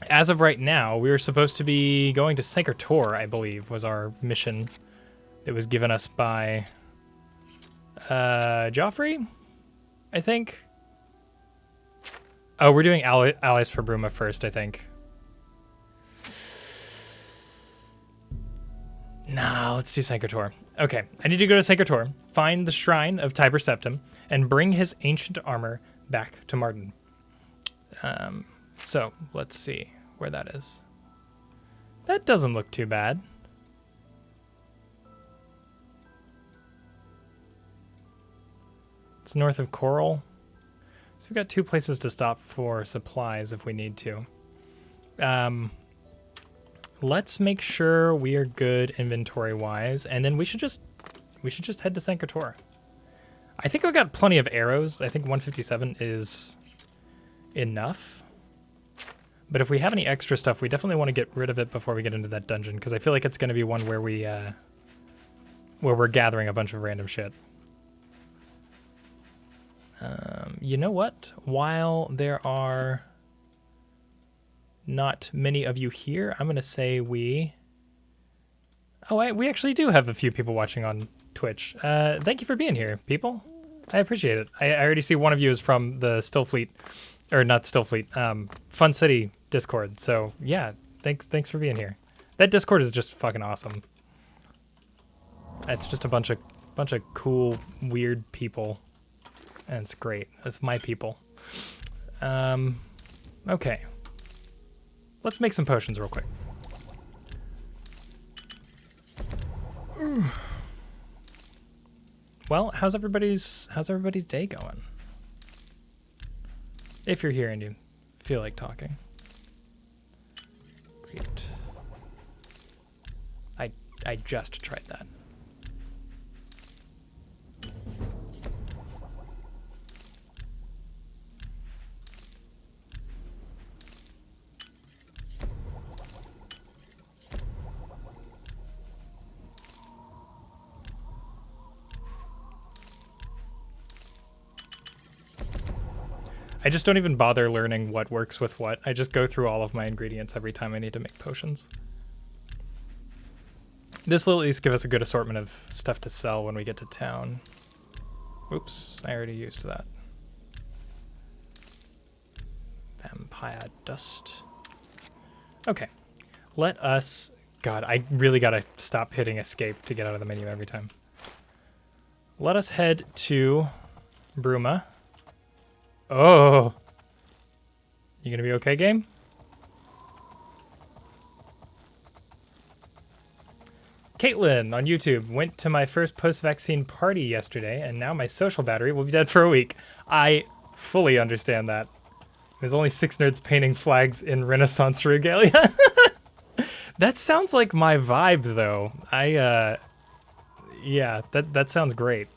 as of right now, we were supposed to be going to Sanker Tor, I believe, was our mission that was given us by Joffrey, I think. Oh, we're doing Allies for Bruma first, I think. Nah, let's do Sanker Tor. Okay, I need to go to Sanker Tor, find the Shrine of Tiber Septim, and bring his ancient armor back to Martin. So, let's see where that is. That doesn't look too bad. It's north of Coral. So we've got 2 places to stop for supplies if we need to. Let's make sure we are good inventory-wise, and then we should just head to Sanker Tor. I think I've got plenty of arrows. I think 157 is enough. But if we have any extra stuff, we definitely want to get rid of it before we get into that dungeon, because I feel like it's going to be one where we're gathering a bunch of random shit. You know what? While there are not many of you here, I'm going to say we... Oh, we actually do have a few people watching on Twitch. Thank you for being here, people. I appreciate it. I already see one of you is from the Stillfleet, or not Stillfleet, Fun City Discord. So yeah, thanks for being here. That Discord is just fucking awesome. It's just a bunch of cool, weird people, and it's great. It's my people. Okay. Let's make some potions real quick. Well, how's everybody's day going? If you're here and you feel like talking. Great. I just tried that. I just don't even bother learning what works with what. I just go through all of my ingredients every time I need to make potions. This will at least give us a good assortment of stuff to sell when we get to town. Oops, I already used that. Vampire dust. Okay, let us... God, I really gotta stop hitting escape to get out of the menu every time. Let us head to Bruma. Oh. You gonna be okay, game? Caitlin on YouTube went to my first post-vaccine party yesterday, and now my social battery will be dead for a week. I fully understand that. There's only 6 nerds painting flags in Renaissance regalia. That sounds like my vibe, though. Yeah, that sounds great.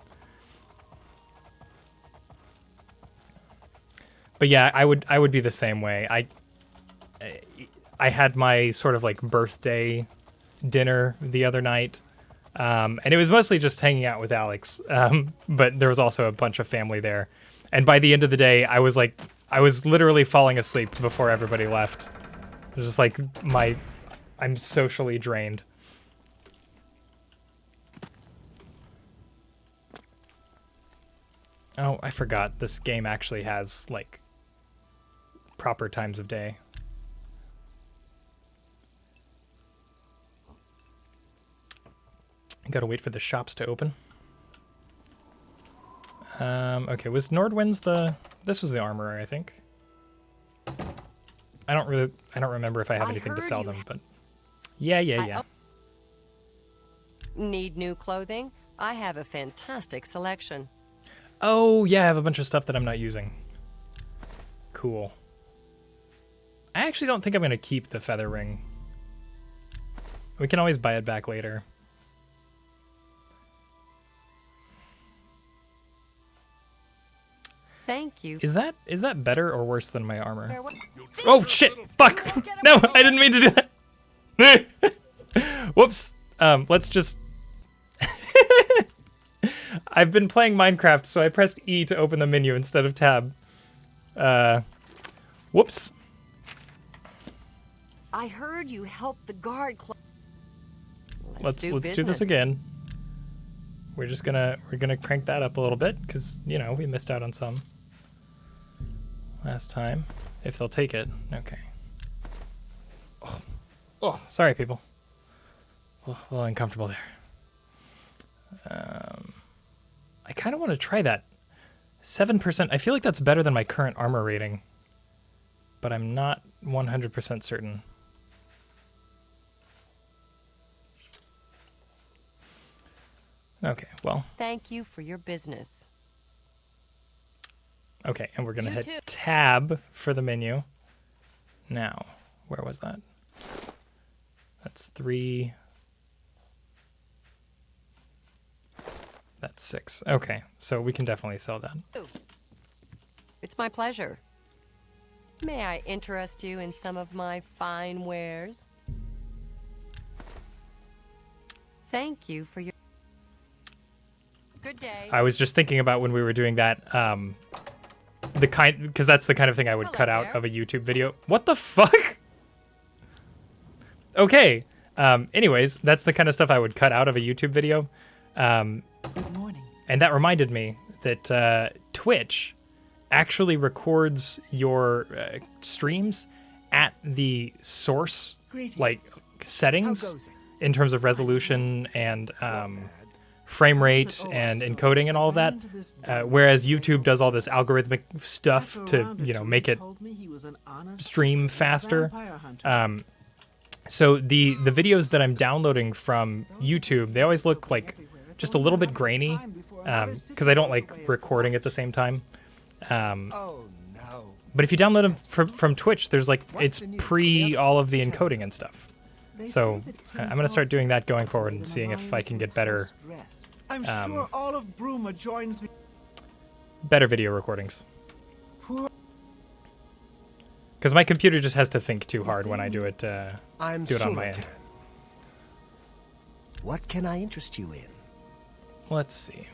But yeah, I would be the same way. I had my sort of like birthday dinner the other night, and it was mostly just hanging out with Alex. But there was also a bunch of family there, and by the end of the day, I was literally falling asleep before everybody left. It was just like I'm socially drained. Oh, I forgot this game actually has like proper times of day. Gotta wait for the shops to open. Okay, was Nordwind's this was the armorer, I think. I don't remember if I have anything to sell them, but yeah. Need new clothing? I have a fantastic selection. Oh yeah, I have a bunch of stuff that I'm not using. Cool. I actually don't think I'm gonna keep the feather ring. We can always buy it back later. Thank you. Is that better or worse than my armor? Oh shit! Fuck! No, I didn't mean to do that. Whoops. Let's just. I've been playing Minecraft, so I pressed E to open the menu instead of tab. Whoops. I heard you helped the guard. Let's do this again. We're gonna crank that up a little bit because you know we missed out on some last time. If they'll take it, okay. Oh, sorry, people. A little uncomfortable there. I kind of want to try that 7%. I feel like that's better than my current armor rating, but I'm not 100% certain. Okay, well. Thank you for your business. Okay, and we're going to hit tab for the menu. Now, where was that? That's 3. That's 6. Okay, so we can definitely sell that. It's my pleasure. May I interest you in some of my fine wares? Thank you for your... Good day. I was just thinking about when we were doing that, because that's the kind of thing I would cut out of a YouTube video. What the fuck? Okay. Anyways, that's the kind of stuff I would cut out of a YouTube video. Good morning. And that reminded me that Twitch actually records your streams at the source like settings in terms of resolution and frame rate and encoding and all of that, whereas YouTube does all this algorithmic stuff to, you know, make it stream faster. So the videos that I'm downloading from YouTube, they always look like just a little bit grainy, because I don't like recording at the same time. But if you download them from Twitch, there's like, it's pre all of the encoding and stuff. So I'm going to start doing that going forward and seeing if I can get better, I'm sure all of Bruma joins me. better video recordings. Because my computer just has to think too hard when I do it, do it on my end. What can I interest you in? Let's see.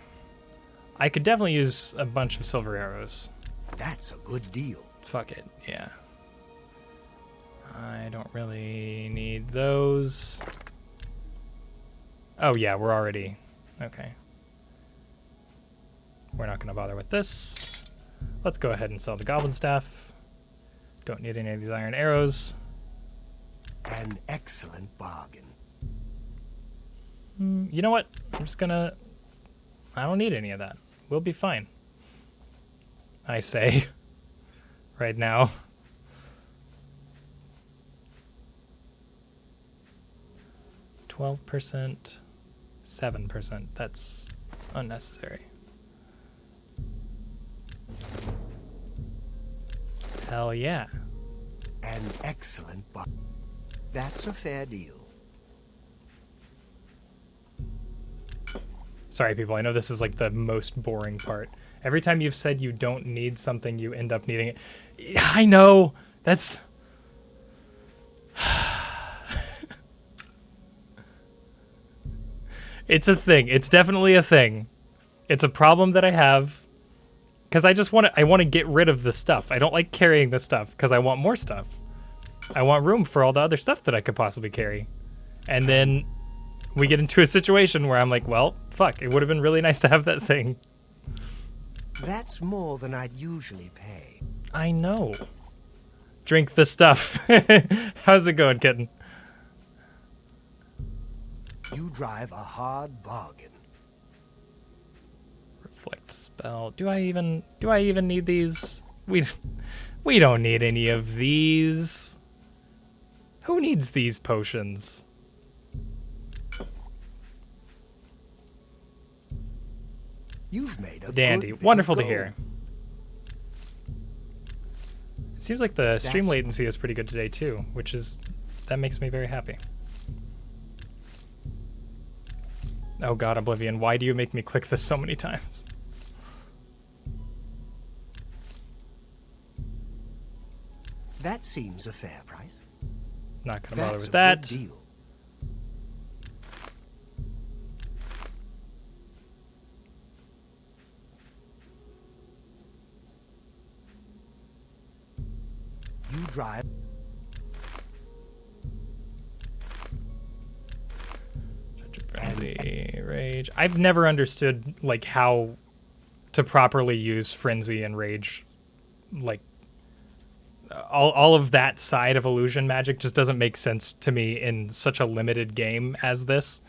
I could definitely use a bunch of silver arrows. That's a good deal. Fuck it, yeah. I don't really need those. Oh yeah, we're already... Okay. We're not going to bother with this. Let's go ahead and sell the goblin staff. Don't need any of these iron arrows. An excellent bargain. You know what? I'm just gonna... I don't need any of that. We'll be fine. I say. Right now. %, 7%. That's unnecessary. Hell yeah. An excellent bargain. That's a fair deal. Sorry, people. I know this is like the most boring part. Every time you've said you don't need something, you end up needing it. I know. That's... It's a thing. It's definitely a thing. It's a problem that I have. Because I want to get rid of the stuff. I don't like carrying the stuff because I want more stuff. I want room for all the other stuff that I could possibly carry. And then we get into a situation where I'm like, well, fuck, it would have been really nice to have that thing. That's more than I'd usually pay. I know. Drink the stuff. How's it going, kitten? You drive a hard bargain. Reflect spell. Do I even need these? We don't need any of these. Who needs these potions? You've made a Dandy. good Wonderful to goal. hear. It seems like the stream latency is pretty good today too, that makes me very happy. Oh god, Oblivion, why do you make me click this so many times? That seems a fair price. Not gonna bother That's with a that. good deal. You drive. Frenzy, Rage. I've never understood, like, how to properly use Frenzy and Rage. Like, all of that side of illusion magic just doesn't make sense to me in such a limited game as this.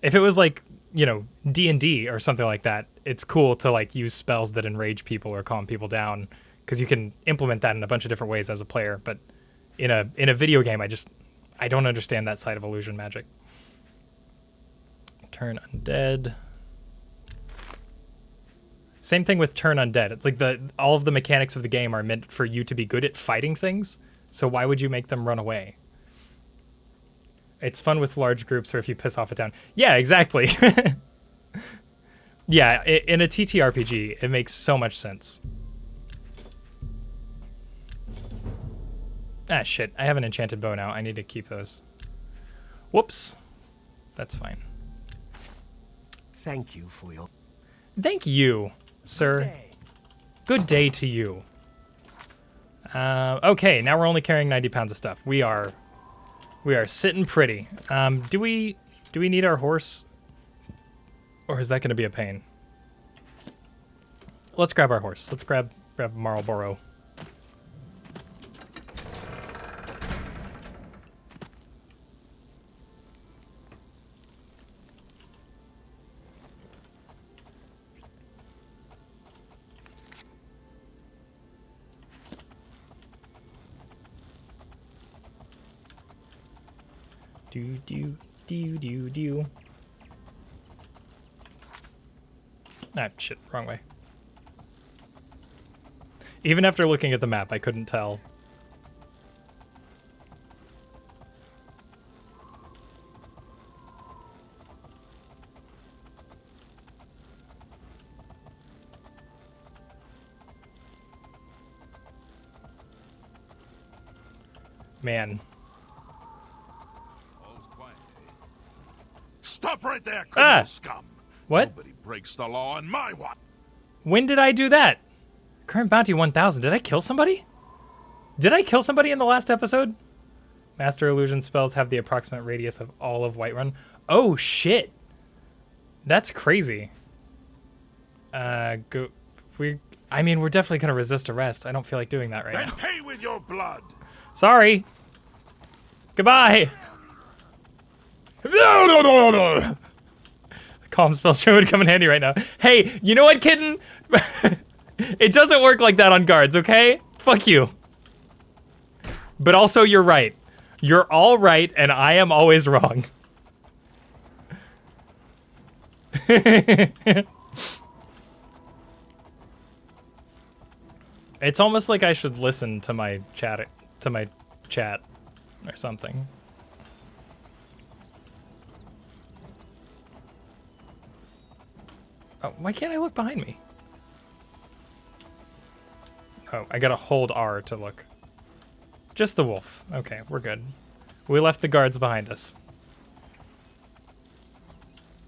If it was like, you know, D&D or something like that, it's cool to like use spells that enrage people or calm people down, because you can implement that in a bunch of different ways as a player. But in a video game, I don't understand that side of illusion magic. Turn undead. Same thing with turn undead. It's like all of the mechanics of the game are meant for you to be good at fighting things, so why would you make them run away? It's fun with large groups or if you piss off a town. Yeah, exactly. Yeah, in a TTRPG, it makes so much sense. Ah, shit. I have an enchanted bow now. I need to keep those. Whoops. That's fine. Thank you for your... Thank you, sir. day. Good day to you. Okay, now we're only carrying 90 pounds of stuff. We are sitting pretty. Do we need our horse? Or is that going to be a pain? Let's grab our horse. Let's grab Marlboro. Do. Ah, shit, wrong way. Even after looking at the map, I couldn't tell. Man. Stop right there, criminal scum! What? Nobody breaks the law in my watch. When did I do that? Current bounty 1,000. Did I kill somebody? Did I kill somebody in the last episode? Master illusion spells have the approximate radius of all of Whiterun. Oh shit. That's crazy. I mean, we're definitely gonna resist arrest. I don't feel like doing that right Then now. pay with your blood. Sorry. Goodbye. Calm spell sure would come in handy right now. Hey, you know what, kitten? It doesn't work like that on guards, okay? Fuck you. But also, you're right. You're all right, and I am always wrong. It's almost like I should listen to my chat or something. Oh, why can't I look behind me? Oh, I gotta hold R to look. Just the wolf. Okay, we're good. We left the guards behind us.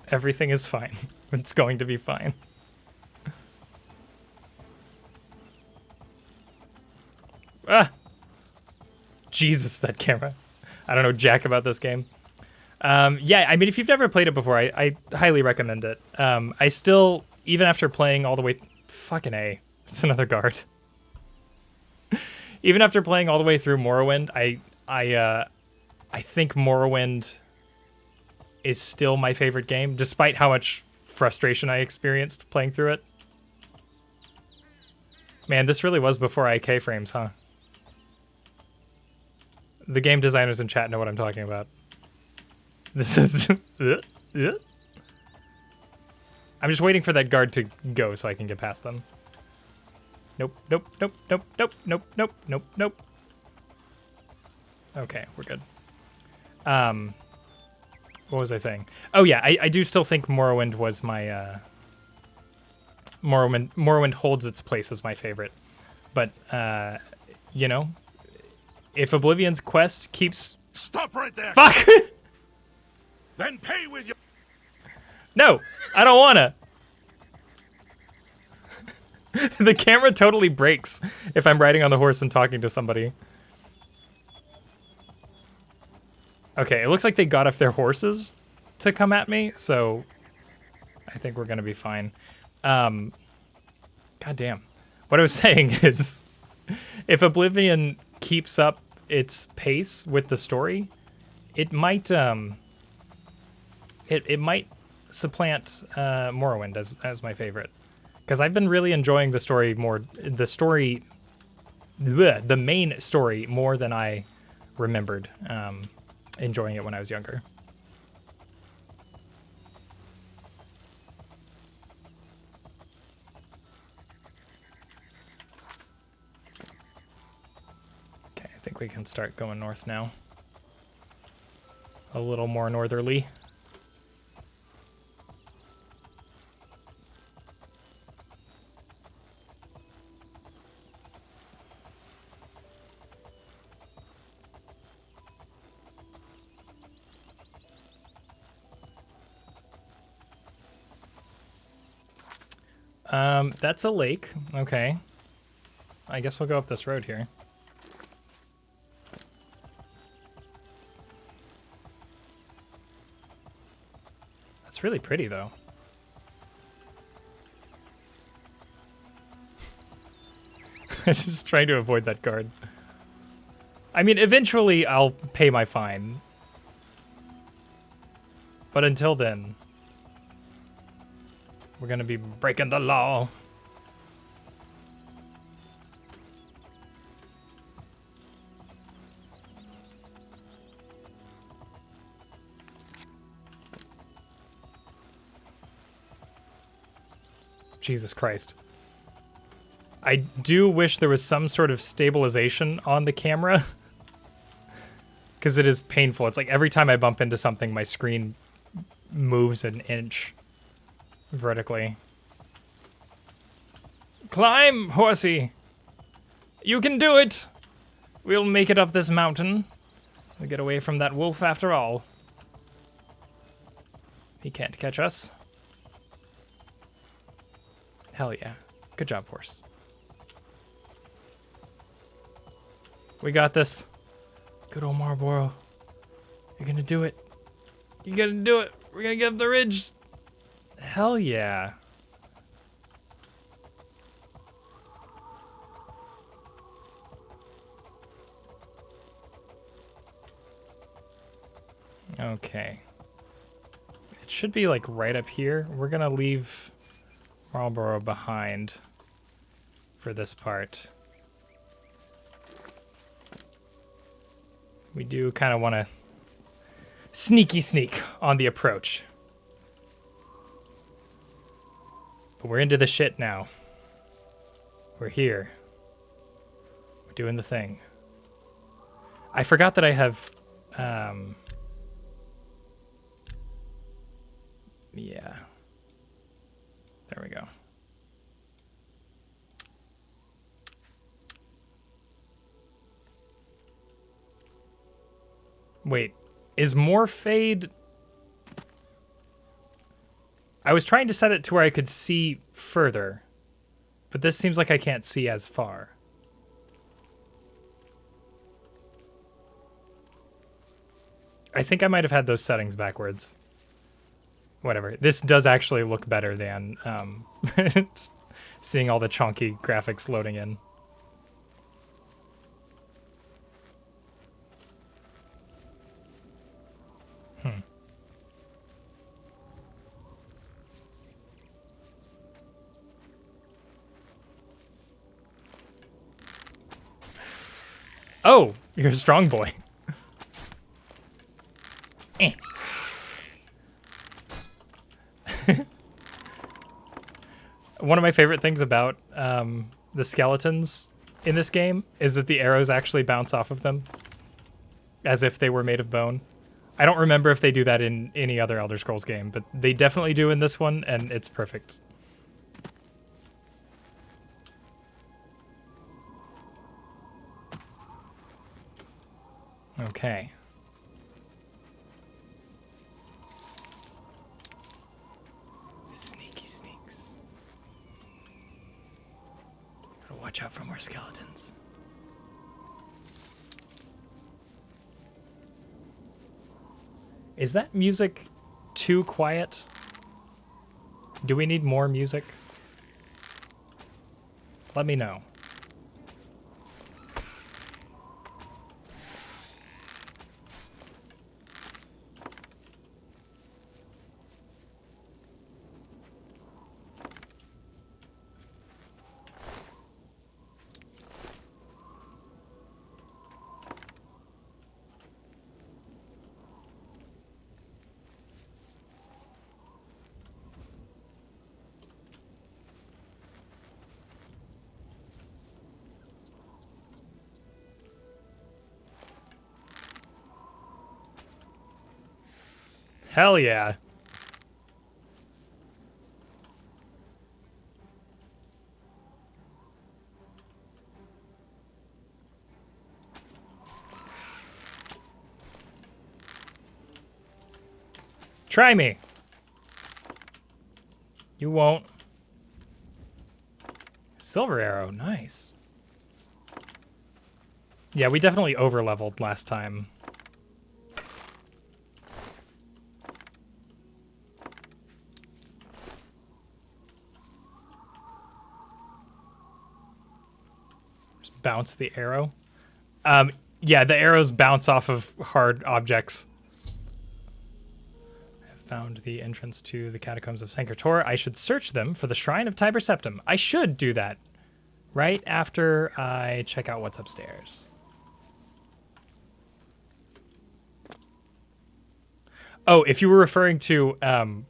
Everything is fine. It's going to be fine. Ah! Jesus, that camera. I don't know jack about this game. Yeah, I mean, if you've never played it before, I highly recommend it. I still, even after playing all the way... Fucking A. It's another guard. Even after playing all the way through Morrowind, I think Morrowind is still my favorite game, despite how much frustration I experienced playing through it. Man, this really was before IK frames, huh? The game designers in chat know what I'm talking about. This is... I'm just waiting for that guard to go so I can get past them. Nope. Okay, we're good. What was I saying? Oh yeah, I do still think Morrowind was my... Morrowind holds its place as my favorite. But, you know, if Oblivion's quest keeps... Stop right there. Fuck! Then pay with your... No, I don't wanna. The camera totally breaks if I'm riding on the horse and talking to somebody. Okay, it looks like they got off their horses. to come at me, so I think we're gonna be fine. God damn. What I was saying is, if Oblivion keeps up its pace with the story, it might it might supplant Morrowind as my favorite, because I've been really enjoying the story more. The main story more than I remembered enjoying it when I was younger. Okay, I think we can start going north now. A little more northerly. That's a lake. Okay. I guess we'll go up this road here. That's really pretty, though. I'm just trying to avoid that guard. I mean, eventually I'll pay my fine. But until then, we're gonna be breaking the law. Jesus Christ. I do wish there was some sort of stabilization on the camera, because it is painful. It's like every time I bump into something, my screen moves an inch vertically. Climb, horsey! You can do it! We'll make it up this mountain. We'll get away from that wolf after all. He can't catch us. Hell yeah. Good job, horse. We got this. Good old Marlboro. You're gonna do it. You're gonna do it. We're gonna get up the ridge. Hell yeah. Okay. It should be like right up here. We're gonna leave Marlboro behind for this part. We do kind of want to sneak on the approach. But we're into the shit now. We're here. We're doing the thing. I forgot that I have, yeah. There we go. Wait, is more fade? I was trying to set it to where I could see further, but this seems like I can't see as far. I think I might have had those settings backwards. Whatever. This does actually look better than seeing all the chunky graphics loading in. Oh, you're a strong boy. Eh. One of my favorite things about the skeletons in this game is that the arrows actually bounce off of them as if they were made of bone. I don't remember if they do that in any other Elder Scrolls game, but they definitely do in this one, and it's perfect. Okay. Sneaky sneaks. Gotta watch out for more skeletons. Is that music too quiet? Do we need more music? Let me know. Hell yeah. Try me. You won't. Silver arrow, nice. Yeah, we definitely over-leveled last time. Just bounce the arrow. Yeah, the arrows bounce off of hard objects. Found the entrance to the catacombs of Sanctor. I should search them for the Shrine of Tiber Septim. I should do that right after I check out what's upstairs. Oh, if you were referring to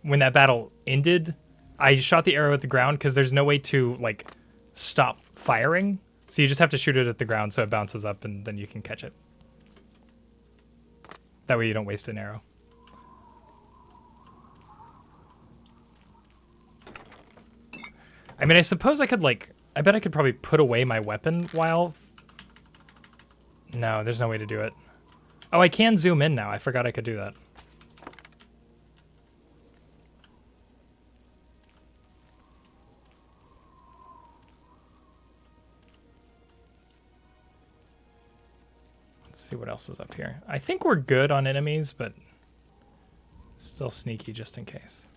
when that battle ended, I shot the arrow at the ground because there's no way to, like, stop firing. So you just have to shoot it at the ground so it bounces up and then you can catch it. That way you don't waste an arrow. I mean, I suppose I could, like, I bet I could probably put away my weapon while... No, there's no way to do it. Oh, I can zoom in now. I forgot I could do that. Let's see what else is up here. I think we're good on enemies, but still sneaky just in case.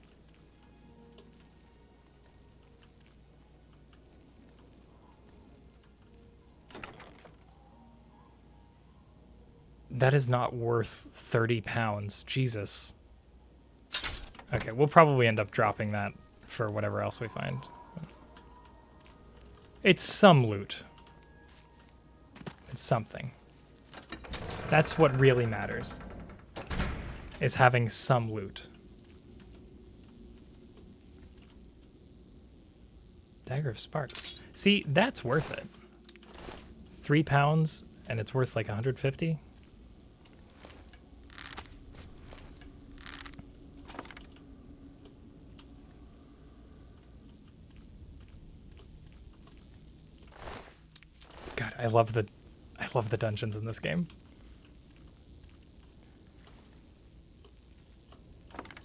That is not worth 30 pounds. Jesus. Okay, we'll probably end up dropping that for whatever else we find. It's some loot. It's something. That's what really matters. Is having some loot. Dagger of Sparks. See, that's worth it. 3 pounds and it's worth like 150. God, I love the dungeons in this game.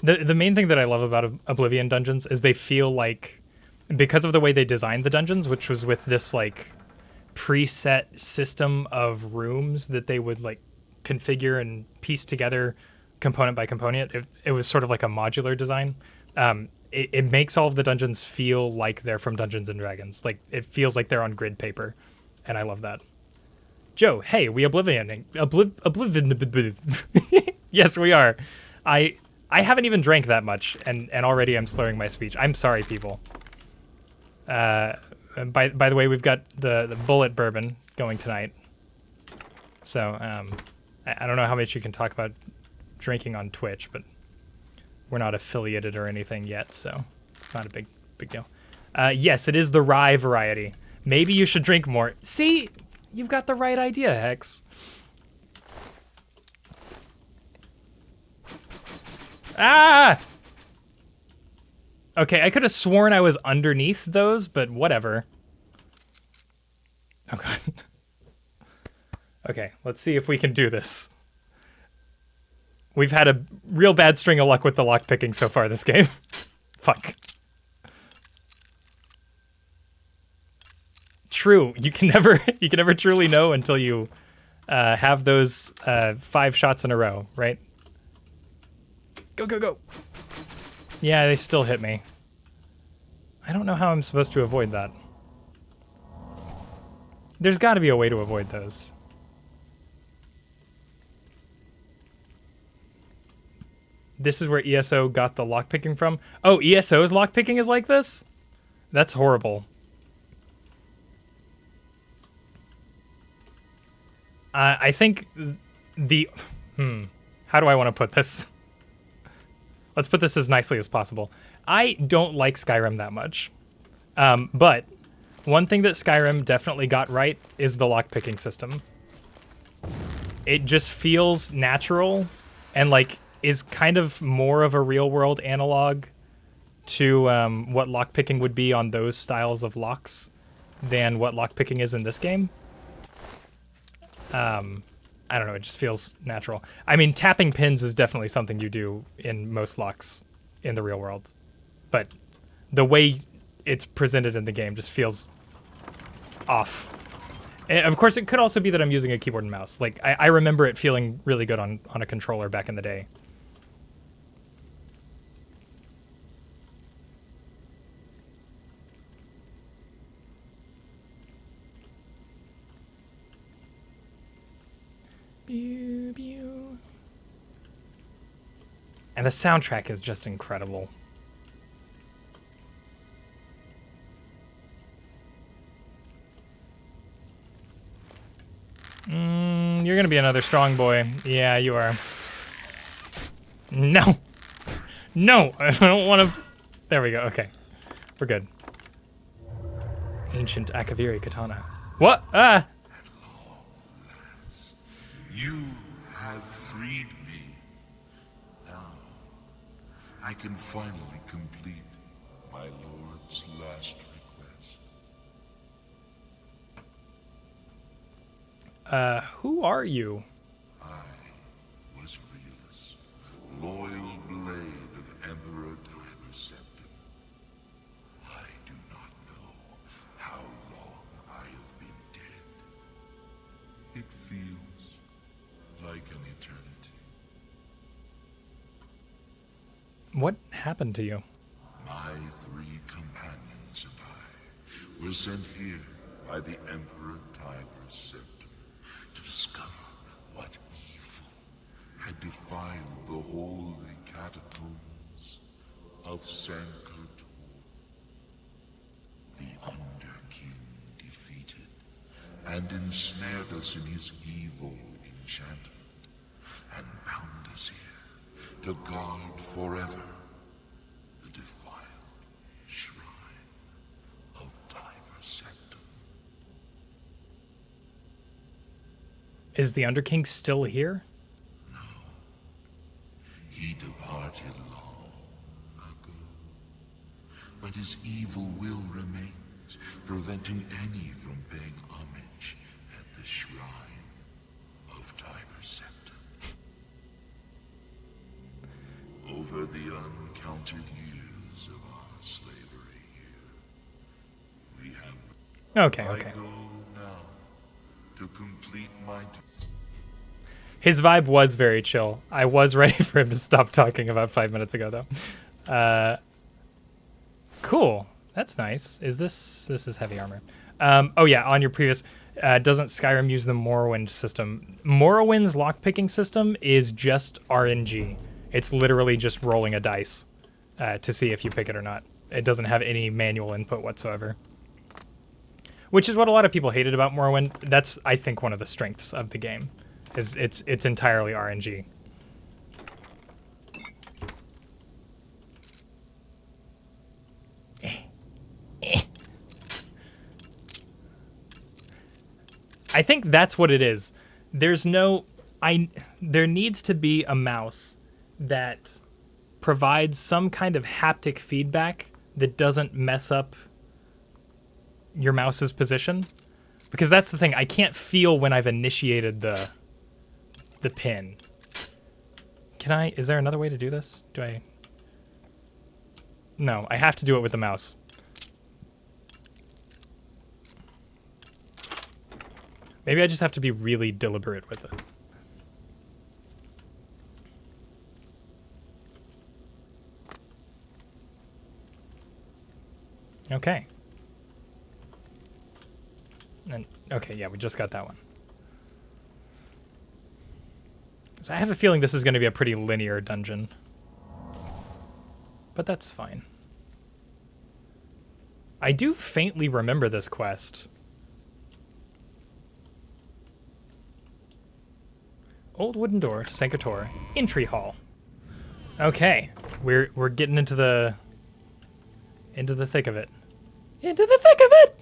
The main thing that I love about Oblivion dungeons is they feel like, because of the way they designed the dungeons, which was with this like preset system of rooms that they would like configure and piece together component by component. It was sort of like a modular design. It makes all of the dungeons feel like they're from Dungeons and Dragons. Like it feels like they're on grid paper, and I love that. Joe, hey, we Oblivion. Oblivion. Yes, we are. I haven't even drank that much, and already I'm slurring my speech. I'm sorry, people. By the way, we've got the bullet bourbon going tonight. So I don't know how much you can talk about drinking on Twitch, but we're not affiliated or anything yet, so it's not a big deal. Yes, it is the rye variety. Maybe you should drink more. See, you've got the right idea, Hex. Ah! Okay, I could have sworn I was underneath those, but whatever. Oh god. Okay, let's see if we can do this. We've had a real bad string of luck with the lockpicking so far this game. Fuck. True, you can never truly know until you have those 5 shots in a row, right? Go, go, go. Yeah, they still hit me. I don't know how I'm supposed to avoid that. There's got to be a way to avoid those. This is where ESO got the lockpicking from. Oh, ESO's lockpicking is like this? That's horrible. I think the... How do I want to put this? Let's put this as nicely as possible. I don't like Skyrim that much. But one thing that Skyrim definitely got right is the lockpicking system. It just feels natural and like is kind of more of a real world analog to what lockpicking would be on those styles of locks than what lockpicking is in this game. I don't know, it just feels natural. I mean, tapping pins is definitely something you do in most locks in the real world. But the way it's presented in the game just feels off. And of course, it could also be that I'm using a keyboard and mouse. Like, I remember it feeling really good on a controller back in the day. Pew, pew. And the soundtrack is just incredible. You're gonna be another strong boy. Yeah, you are. No! No! I don't want to... There we go, okay. We're good. Ancient Akaviri katana. What? Ah! You have freed me. Now, I can finally complete my lord's last request. Who are you? I was Realus, loyal blade of Emperor Tiber Septim. I do not know how long I have been dead. It feels like an eternity. What happened to you? My 3 companions and I were sent here by the Emperor Tiber Septim to discover what evil had defiled the holy catacombs of Sankar-Tor. The Underking defeated and ensnared us in his evil enchantment and bound us here to guard forever the defiled shrine of Tiber Septim. Is the Underking still here? He departed long ago, but his evil will remains, preventing any from paying homage at the shrine of Tiber Septim. Over the uncounted years of our slavery here, we have... Okay, okay. I go now to complete my... His vibe was very chill. I was ready for him to stop talking about 5 minutes ago, though. Cool. That's nice. Is this is heavy armor? Oh yeah, on your previous... doesn't Skyrim use the Morrowind system? Morrowind's lockpicking system is just RNG. It's literally just rolling a dice to see if you pick it or not. It doesn't have any manual input whatsoever. Which is what a lot of people hated about Morrowind. That's, I think, one of the strengths of the game. Is it's entirely RNG. I think that's what it is. There's no... There needs to be a mouse that provides some kind of haptic feedback that doesn't mess up your mouse's position. Because that's the thing. I can't feel when I've initiated the pin. Can I... Is there another way to do this? Do I... No, I have to do it with the mouse. Maybe I just have to be really deliberate with it. Okay. And okay, yeah, we just got that one. So I have a feeling this is going to be a pretty linear dungeon. But that's fine. I do faintly remember this quest. Old wooden door to Sankator. Entry hall. Okay, we're getting into the thick of it. Into the thick of it.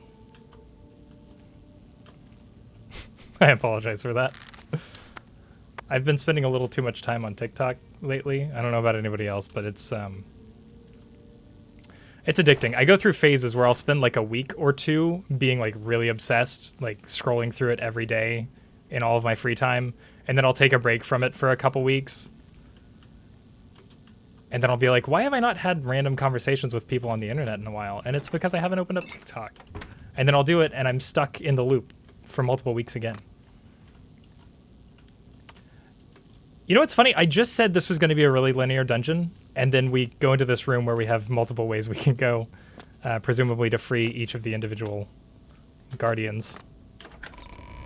I apologize for that. I've been spending a little too much time on TikTok lately. I don't know about anybody else, but it's addicting. I go through phases where I'll spend like a week or two being like really obsessed, like scrolling through it every day in all of my free time, and then I'll take a break from it for a couple weeks. And then I'll be like, why have I not had random conversations with people on the internet in a while? And it's because I haven't opened up TikTok. And then I'll do it and I'm stuck in the loop for multiple weeks again. You know what's funny? I just said this was going to be a really linear dungeon, and then we go into this room where we have multiple ways we can go, presumably to free each of the individual guardians.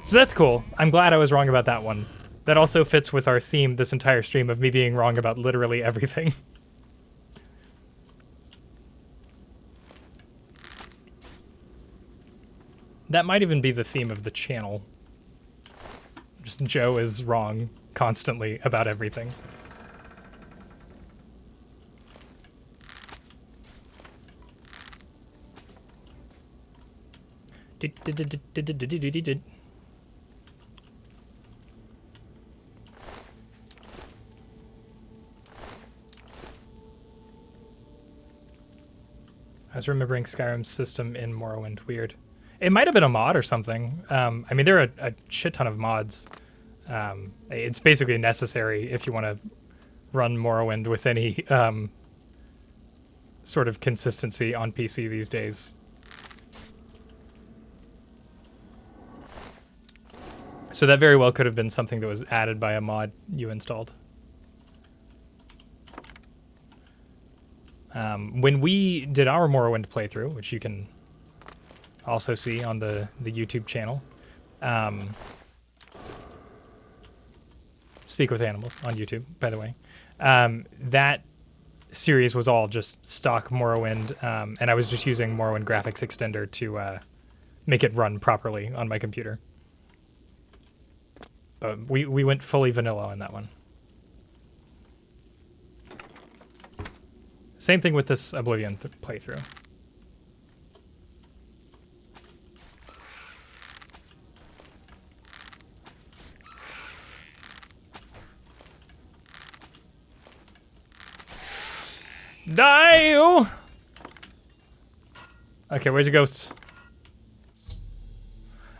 So that's cool. I'm glad I was wrong about that one. That also fits with our theme this entire stream of me being wrong about literally everything. That might even be the theme of the channel. Just Joe is wrong constantly about everything. I was remembering Skyrim's system in Morrowind. Weird. It might have been a mod or something. I mean, there are a shit ton of mods. It's basically necessary if you want to run Morrowind with any sort of consistency on PC these days. So that very well could have been something that was added by a mod you installed. When we did our Morrowind playthrough, which you can also see on the YouTube channel, Speak with Animals on YouTube, by the way, that series was all just stock Morrowind, and I was just using Morrowind graphics extender to make it run properly on my computer. But we went fully vanilla on that one. Same thing with this Oblivion playthrough. Die you! Okay, where's your ghost?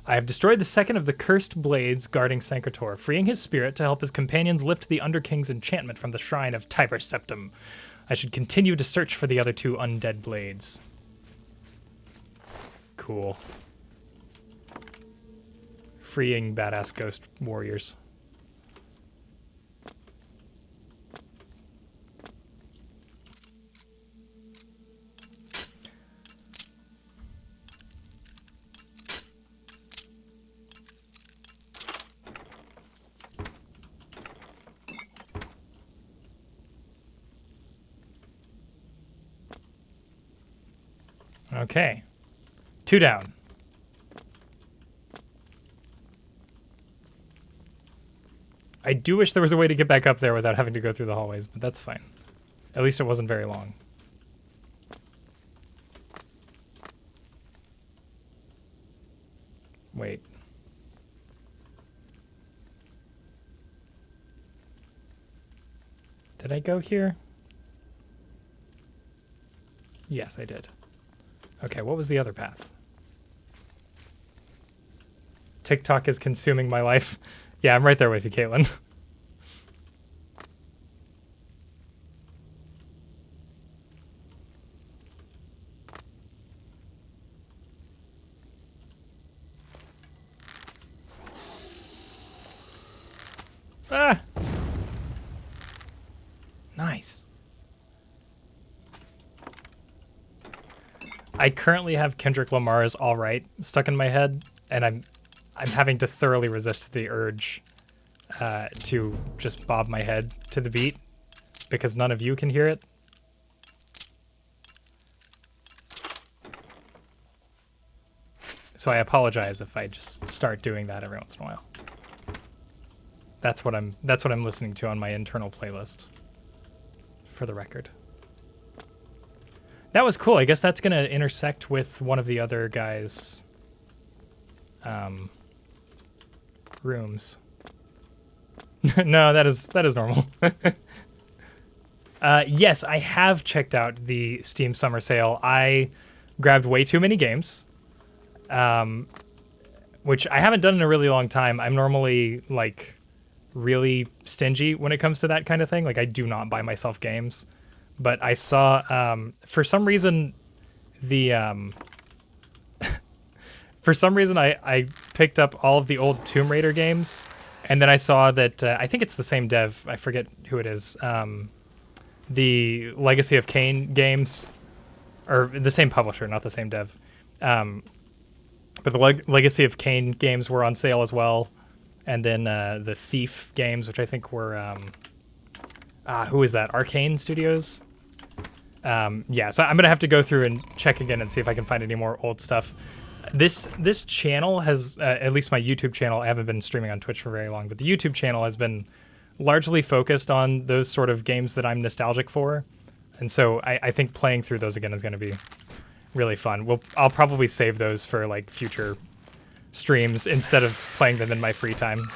I have destroyed the second of the cursed blades guarding Sankator, freeing his spirit to help his companions lift the Underking's enchantment from the shrine of Tiber Septim. I should continue to search for the other two undead blades. Cool. Freeing badass ghost warriors. Okay. 2 down. I do wish there was a way to get back up there without having to go through the hallways, but that's fine. At least it wasn't very long. Wait. Did I go here? Yes, I did. Okay, what was the other path? TikTok is consuming my life. Yeah, I'm right there with you, Caitlin. Ah! Nice. I currently have Kendrick Lamar's "All Right" stuck in my head, and I'm having to thoroughly resist the urge to just bob my head to the beat because none of you can hear it. So I apologize if I just start doing that every once in a while. That's what I'm listening to on my internal playlist, for the record. That was cool. I guess that's gonna intersect with one of the other guys' rooms. No, that is normal. Yes, I have checked out the Steam Summer Sale. I grabbed way too many games, which I haven't done in a really long time. I'm normally like really stingy when it comes to that kind of thing. Like I do not buy myself games, but I saw for some reason for some reason I picked up all of the old Tomb Raider games, and then I saw that I think it's the same dev. I forget who it is. The Legacy of Kain games, or the same publisher, not the same dev. But the Legacy of Kain games were on sale as well. And then the Thief games, which I think were, who is that? Arcane Studios? Yeah, so I'm going to have to go through and check again and see if I can find any more old stuff. This channel has, at least my YouTube channel, I haven't been streaming on Twitch for very long, but the YouTube channel has been largely focused on those sort of games that I'm nostalgic for. And so I think playing through those again is going to be really fun. I'll probably save those for like future streams instead of playing them in my free time.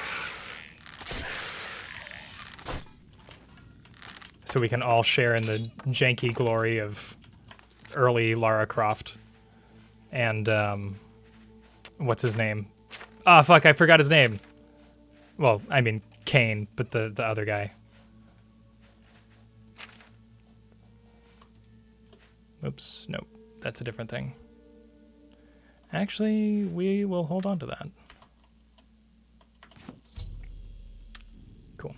So we can all share in the janky glory of early Lara Croft. And, what's his name? Ah, fuck, I forgot his name. Well, I mean, Kane, but the other guy. Oops, nope, that's a different thing. Actually, we will hold on to that. Cool.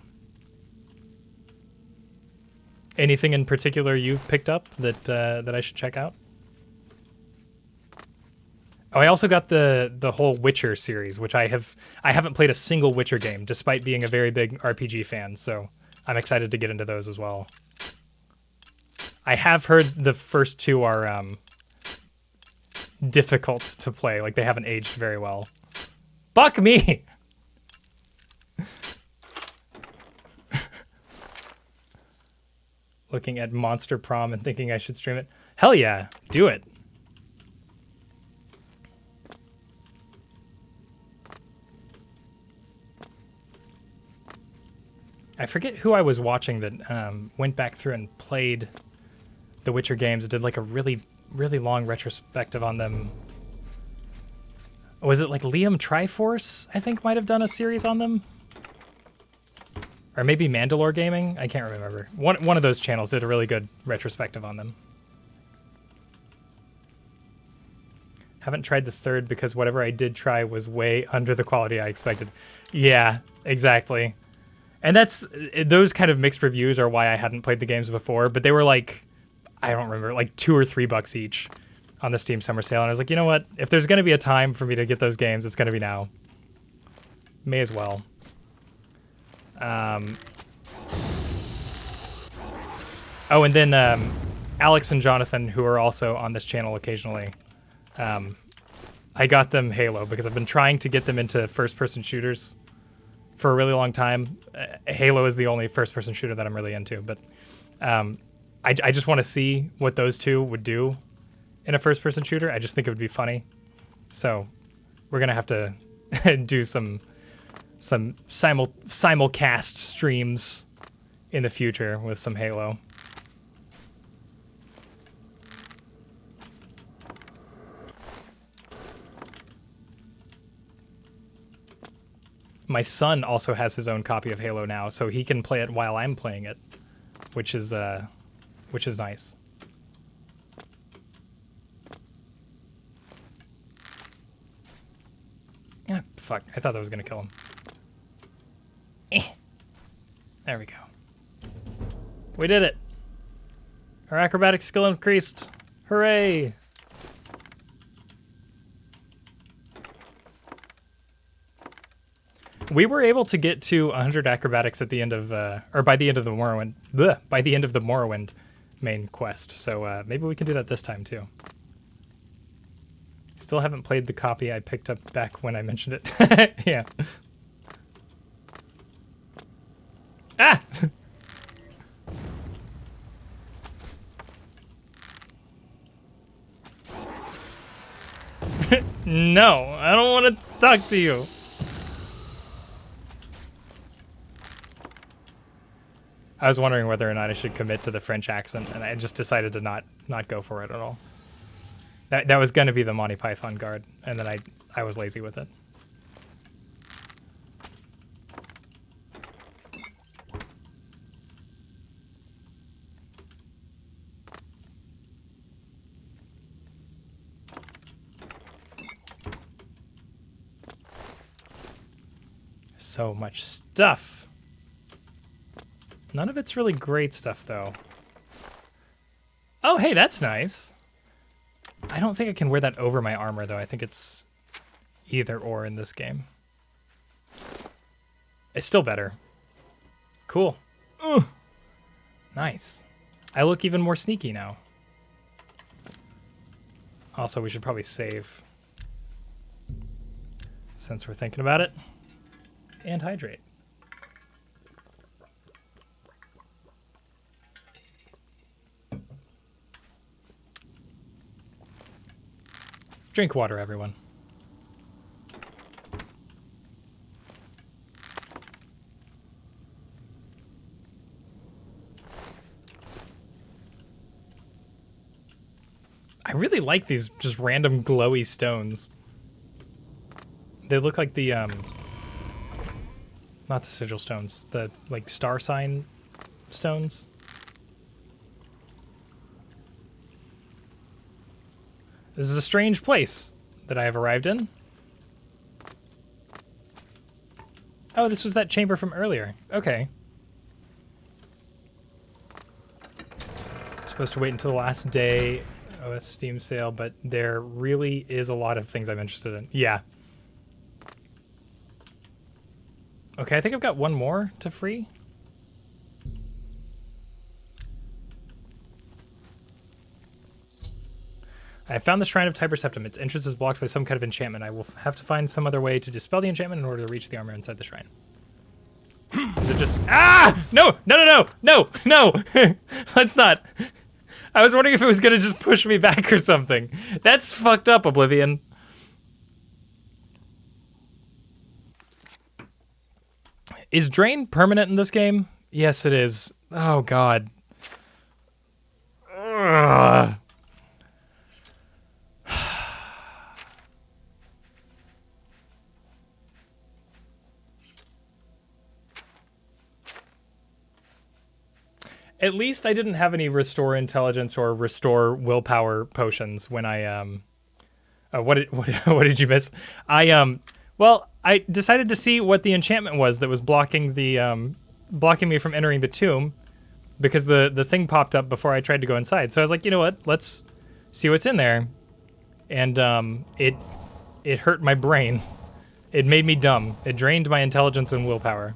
Anything in particular you've picked up that that I should check out? Oh, I also got the whole Witcher series, which I haven't played a single Witcher game, despite being a very big RPG fan. So I'm excited to get into those as well. I have heard the first two are difficult to play. Like, they haven't aged very well. Fuck me! Looking at Monster Prom and thinking I should stream it. Hell yeah, do it. I forget who I was watching that went back through and played the Witcher games. Did like a really long retrospective on them. Was it like Liam Triforce, I think, might have done a series on them? Or maybe Mandalore Gaming? I can't remember. One of those channels did a really good retrospective on them. Haven't tried the third because whatever I did try was way under the quality I expected. Yeah, exactly. And those kind of mixed reviews are why I hadn't played the games before, but they were like, I don't remember, like $2 or $3 each on the Steam Summer Sale. And I was like, you know what? If there's going to be a time for me to get those games, it's going to be now. May as well. Oh, and then Alex and Jonathan, who are also on this channel occasionally, I got them Halo because I've been trying to get them into first-person shooters for a really long time. Halo is the only first-person shooter that I'm really into, but I just want to see what those two would do in a first-person shooter. I just think it would be funny. So we're gonna have to do some simulcast streams in the future with some Halo. My son also has his own copy of Halo now, so he can play it while I'm playing it, which is nice. Ah, fuck, I thought that was gonna kill him. There we go. We did it. Our acrobatic skill increased. Hooray! We were able to get to 100 acrobatics at the end of, or by the end of the Morrowind. Bleh, by the end of the Morrowind main quest. So maybe we can do that this time too. Still haven't played the copy I picked up back when I mentioned it. Yeah. Ah! No, I don't want to talk to you. I was wondering whether or not I should commit to the French accent, and I just decided to not go for it at all. That was going to be the Monty Python guard, and then I was lazy with it. So much stuff. None of it's really great stuff, though. Oh, hey, that's nice. I don't think I can wear that over my armor, though. I think it's either or in this game. It's still better. Cool. Ugh. Nice. I look even more sneaky now. Also, we should probably save, since we're thinking about it. And hydrate. Drink water, everyone. I really like these just random glowy stones. They look like the not the sigil stones, the like star sign stones. This is a strange place that I have arrived in. Oh, this was that chamber from earlier. Okay. Supposed to wait until the last day OS Steam sale, but there really is a lot of things I'm interested in. Yeah. Okay, I think I've got one more to free. I have found the Shrine of Tiber Septim. Its entrance is blocked by some kind of enchantment. I will have to find some other way to dispel the enchantment in order to reach the armor inside the shrine. Is it just... Ah! No! No, no, no! No! No! Let's not. I was wondering if it was going to just push me back or something. That's fucked up, Oblivion. Is Drain permanent in this game? Yes, it is. Oh, God. Ugh. At least I didn't have any restore intelligence or restore willpower potions when I what did you miss? Well, I decided to see what the enchantment was that was blocking the blocking me from entering the tomb, because the thing popped up before I tried to go inside. So I was like, you know what? Let's see what's in there. And it hurt my brain. It made me dumb. It drained my intelligence and willpower.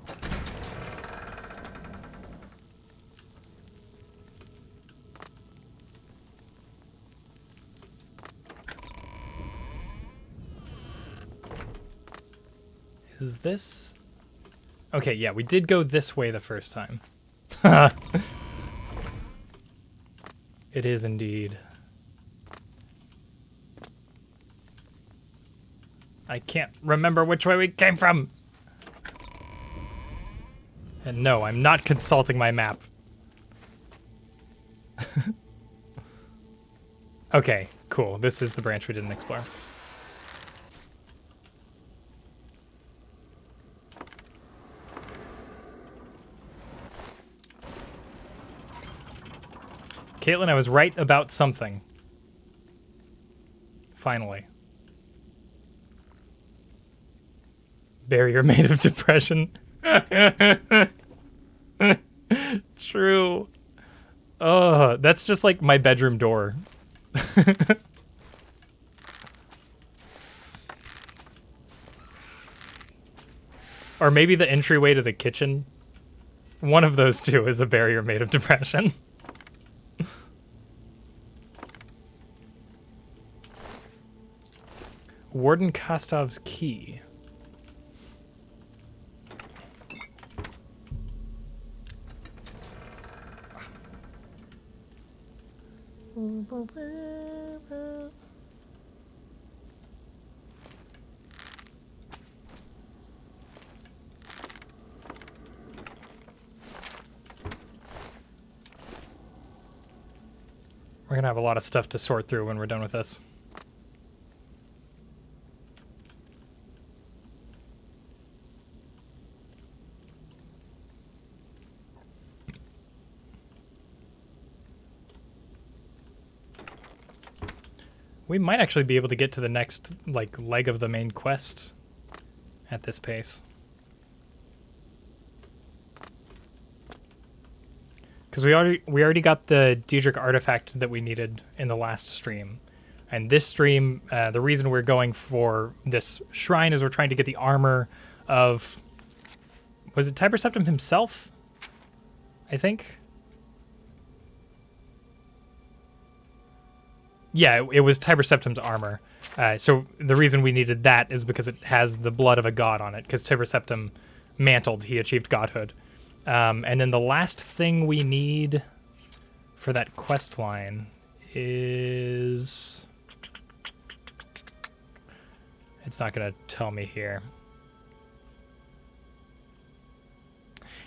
Is this... Okay, yeah, we did go this way the first time. It is indeed. I can't remember which way we came from. And no, I'm not consulting my map. Okay, cool. This is the branch we didn't explore. Caitlin, I was right about something. Finally. Barrier made of depression. True. Oh, that's just like my bedroom door. Or maybe the entryway to the kitchen. One of those two is a barrier made of depression. Warden Kostov's key. We're gonna have a lot of stuff to sort through when we're done with this. We might actually be able to get to the next leg of the main quest at this pace. Because we already got the Diedrich artifact that we needed in the last stream. And this stream, the reason we're going for this shrine is we're trying to get the armor of... Was it Tiber Septim himself? I think? Yeah, it was Tiber Septim's armor. So the reason we needed that is because it has the blood of a god on it. Because Tiber Septim mantled, he achieved godhood. And then the last thing we need for that quest line is... It's not going to tell me here.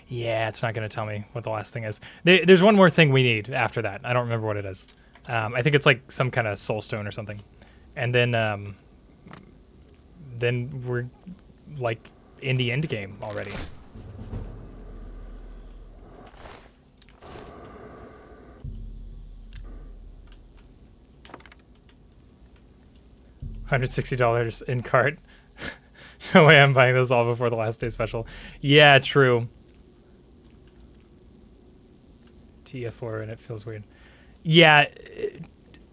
Yeah, it's not going to tell me what the last thing is. There's one more thing we need after that. I don't remember what it is. I think it's like some kind of soul stone or something. And then we're like in the end game already. $160 in cart. No way I'm buying those all before the last day special. Yeah, true. TES lore and it feels weird. Yeah,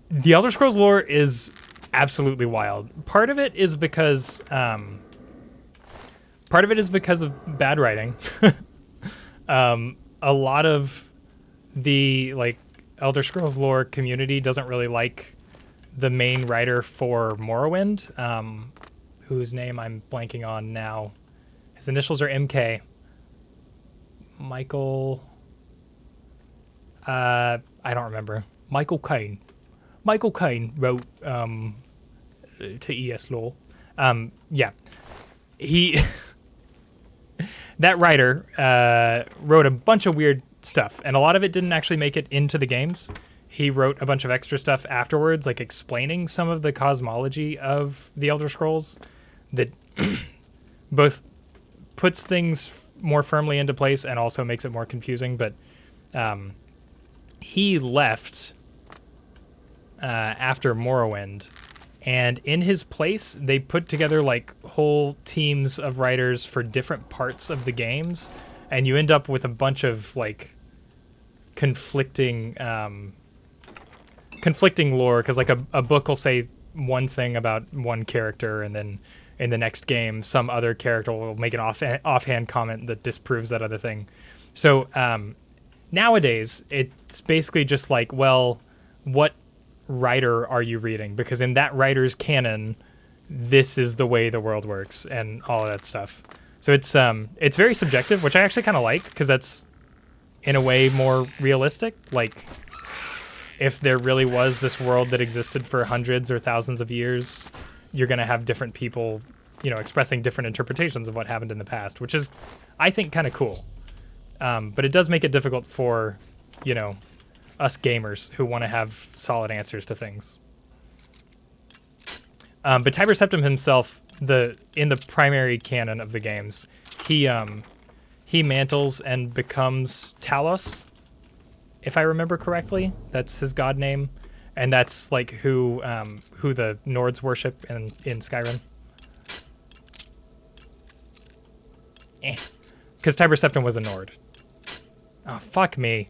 the Elder Scrolls lore is absolutely wild. Part of it is because of bad writing. A lot of the Elder Scrolls lore community doesn't really like the main writer for Morrowind, whose name I'm blanking on now. His initials are MK. Michael... I don't remember. Michael Caine. Michael Caine wrote to ES Law. Yeah. He... that writer wrote a bunch of weird stuff, and a lot of it didn't actually make it into the games. He wrote a bunch of extra stuff afterwards, like explaining some of the cosmology of the Elder Scrolls that both puts things more firmly into place and also makes it more confusing. But he left after Morrowind, and in his place, they put together like whole teams of writers for different parts of the games, and you end up with a bunch of like conflicting lore, because like a book will say one thing about one character, and then in the next game some other character will make an offhand comment that disproves that other thing. So nowadays it's basically just like, well, what writer are you reading? Because in that writer's canon, this is the way the world works and all of that stuff. So it's very subjective, which I actually kind of like, because that's in a way more realistic. Like, if there really was this world that existed for hundreds or thousands of years, you're going to have different people, expressing different interpretations of what happened in the past, which is, I think, kind of cool. But it does make it difficult for, us gamers who want to have solid answers to things. But Tiber Septim himself, in the primary canon of the games, he mantles and becomes Talos, if I remember correctly. That's his god name, and that's like who the Nords worship in Skyrim. Because Tiber Septim was a Nord. Oh, fuck me.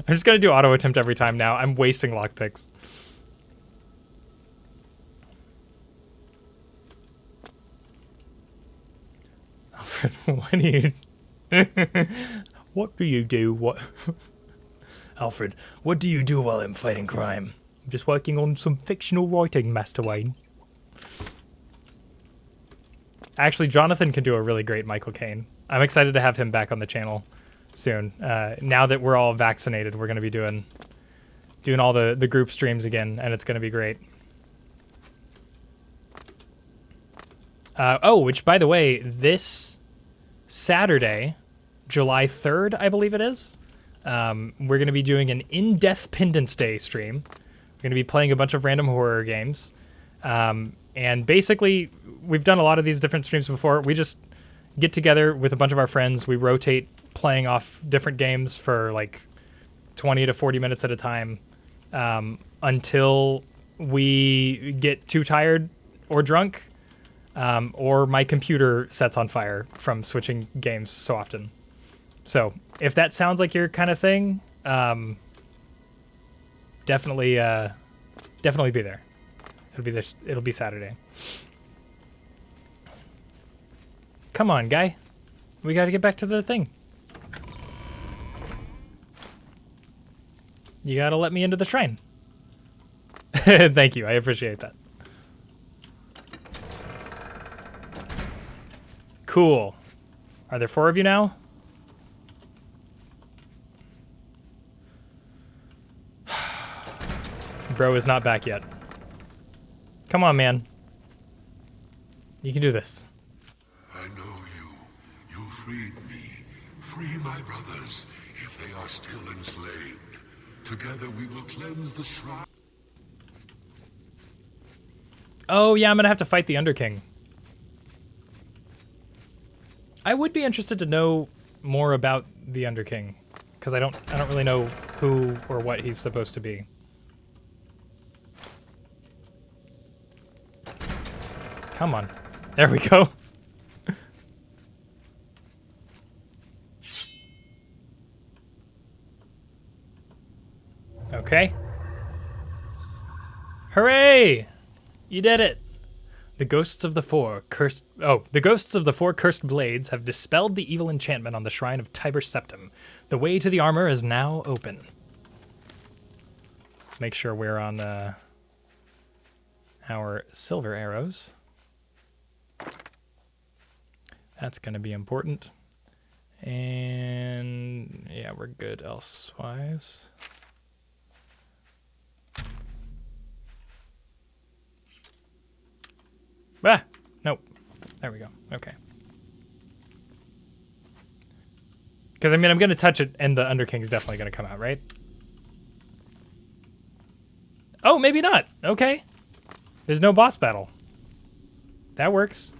I'm just gonna do auto attempt every time now. I'm wasting lockpicks. Alfred, what do you... what do you do? What... Alfred, what do you do while I'm fighting crime? I'm just working on some fictional writing, Master Wayne. Actually, Jonathan can do a really great Michael Caine. I'm excited to have him back on the channel soon. Now that we're all vaccinated, we're going to be doing all the group streams again, and it's going to be great. Oh, which, by the way, this Saturday, July 3rd, I believe it is, we're going to be doing an In-Death Pendants Day stream. We're going to be playing a bunch of random horror games. And basically, we've done a lot of these different streams before. We just get together with a bunch of our friends. We rotate playing off different games for like 20 to 40 minutes at a time until we get too tired or drunk or my computer sets on fire from switching games so often. So if that sounds like your kind of thing, definitely be there. It'll be Saturday. Come on, guy. We got to get back to the thing. You got to let me into the shrine. Thank you. I appreciate that. Cool. Are there 4 of you now? Bro is not back yet. Come on, man. You can do this. I know you. You freed me. Free my brothers, if they are still enslaved. Together we will cleanse the shrine. Oh, yeah, I'm going to have to fight the Underking. I would be interested to know more about the Underking, because I don't really know who or what he's supposed to be. Come on. There we go. Okay. Hooray! You did it. The ghosts of the four cursed blades have dispelled the evil enchantment on the shrine of Tiber Septim. The way to the armor is now open. Let's make sure we're on our silver arrows. That's going to be important. And yeah, we're good elsewise. Ah, nope. There we go. Okay. Because, I mean, I'm going to touch it, and the Underking's definitely going to come out, right? Oh, maybe not. Okay. There's no boss battle. That works.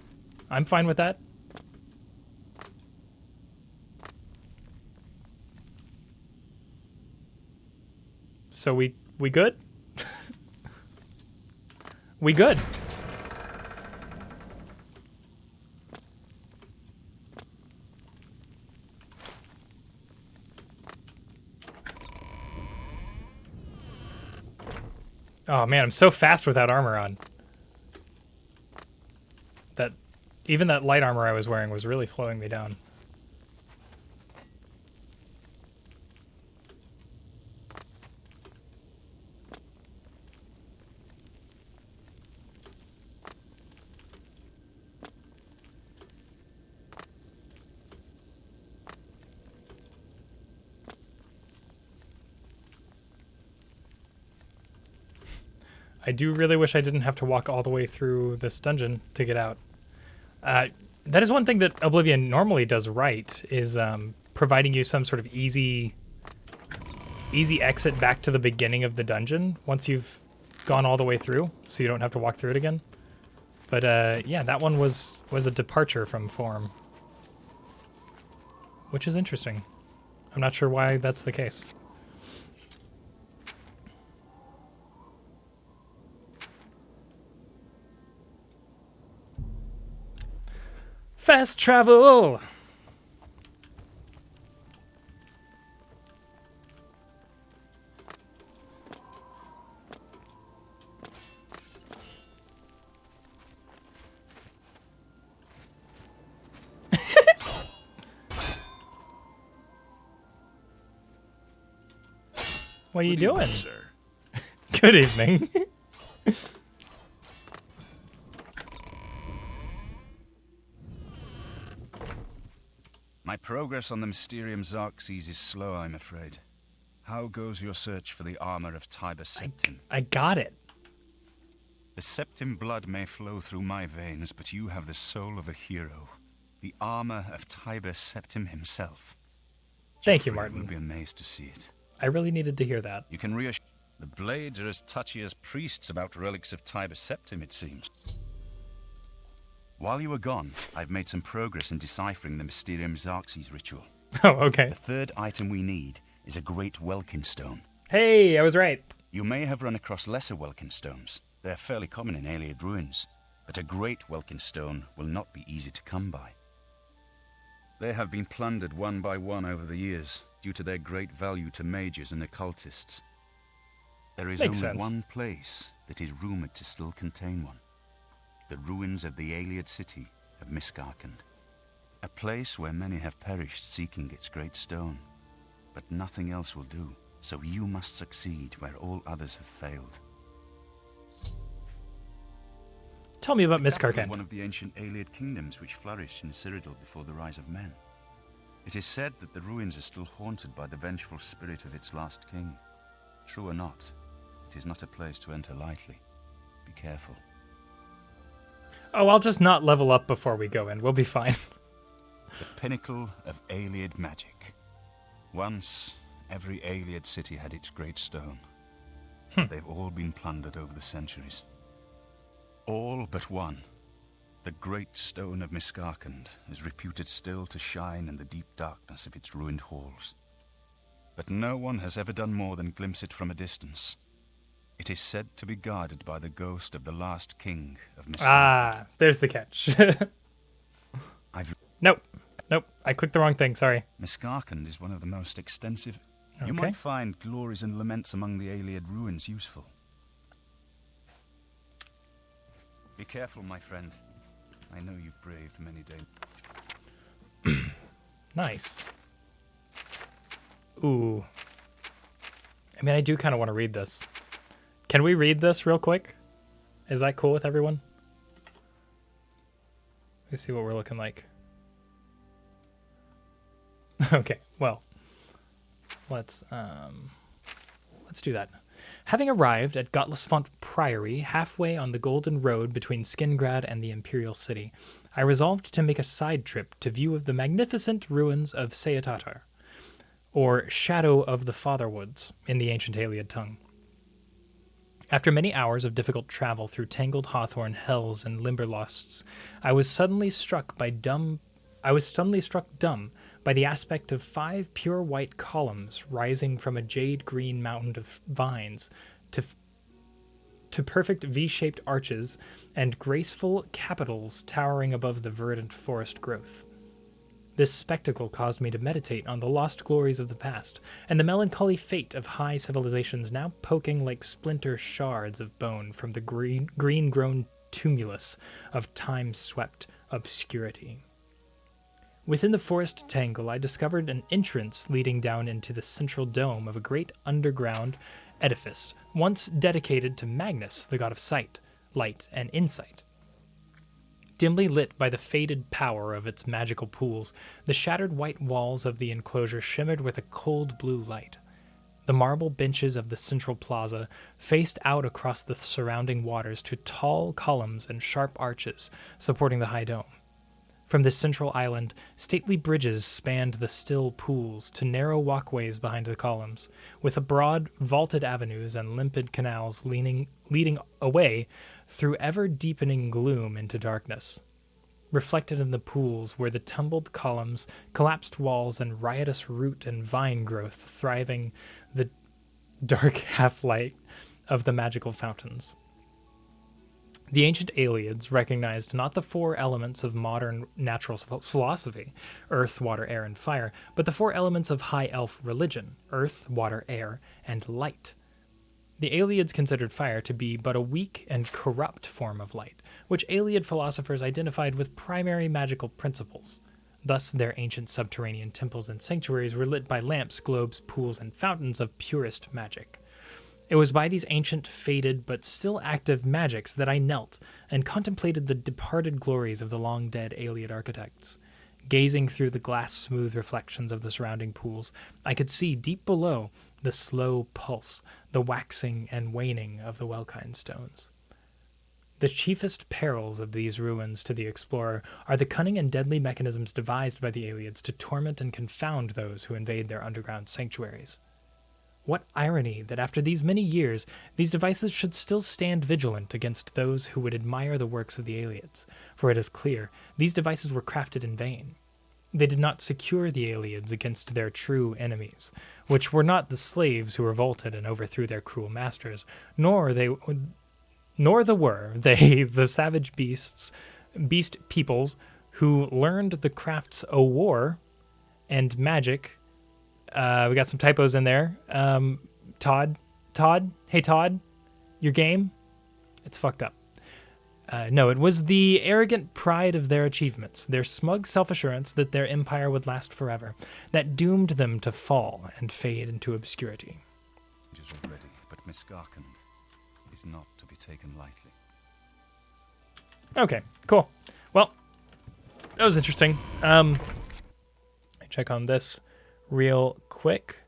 I'm fine with that. So we good? We good. Oh man, I'm so fast without armor on. Even that light armor I was wearing was really slowing me down. I do really wish I didn't have to walk all the way through this dungeon to get out. That is one thing that Oblivion normally does right, is providing you some sort of easy exit back to the beginning of the dungeon once you've gone all the way through, so you don't have to walk through it again. But yeah, that one was a departure from form, which is interesting. I'm not sure why that's the case. Fast travel! What are you Good evening, doing? sir? Good evening. My progress on the Mysterium Xerxes is slow, I'm afraid. How goes your search for the armor of Tiber Septim? I got it. The Septim blood may flow through my veins, but you have the soul of a hero. The armor of Tiber Septim himself. Thank you, Geoffrey Martin. will be amazed to see it. I really needed to hear that. You can reassure... The Blades are as touchy as priests about relics of Tiber Septim, it seems. While you were gone, I've made some progress in deciphering the Mysterium Xerxes ritual. Oh, okay. The third item we need is a great Welkin stone. Hey, I was right. You may have run across lesser Welkin stones. They're fairly common in Iliad ruins, but a great Welkin stone will not be easy to come by. They have been plundered one by one over the years, due to their great value to mages and occultists. There is Makes only sense. one place that is rumored to still contain one. The ruins of the Iliad city of Miskarkand. A place where many have perished seeking its great stone. But nothing else will do, so you must succeed where all others have failed. Tell me about The capital of Miskarkand. one of the ancient Iliad kingdoms which flourished in Cyrodiil before the rise of men. It is said that the ruins are still haunted by the vengeful spirit of its last king. True or not, it is not a place to enter lightly. Be careful. Oh, I'll just not level up before we go in. We'll be fine. The pinnacle of Iliad magic. Once, every Iliad city had its great stone. They've all been plundered over the centuries. All but one. The great stone of Miskarkand is reputed still to shine in the deep darkness of its ruined halls. But no one has ever done more than glimpse it from a distance. It is said to be guarded by the ghost of the last king of Miskarkand. Ah, there's the catch. Nope. I clicked the wrong thing. Sorry. Miskarkand is one of the most extensive. You Okay. might find glories and laments among the Iliad ruins useful. Be careful, my friend. I know you've braved many dangers. Nice. Ooh. I mean, I do kind of want to read this. Can we read this real quick? Is that cool with everyone? Let's see what we're looking like. Okay, well, let's do that. Having arrived at Gottlisfont Priory, halfway on the Golden Road between Skingrad and the Imperial City, I resolved to make a side trip to view of the magnificent ruins of Seatatar, or Shadow of the Fatherwoods in the ancient Iliad tongue. After many hours of difficult travel through tangled hawthorn hells and limberlosts, I was suddenly struck dumb by the aspect of 5 pure white columns rising from a jade-green mountain of vines to perfect V-shaped arches and graceful capitals towering above the verdant forest growth. This spectacle caused me to meditate on the lost glories of the past and the melancholy fate of high civilizations now poking like splinter shards of bone from the green-grown tumulus of time-swept obscurity. Within the forest tangle, I discovered an entrance leading down into the central dome of a great underground edifice, once dedicated to Magnus, the god of sight, light, and insight. Dimly lit by the faded power of its magical pools, the shattered white walls of the enclosure shimmered with a cold blue light. The marble benches of the central plaza faced out across the surrounding waters to tall columns and sharp arches supporting the high dome. From this central island, stately bridges spanned the still pools to narrow walkways behind the columns, with broad, vaulted avenues and limpid canals leading away through ever-deepening gloom into darkness. Reflected in the pools were the tumbled columns, collapsed walls, and riotous root and vine growth thriving the dark half-light of the magical fountains. The ancient Iliads recognized not the 4 elements of modern natural philosophy, earth, water, air, and fire, but the 4 elements of high elf religion, earth, water, air, and light. The Iliads considered fire to be but a weak and corrupt form of light, which Iliad philosophers identified with primary magical principles. Thus, their ancient subterranean temples and sanctuaries were lit by lamps, globes, pools, and fountains of purest magic. It was by these ancient, faded, but still active magics that I knelt and contemplated the departed glories of the long-dead Ayleid architects. Gazing through the glass-smooth reflections of the surrounding pools, I could see deep below the slow pulse, the waxing and waning of the Welkind stones. The chiefest perils of these ruins to the explorer are the cunning and deadly mechanisms devised by the Ayleids to torment and confound those who invade their underground sanctuaries. What irony that after these many years, these devices should still stand vigilant against those who would admire the works of the Ayleids, for it is clear these devices were crafted in vain. They did not secure the Ayleids against their true enemies, which were not the slaves who revolted and overthrew their cruel masters, nor the savage beast peoples who learned the crafts o' war and magic. We got some typos in there. Todd, hey Todd, your game, it's fucked up. No, it was the arrogant pride of their achievements, their smug self-assurance that their empire would last forever, that doomed them to fall and fade into obscurity. Already, but Miskarkand is not to be taken lightly. Okay, cool. Well, that was interesting. Check on this real quick.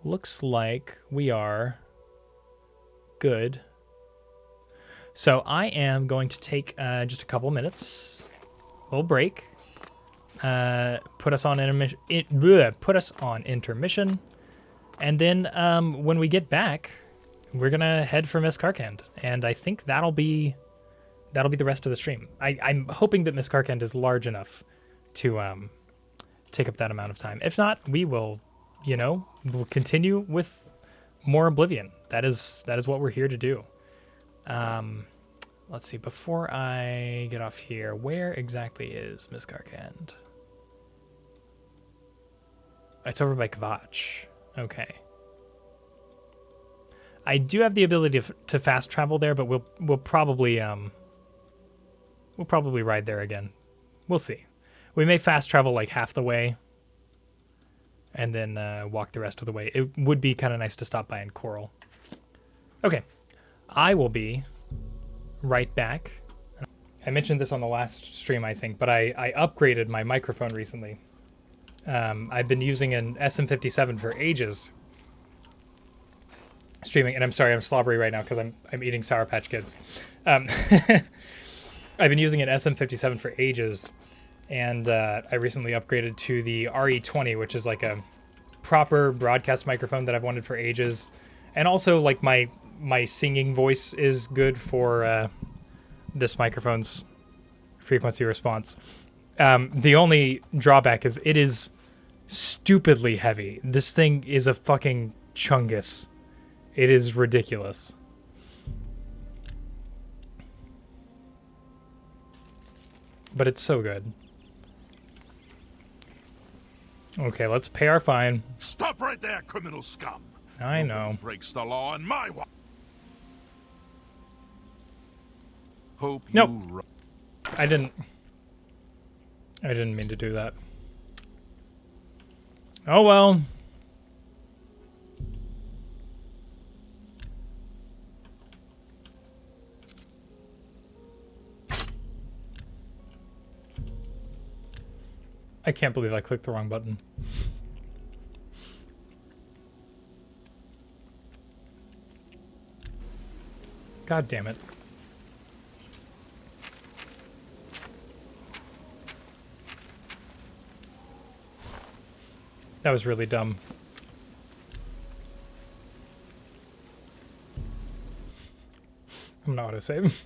Looks like we are good. So I am going to take just a couple minutes, a little break, put us on intermission, and then when we get back, we're gonna head for Miskarkand, and I think that'll be the rest of the stream. I'm hoping that Miskarkand is large enough to take up that amount of time. If not, we will, we'll continue with more Oblivion. That is what we're here to do. Let's see, before I get off here, where exactly is Miskarkand? It's over by Kvatch. Okay. I do have the ability to fast travel there, but we'll probably ride there again. We'll see. We may fast travel like half the way and then walk the rest of the way. It would be kind of nice to stop by in Coral. Okay. I will be right back. I mentioned this on the last stream, I think, but I upgraded my microphone recently. I've been using an SM57 for ages, streaming, and I'm sorry, I'm slobbery right now because I'm eating Sour Patch Kids. I've been using an SM57 for ages, and I recently upgraded to the RE20, which is like a proper broadcast microphone that I've wanted for ages, and also like my singing voice is good for this microphone's frequency response. The only drawback is it is stupidly heavy. This thing is a fucking chungus. It is ridiculous. But it's so good. Okay, let's pay our fine. Stop right there, criminal scum. I know. Nobody breaks the law in my watch. Hope Nope. you. I didn't mean to do that. Oh well. I can't believe I clicked the wrong button. God damn it. That was really dumb. I'm not autosave.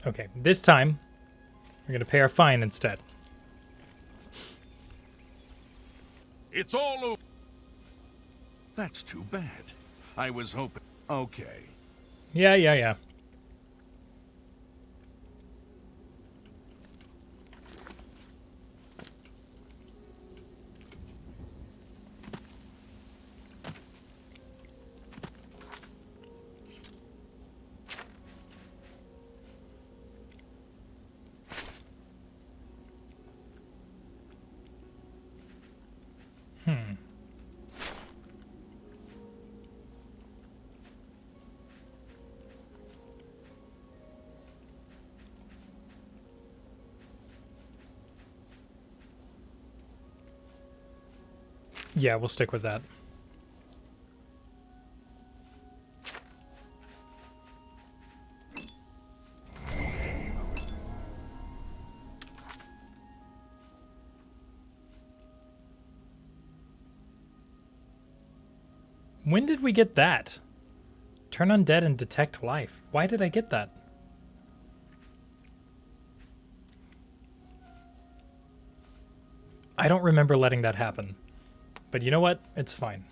Okay, this time we're gonna pay our fine instead. It's all over. That's too bad. I was hoping. Okay. Yeah. Yeah, we'll stick with that. When did we get that? Turn undead and detect life. Why did I get that? I don't remember letting that happen. But you know what? It's fine.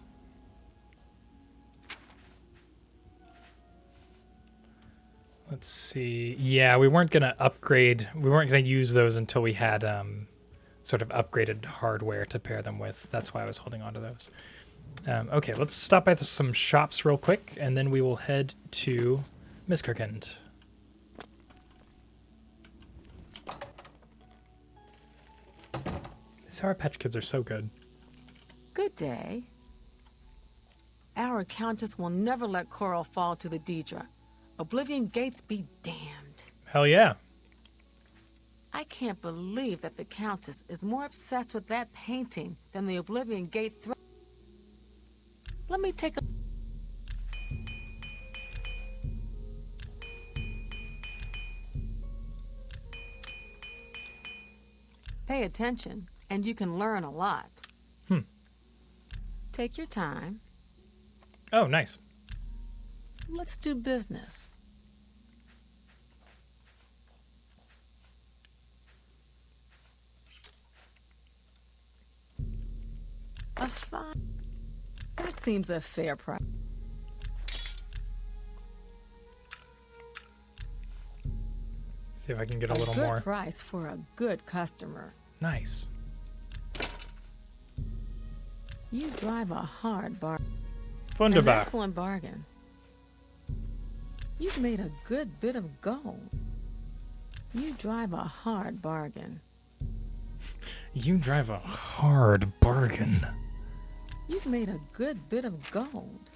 Let's see. Yeah, we weren't going to upgrade. We weren't going to use those until we had sort of upgraded hardware to pair them with. That's why I was holding on to those. Okay, let's stop by some shops real quick, and then we will head to Miskirkend. Sour Patch Kids are so good. Good day. Our Countess will never let Coral fall to the Daedra. Oblivion gates be damned. Hell yeah. I can't believe that the Countess is more obsessed with that painting than the Oblivion gate Let me take a... Pay attention, and you can learn a lot. Take your time. Oh, nice. Let's do business. A fine... That seems a fair price. See if I can get a little good more. Price for a good customer. Nice. You drive a hard bargain. An Wunderbar. excellent bargain. You've made a good bit of gold. You drive a hard bargain. You drive a hard bargain. You've made a good bit of gold.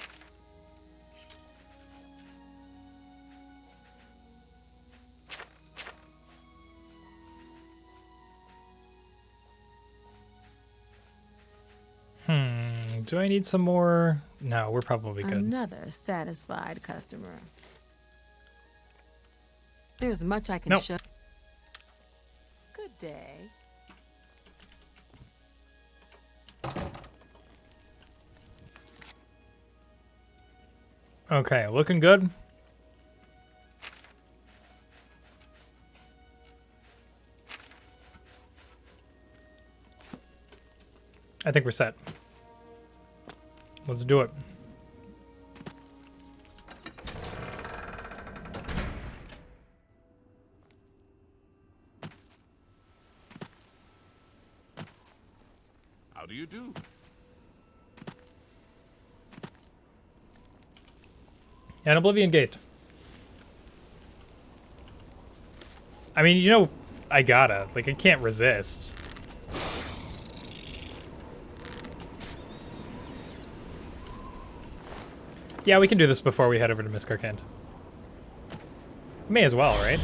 Do I need some more? No, we're probably good. Another satisfied customer. There's much I can show. Good day. Okay, looking good. I think we're set. Let's do it. How do you do? An Oblivion Gate. I mean, you know, I gotta. Like, I can't resist. Yeah, we can do this before we head over to Miskirkend. May as well, right?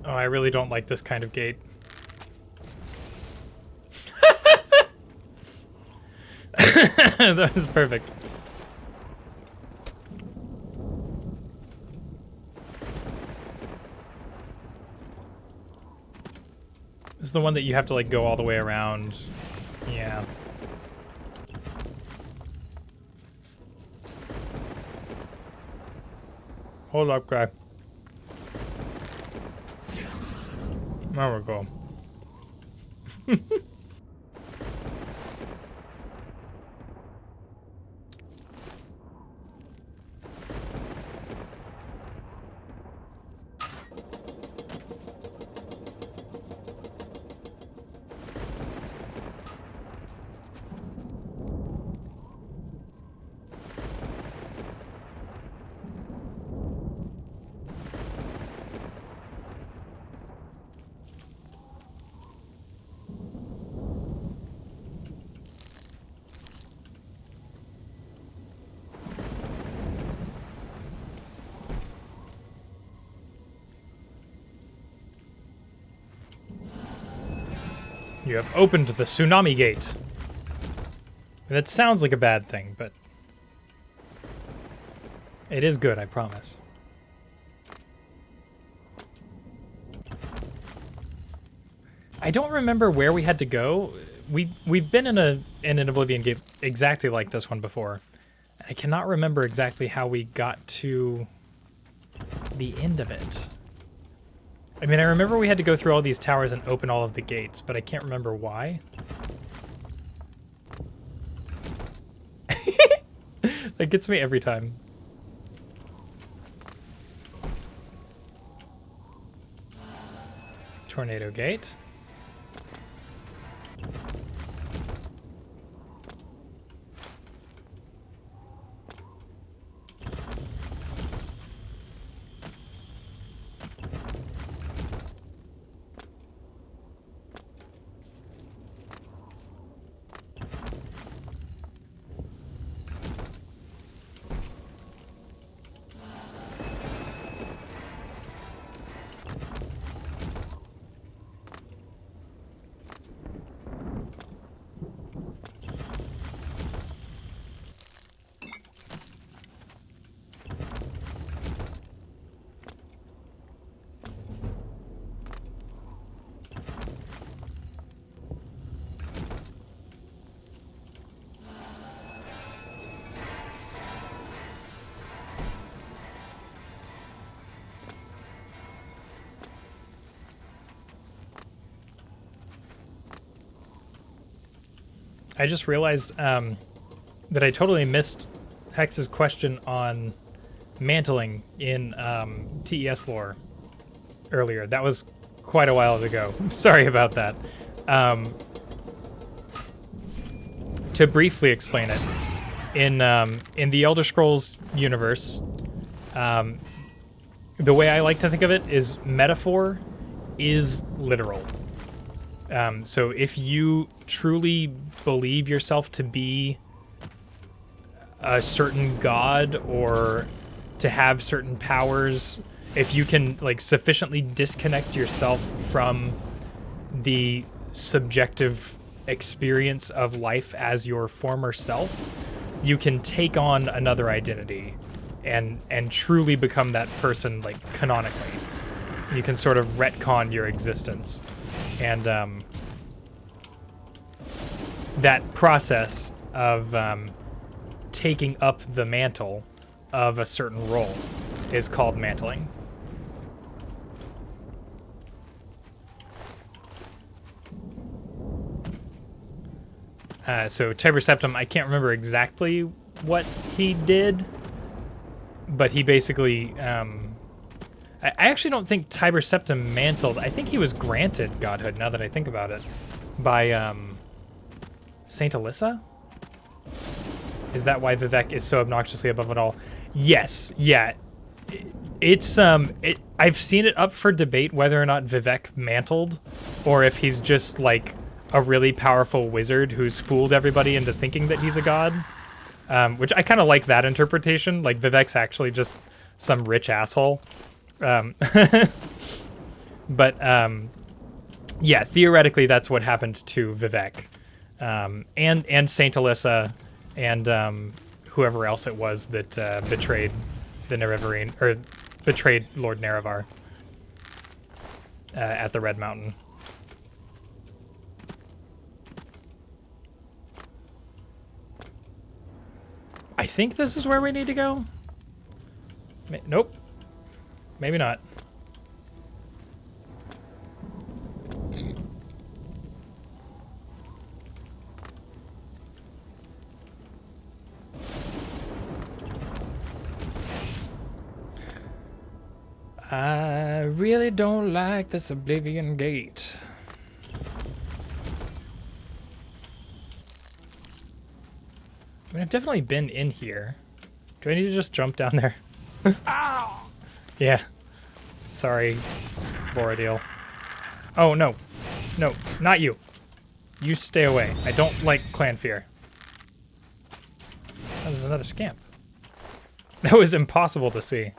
Oh, I really don't like this kind of gate. That was perfect. This is the one that you have to, like, go all the way around. Yeah. Hold up, guy. There we go. You have opened the tsunami gate. That sounds like a bad thing, but it is good, I promise. I don't remember where we had to go. We've been in an Oblivion game exactly like this one before. I cannot remember exactly how we got to the end of it. I mean, I remember we had to go through all these towers and open all of the gates, but I can't remember why. That gets me every time. Tornado gate. I just realized that I totally missed Hex's question on mantling in TES lore earlier. That was quite a while ago. Sorry about that. To briefly explain it, in the Elder Scrolls universe, the way I like to think of it is metaphor is literal. So if you truly believe yourself to be a certain god or to have certain powers, if you can like sufficiently disconnect yourself from the subjective experience of life as your former self, you can take on another identity and truly become that person, like canonically. You can sort of retcon your existence. And that process of taking up the mantle of a certain role is called mantling. So Tiber Septim, I can't remember exactly what he did, but he basically... I actually don't think Tiber Septim mantled. I think he was granted godhood, now that I think about it, by Saint Alyssa? Is that why Vivek is so obnoxiously above it all? Yes, yeah. It's I've seen it up for debate whether or not Vivek mantled, or if he's just like a really powerful wizard who's fooled everybody into thinking that he's a god. Which I kind of like that interpretation. Like Vivek's actually just some rich asshole. But yeah, theoretically that's what happened to Vivek, and Saint Alyssa, and whoever else it was that betrayed the Nerevarine, or betrayed Lord Nerevar at the Red Mountain. I think this is where we need to go. Nope. Maybe not. I really don't like this Oblivion gate. I mean, I've definitely been in here. Do I need to just jump down there? Ow! Yeah. Sorry, Borodil. Oh, no. No, not you. You stay away. I don't like clan fear. Oh, there's another scamp. That was impossible to see.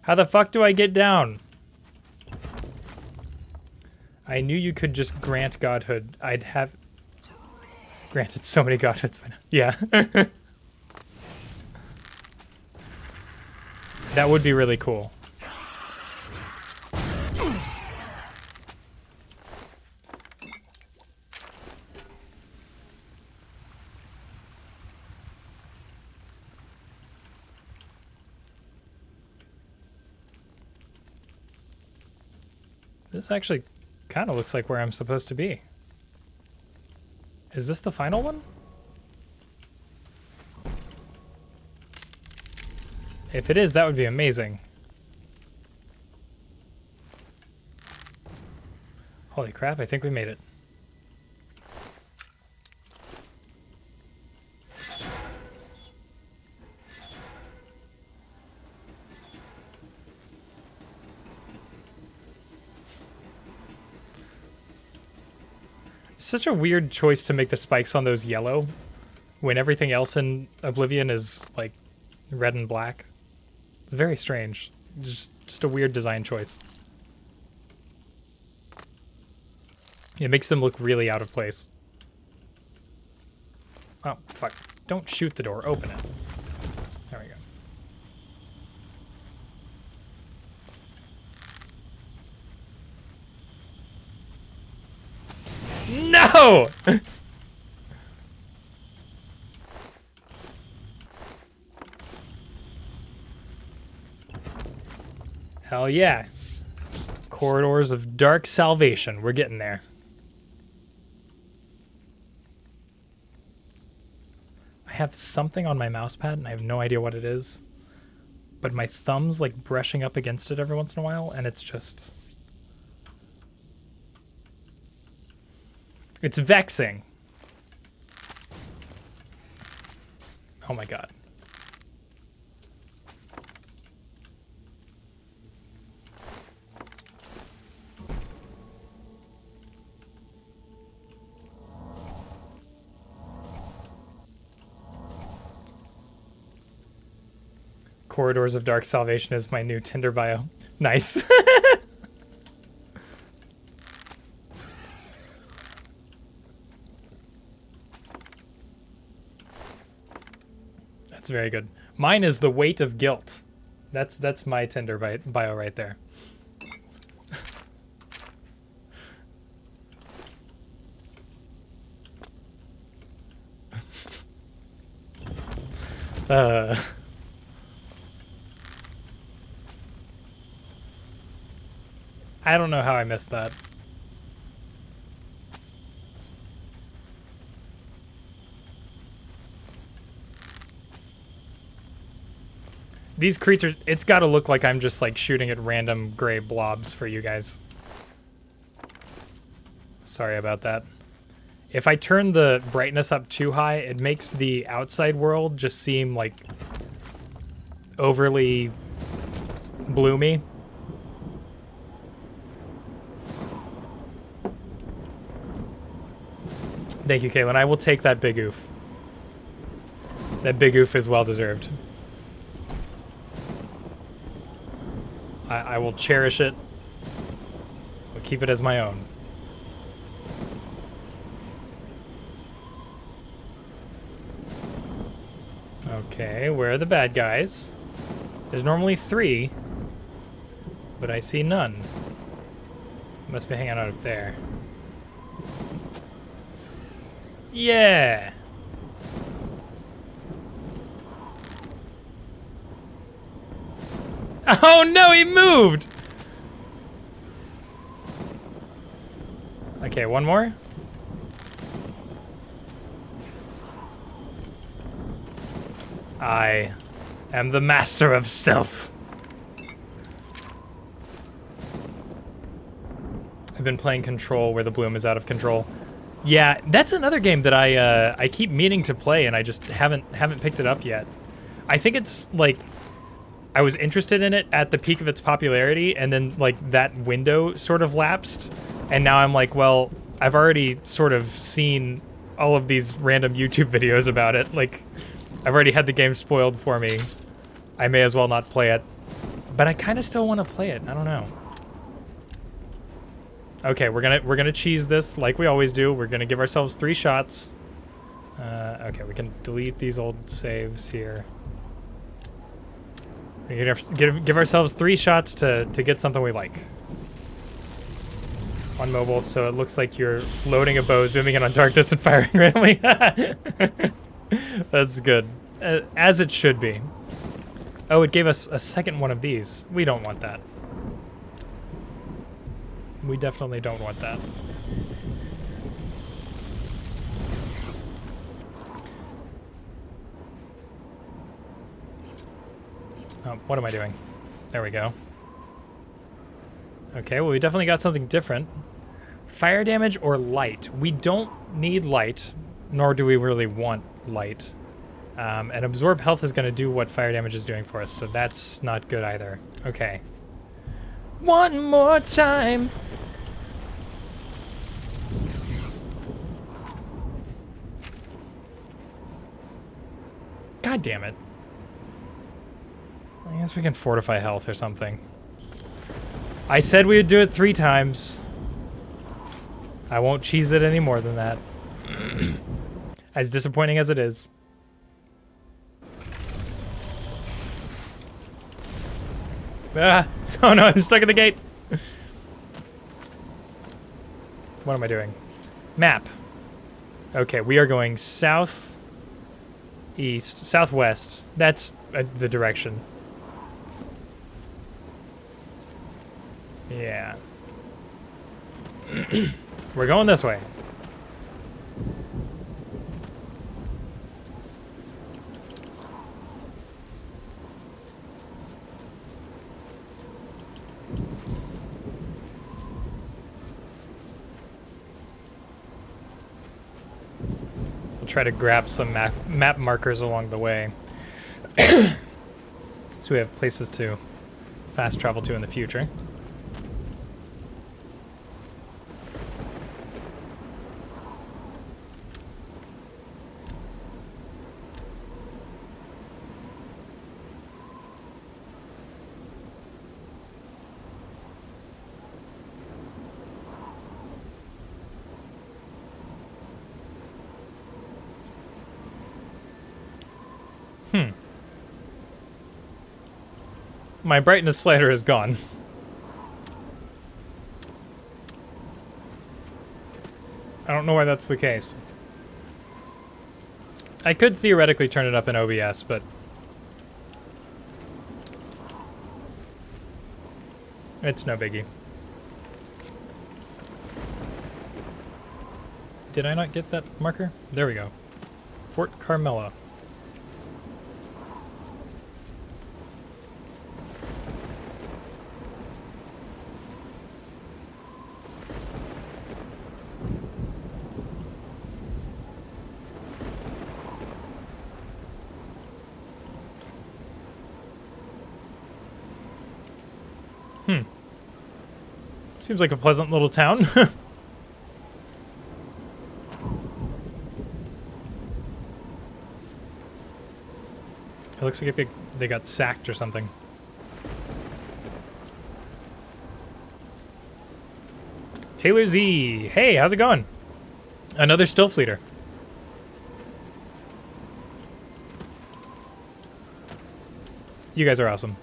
How the fuck do I get down? I knew you could just grant godhood. I'd have granted so many godhoods by now. Yeah. That would be really cool. This actually kind of looks like where I'm supposed to be. Is this the final one? If it is, that would be amazing. Holy crap, I think we made it. Such a weird choice to make the spikes on those yellow when everything else in Oblivion is like red and black. It's very strange. Just a weird design choice. It makes them look really out of place. Oh, fuck. Don't shoot the door. Open it. There we go. No! Hell yeah. Corridors of Dark Salvation. We're getting there. I have something on my mouse pad and I have no idea what it is. But my thumb's like brushing up against it every once in a while and it's just... It's vexing. Oh my god. Corridors of Dark Salvation is my new Tinder bio. Nice. That's very good. Mine is the weight of guilt. That's my Tinder bio right there. I don't know how I missed that. These creatures, it's got to look like I'm just like shooting at random gray blobs for you guys. Sorry about that. If I turn the brightness up too high, it makes the outside world just seem like overly bloomy. Thank you, Caitlin. I will take that big oof. That big oof is well deserved. I will cherish it. I'll keep it as my own. Okay, where are the bad guys? There's normally 3, but I see none. Must be hanging out up there. Yeah! Oh no, he moved! Okay, one more. I am the master of stealth. I've been playing Control where the bloom is out of control. Yeah, that's another game that I keep meaning to play and I just haven't picked it up yet. I think it's like I was interested in it at the peak of its popularity and then like that window sort of lapsed and now I'm like, well, I've already sort of seen all of these random YouTube videos about it. Like I've already had the game spoiled for me. I may as well not play it. but I kind of still want to play it. I don't know. Okay, we're gonna cheese this like we always do. We're gonna give ourselves 3 shots. Okay, we can delete these old saves here. We're gonna give ourselves 3 shots to get something we like. On mobile, so it looks like you're loading a bow, zooming in on darkness, and firing randomly. That's good. As it should be. Oh, it gave us a second one of these. We don't want that. We definitely don't want that. Oh, what am I doing? There we go. Okay, well, we definitely got something different. Fire damage or light? We don't need light, nor do we really want light. And absorb health is going to do what fire damage is doing for us, so that's not good either. Okay. One more time. God damn it. I guess we can fortify health or something. I said we would do it 3 times. I won't cheese it any more than that. As disappointing as it is. Ah! Oh no, I'm stuck at the gate! What am I doing? Map. Okay, we are going south, east, southwest. That's the direction. Yeah. We're going this way. We'll try to grab some map markers along the way. So we have places to fast travel to in the future. My brightness slider is gone. I don't know why that's the case. I could theoretically turn it up in OBS, but it's no biggie. Did I not get that marker? There we go. Fort Carmela. Seems like a pleasant little town. It looks like they got sacked or something. Taylor Z. Hey, how's it going? Another still fleeter. You guys are awesome.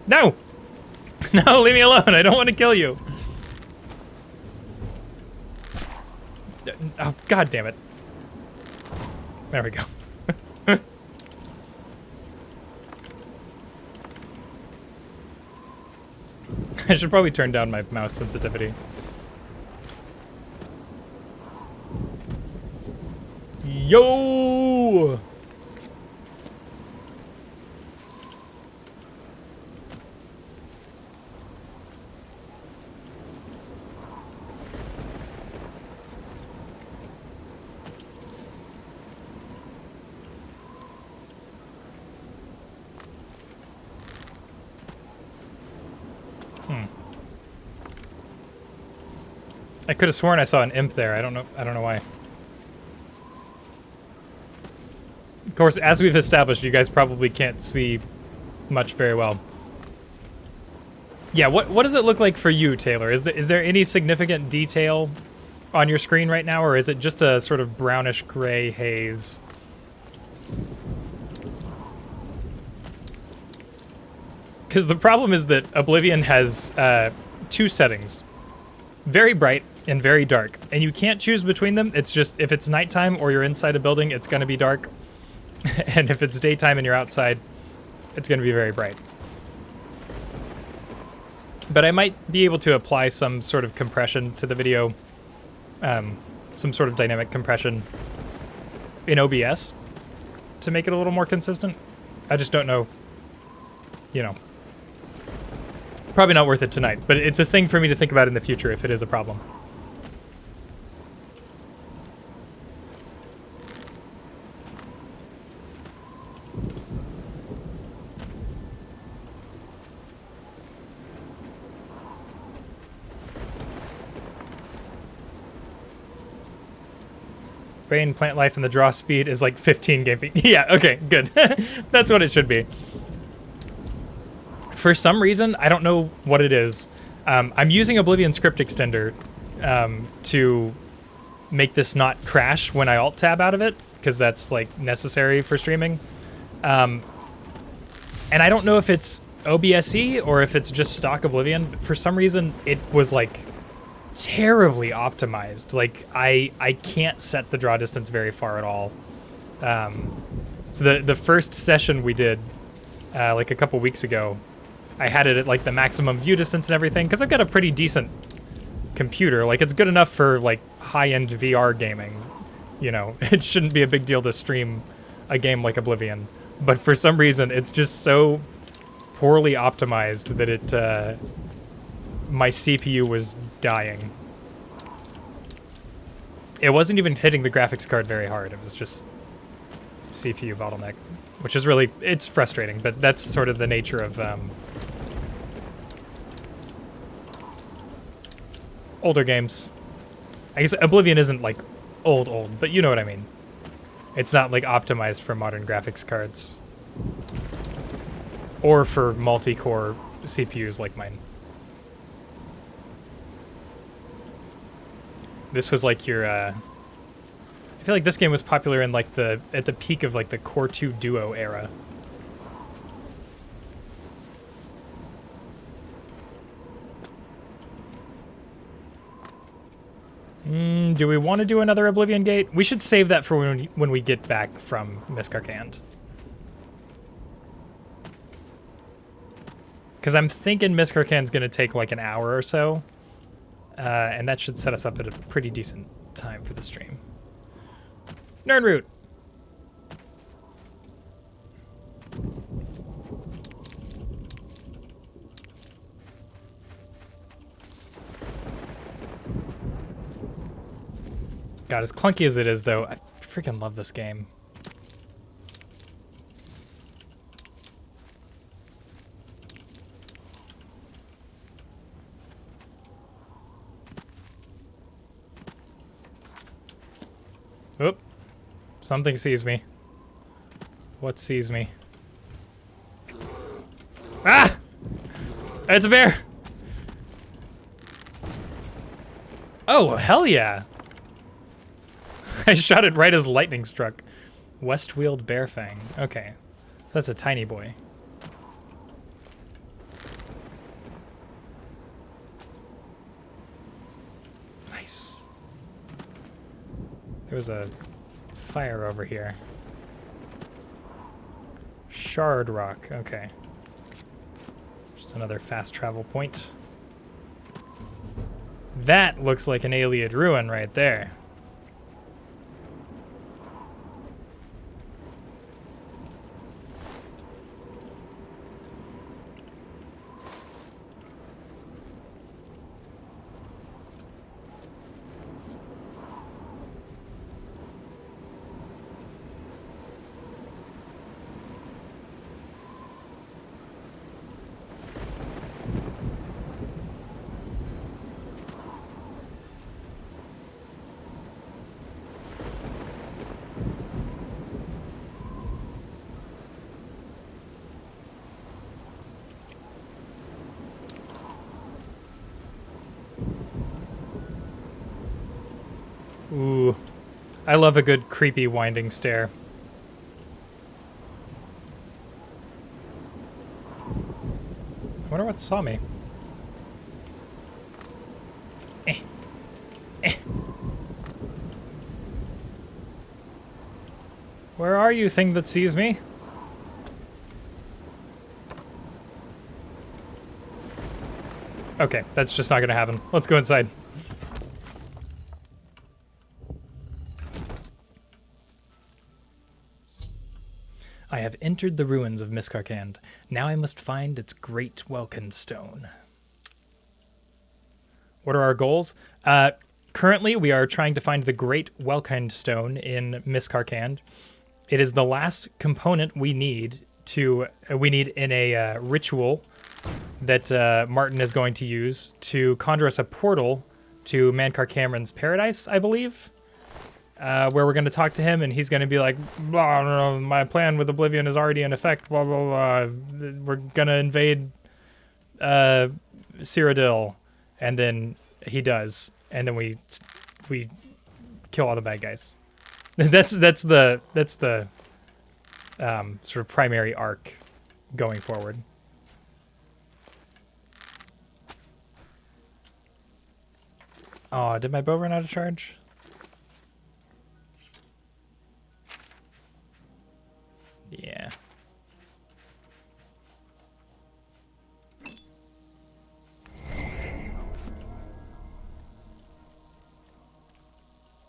No! No, leave me alone. I don't want to kill you. Oh, God damn it. There we go. I should probably turn down my mouse sensitivity. Yo! I could have sworn I saw an imp there. I don't know why. course, as we've established, you guys probably can't see much very well. Yeah, what does it look like for you, Taylor? Is there any significant detail on your screen right now, or is it just a sort of brownish gray haze? Because the problem is that Oblivion has two settings. Very bright and very dark. And you can't choose between them. It's just, if it's nighttime or you're inside a building, it's going to be dark. And if it's daytime and you're outside, it's going to be very bright. But I might be able to apply some sort of compression to the video. Some sort of dynamic compression in OBS to make it a little more consistent. I just don't know, you know. Probably not worth it tonight, but it's a thing for me to think about in the future if it is a problem. Brain, plant life, and the draw speed is like 15 game feet. Yeah, okay, good. That's what it should be. For some reason, I don't know what it is. I'm using Oblivion Script Extender to make this not crash when I Alt-Tab out of it, because that's like necessary for streaming. And I don't know if it's OBSE or if it's just stock Oblivion. For some reason, it was like terribly optimized. Like I can't set the draw distance very far at all. So the first session we did like a couple weeks ago, I had it at like the maximum view distance and everything because I've got a pretty decent computer. Like it's good enough for like high-end VR gaming. You know, it shouldn't be a big deal to stream a game like Oblivion. But for some reason, it's just so poorly optimized that it my CPU was dying. It wasn't even hitting the graphics card very hard. It was just CPU bottleneck, which is really, it's frustrating, but that's sort of the nature of older games. I guess Oblivion isn't like old, but you know what I mean. It's not like optimized for modern graphics cards or for multi-core CPUs like mine. This was like your, I feel like this game was popular in like at the peak of like the Core 2 Duo era. Do we want to do another Oblivion Gate? We should save that for when we get back from Miskarkand. Because I'm thinking Miskarkand's going to take like an hour or so. And that should set us up at a pretty decent time for the stream. Nerdroot! God, as clunky as it is, though, I freaking love this game. Oop. Something sees me. What sees me? Ah! It's a bear! Oh, hell yeah! I shot it right as lightning struck. West-wheeled bear fang. Okay. So that's a tiny boy. Nice. There was a fire over here. Shard rock. Okay. Just another fast travel point. That looks like an Ayleid ruin right there. Ooh. I love a good creepy winding stair. I wonder what saw me. Where are you, thing that sees me? Okay, that's just not gonna happen. Let's go inside. I have entered the ruins of Miskarkand. Now I must find its great Welkin stone. What are our goals? Currently, we are trying to find the great Welkin stone in Miskarkand. It is the last component we need in a ritual that Martin is going to use to conjure us a portal to Mankar Cameron's paradise, I believe. Where we're going to talk to him, and he's going to be like, blah, blah, blah, my plan with Oblivion is already in effect, blah, blah, blah. We're going to invade Cyrodiil. And then he does. And then we kill all the bad guys. That's the sort of primary arc going forward. Oh, did my bow run out of charge? Yeah.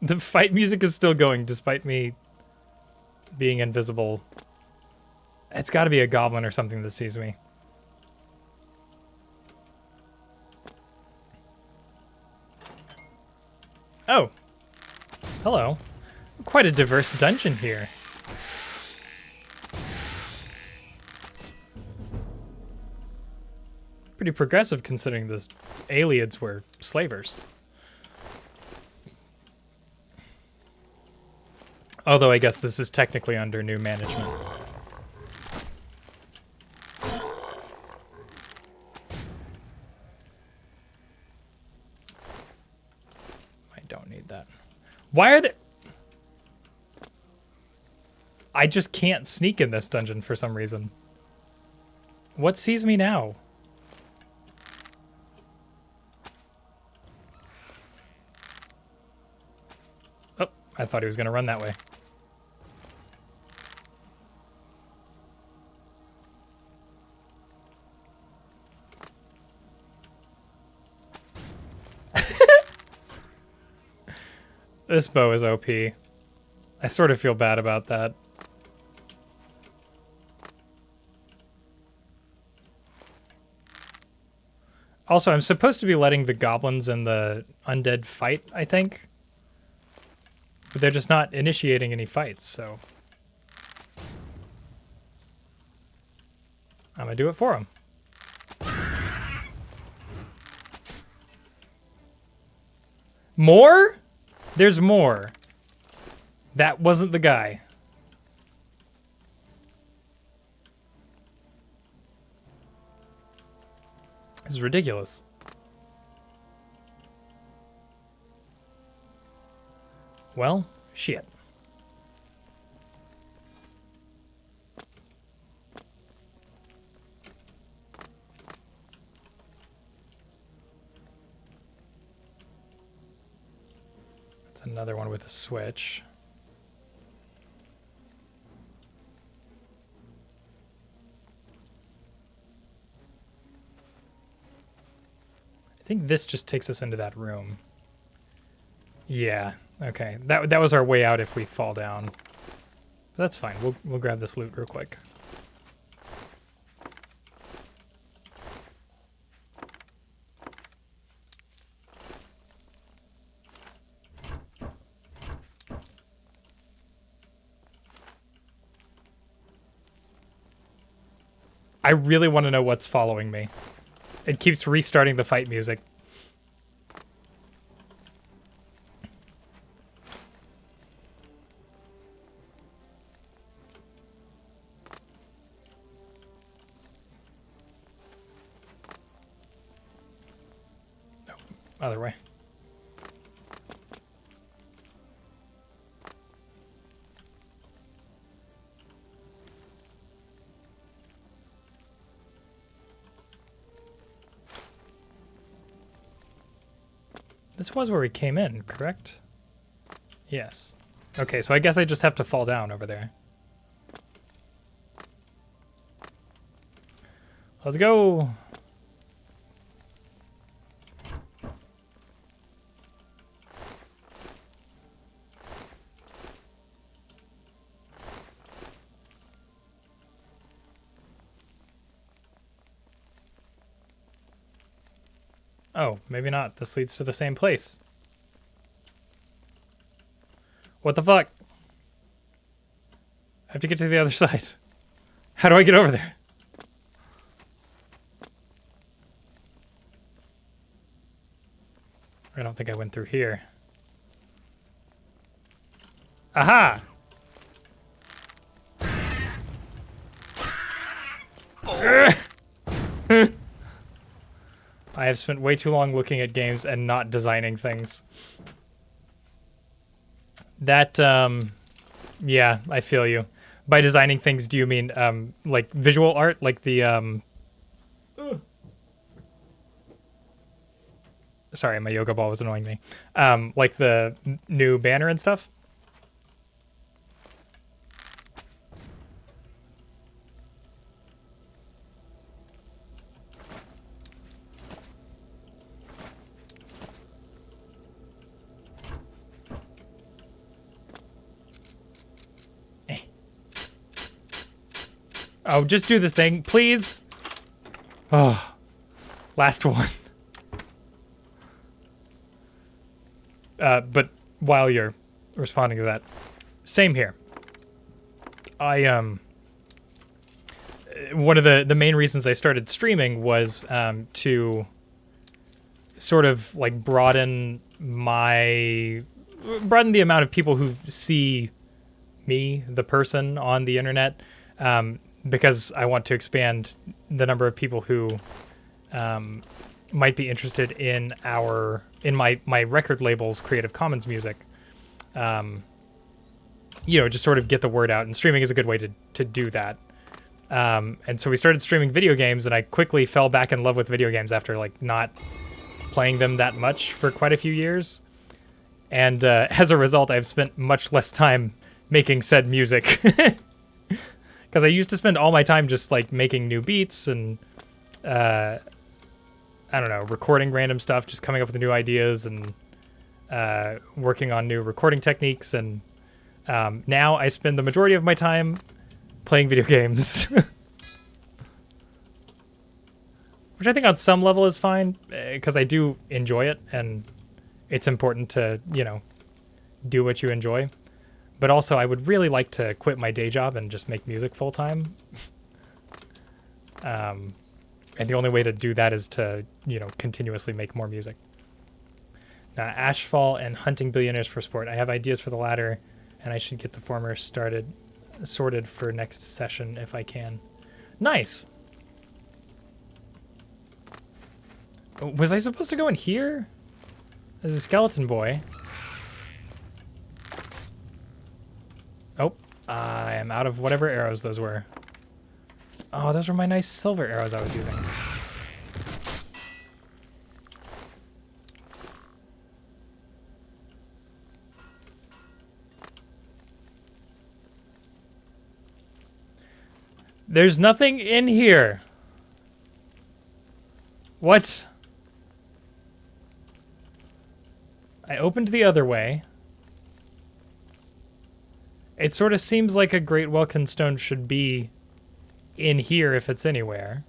The fight music is still going despite me being invisible. It's got to be a goblin or something that sees me. Oh. Hello. Quite a diverse dungeon here. Pretty progressive considering the aliens were slavers. Although I guess this is technically under new management. I don't need that. Why are they... I just can't sneak in this dungeon for some reason. What sees me now? Oh, I thought he was going to run that way. This bow is OP. I sort of feel bad about that. Also, I'm supposed to be letting the goblins and the undead fight, I think. But they're just not initiating any fights, so... I'm gonna do it for them. More? There's more. That wasn't the guy. This is ridiculous. Well, shit. That's another one with a switch. I think this just takes us into that room. Yeah, okay. That was our way out if we fall down. But that's fine. We'll grab this loot real quick. I really want to know what's following me. It keeps restarting the fight music. Oh, other way. This was where we came in, correct? Yes. Okay, so I guess I just have to fall down over there. Let's go. Oh, maybe not. This leads to the same place. What the fuck? I have to get to the other side. How do I get over there? I don't think I went through here. Aha! I have spent way too long looking at games and not designing things. That, yeah, I feel you. By designing things, do you mean, like visual art? Like the, Sorry, my yoga ball was annoying me. Like the new banner and stuff? Oh, just do the thing, please. Oh, last one. But while you're responding to that, same here. One of the main reasons I started streaming was to sort of like broaden the amount of people who see me, the person, on the internet. Because I want to expand the number of people who might be interested in my record label's Creative Commons music. You know, just sort of get the word out, and streaming is a good way to do that. And so we started streaming video games, and I quickly fell back in love with video games after like not playing them that much for quite a few years. And as a result, I've spent much less time making said music. Because I used to spend all my time just like making new beats and I don't know, recording random stuff, just coming up with new ideas and working on new recording techniques. And now I spend the majority of my time playing video games. Which I think on some level is fine, because I do enjoy it, and it's important to, you know, do what you enjoy. But also, I would really like to quit my day job and just make music full time. And the only way to do that is to, you know, continuously make more music. Now, Ashfall and Hunting Billionaires for Sport. I have ideas for the latter, and I should get the former sorted for next session if I can. Nice. Was I supposed to go in here? There's a skeleton boy. Oh, I am out of whatever arrows those were. Oh, those were my nice silver arrows I was using. There's nothing in here. What? I opened the other way. It sort of seems like a Great Welkin Stone should be in here if it's anywhere.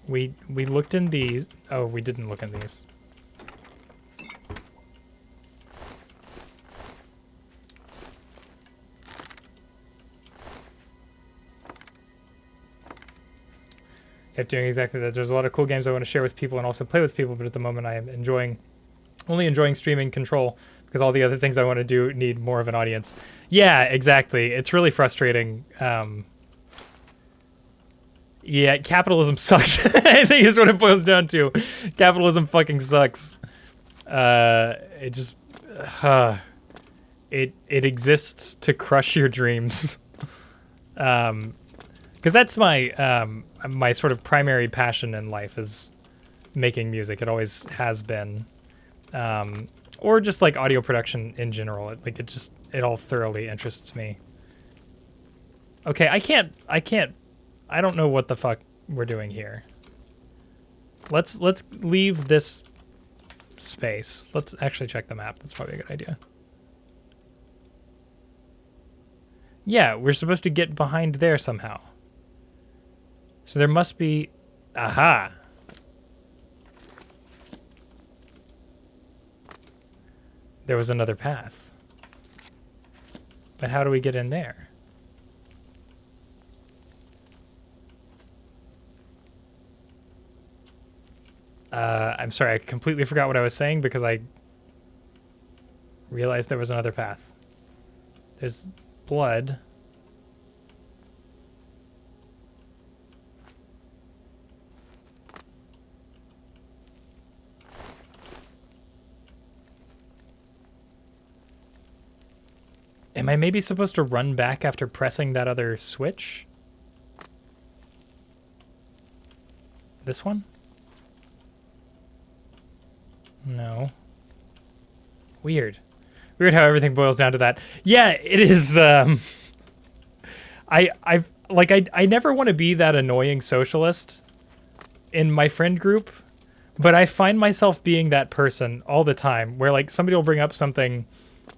We looked in these. Oh, we didn't look in these. Yep, doing exactly that. There's a lot of cool games I want to share with people and also play with people, but at the moment I am only enjoying streaming Control because all the other things I want to do need more of an audience. Yeah, exactly. It's really frustrating. Yeah, capitalism sucks. I think is what it boils down to. Capitalism fucking sucks. It just, it exists to crush your dreams. Because that's my sort of primary passion in life is making music. It always has been. Or just like audio production in general. It all thoroughly interests me. Okay, I don't know what the fuck we're doing here. Let's leave this space. Let's actually check the map. That's probably a good idea. Yeah, we're supposed to get behind there somehow. So there must be... Aha! There was another path. But how do we get in there? I'm sorry, I completely forgot what I was saying because I realized there was another path. There's blood. Am I maybe supposed to run back after pressing that other switch? This one? No. Weird. Weird how everything boils down to that. Yeah, it is, I never want to be that annoying socialist in my friend group, but I find myself being that person all the time where like somebody will bring up something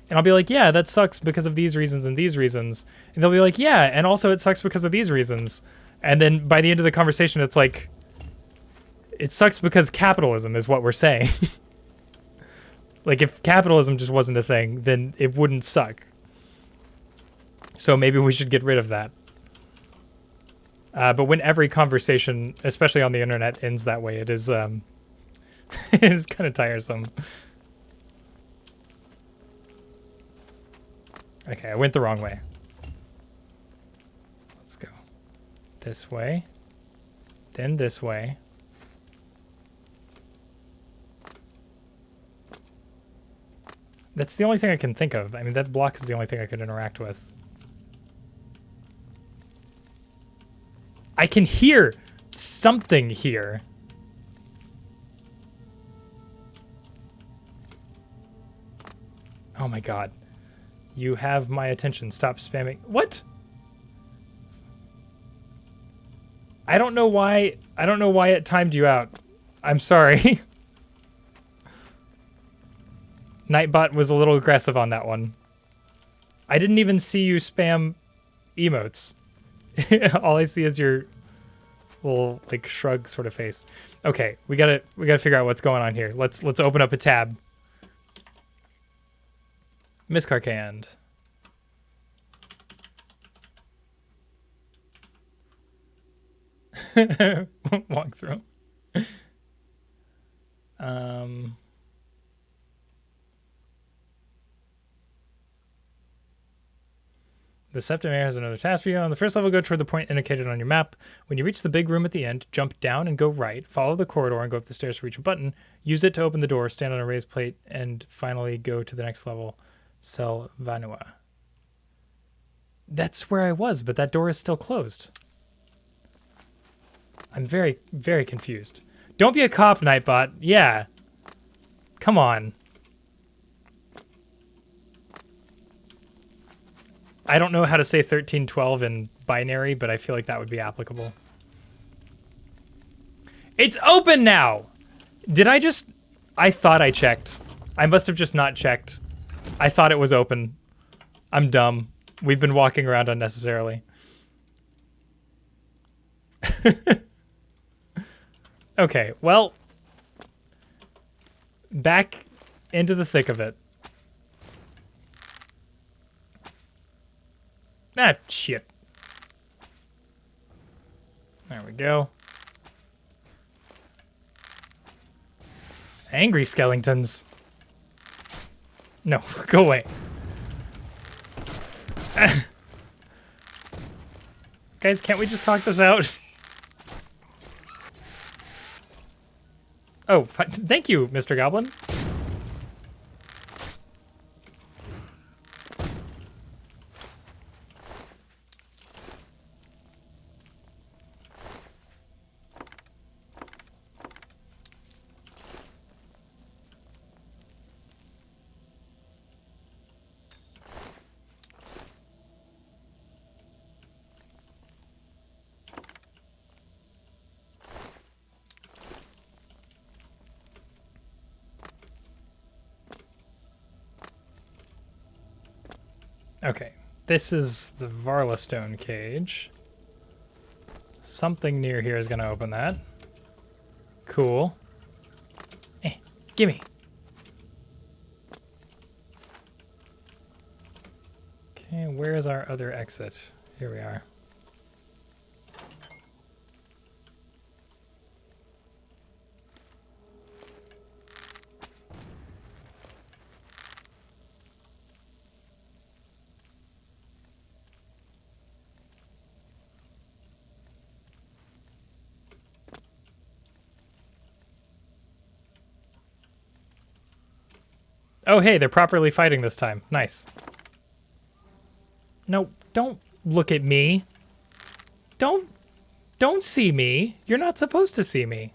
and I'll be like, yeah, that sucks because of these reasons and these reasons. And they'll be like, yeah, and also it sucks because of these reasons. And then by the end of the conversation, it's like, it sucks because capitalism is what we're saying. Like, if capitalism just wasn't a thing, then it wouldn't suck. So maybe we should get rid of that. But when every conversation, especially on the internet, ends that way, it is, it is kind of tiresome. Okay, I went the wrong way. Let's go this way, then this way. That's the only thing I can think of. I mean, that block is the only thing I could interact with. I can hear something here. Oh my god. You have my attention. Stop spamming. What? I don't know why it timed you out. I'm sorry. Nightbot was a little aggressive on that one. I didn't even see you spam emotes. All I see is your little like shrug sort of face. Okay, we gotta figure out what's going on here. Let's open up a tab. Miss Carcand. Walk through. The Septum Air has another task for you. On the first level, go toward the point indicated on your map. When you reach the big room at the end, jump down and go right. Follow the corridor and go up the stairs to reach a button. Use it to open the door, stand on a raised plate, and finally go to the next level. Cell Vanua. That's where I was, but that door is still closed. I'm very, very confused. Don't be a cop, Nightbot. Yeah. Come on. I don't know how to say 1312 in binary, but I feel like that would be applicable. It's open now! Did I just... I thought I checked. I must have just not checked. I thought it was open. I'm dumb. We've been walking around unnecessarily. Okay, well... Back into the thick of it. Ah, shit. There we go. Angry skeletons. No, go away. Guys, can't we just talk this out? Oh, thank you, Mr. Goblin. Okay, this is the Varla stone cage. Something near here is going to open that. Cool. Gimme. Okay, where is our other exit? Here we are. Oh, hey, they're properly fighting this time. Nice. No, don't look at me. Don't see me. You're not supposed to see me.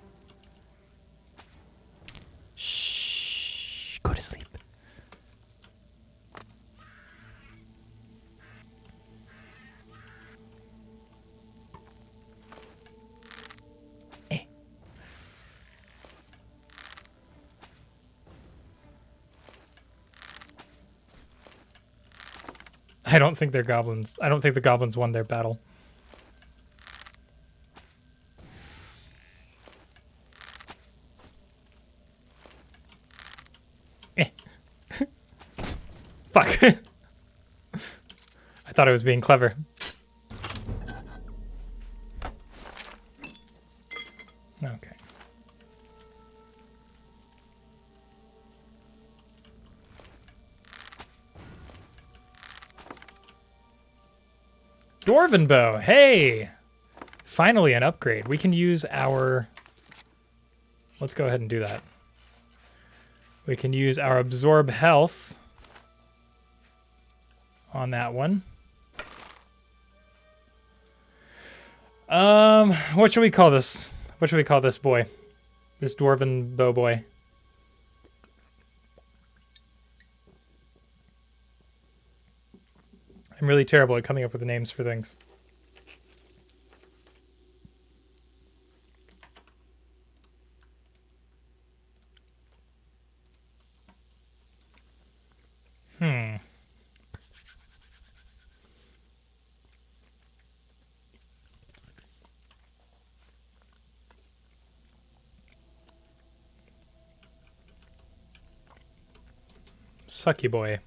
Shh. Go to sleep. I don't think they're goblins. I don't think the goblins won their battle. Fuck. I thought I was being clever. Okay. Dwarven bow. Hey! Finally an upgrade. We can use our... Let's go ahead and do that. We can use our absorb health on that one. What should we call this? What should we call this boy? This dwarven bow boy. I'm really terrible at coming up with names for things. Sucky boy.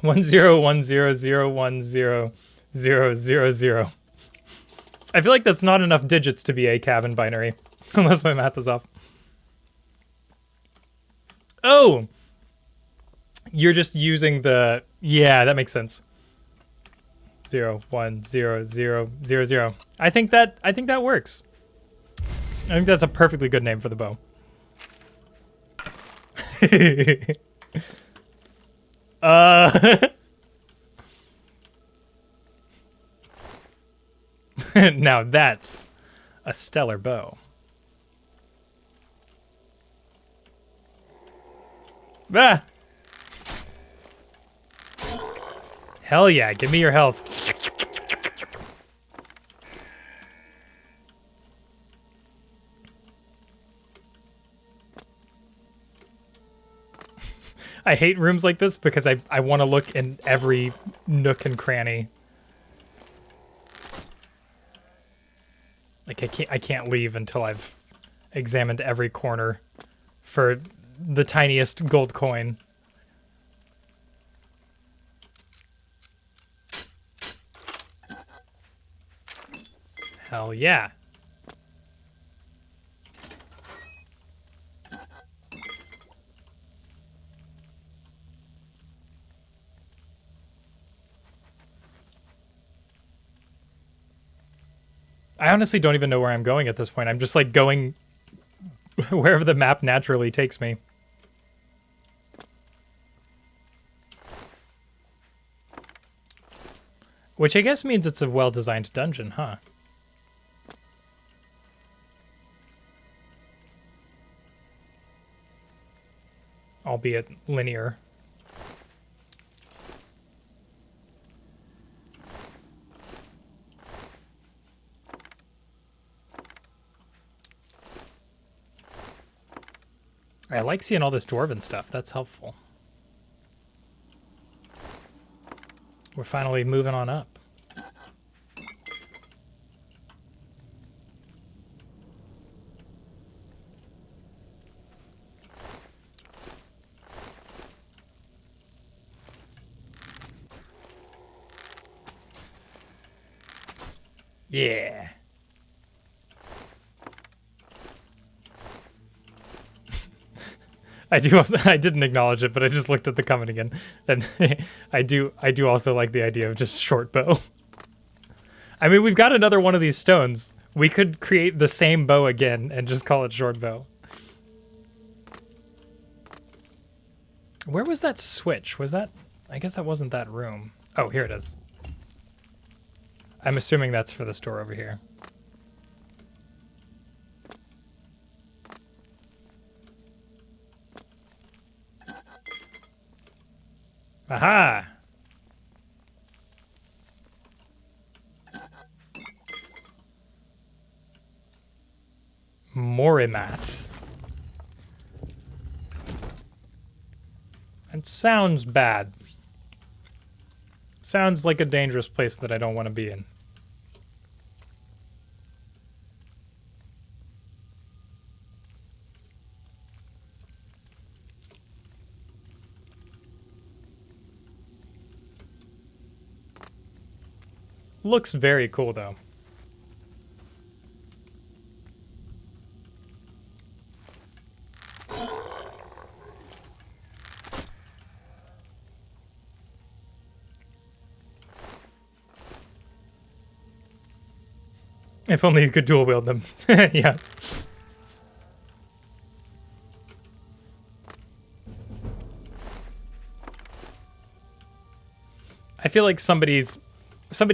1010010000. I feel like that's not enough digits to be a cabin binary, unless my math is off. Oh, you're just using the... Yeah, that makes sense. 010000. I think that works. I think that's a perfectly good name for the bow. Now that's a stellar bow. Ah! Hell yeah, give me your health. I hate rooms like this because I want to look in every nook and cranny. Like I can't leave until I've examined every corner for the tiniest gold coin. Hell yeah. I honestly don't even know where I'm going at this point. I'm just like going wherever the map naturally takes me. Which I guess means it's a well-designed dungeon, huh? Albeit linear. I like seeing all this dwarven stuff. That's helpful. We're finally moving on up. Yeah. I didn't acknowledge it, but I just looked at the comment again. And I do also like the idea of just short bow. I mean, we've got another one of these stones. We could create the same bow again and just call it short bow. Where was that switch? Was that... I guess that wasn't that room. Oh, here it is. I'm assuming that's for this door over here. Aha! Morimath. It sounds bad. Sounds like a dangerous place that I don't want to be in. Looks very cool, though. If only you could dual wield them. Yeah. I feel like somebody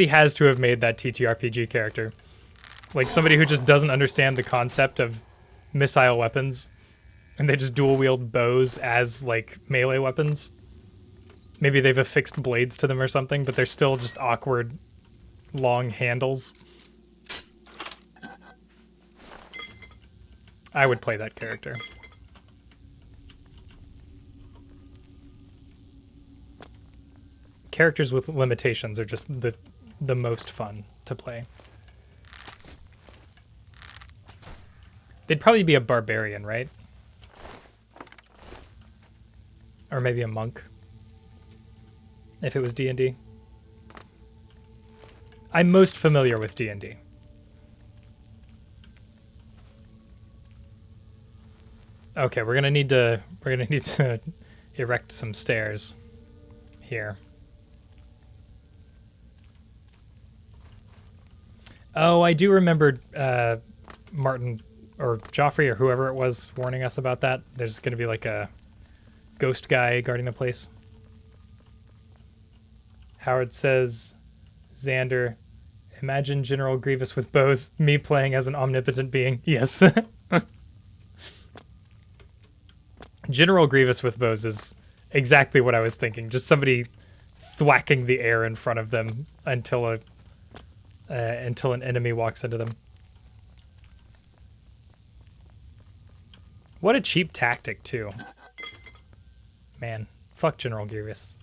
has to have made that TTRPG character. Like somebody who just doesn't understand the concept of missile weapons and they just dual wield bows as like melee weapons. Maybe they've affixed blades to them or something, but they're still just awkward long handles. I would play that character. Characters with limitations are just the most fun to play. They'd probably be a barbarian, right? Or maybe a monk. If it was D&D. I'm most familiar with D&D. Okay, we're gonna need to erect some stairs here. Oh, I do remember Martin or Joffrey or whoever it was warning us about that. There's gonna be like a ghost guy guarding the place. Howard says, Xander, imagine General Grievous with bows, me playing as an omnipotent being. Yes. General Grievous with bows is exactly what I was thinking. Just somebody thwacking the air in front of them until an enemy walks into them. What a cheap tactic, too. Man, fuck General Grievous.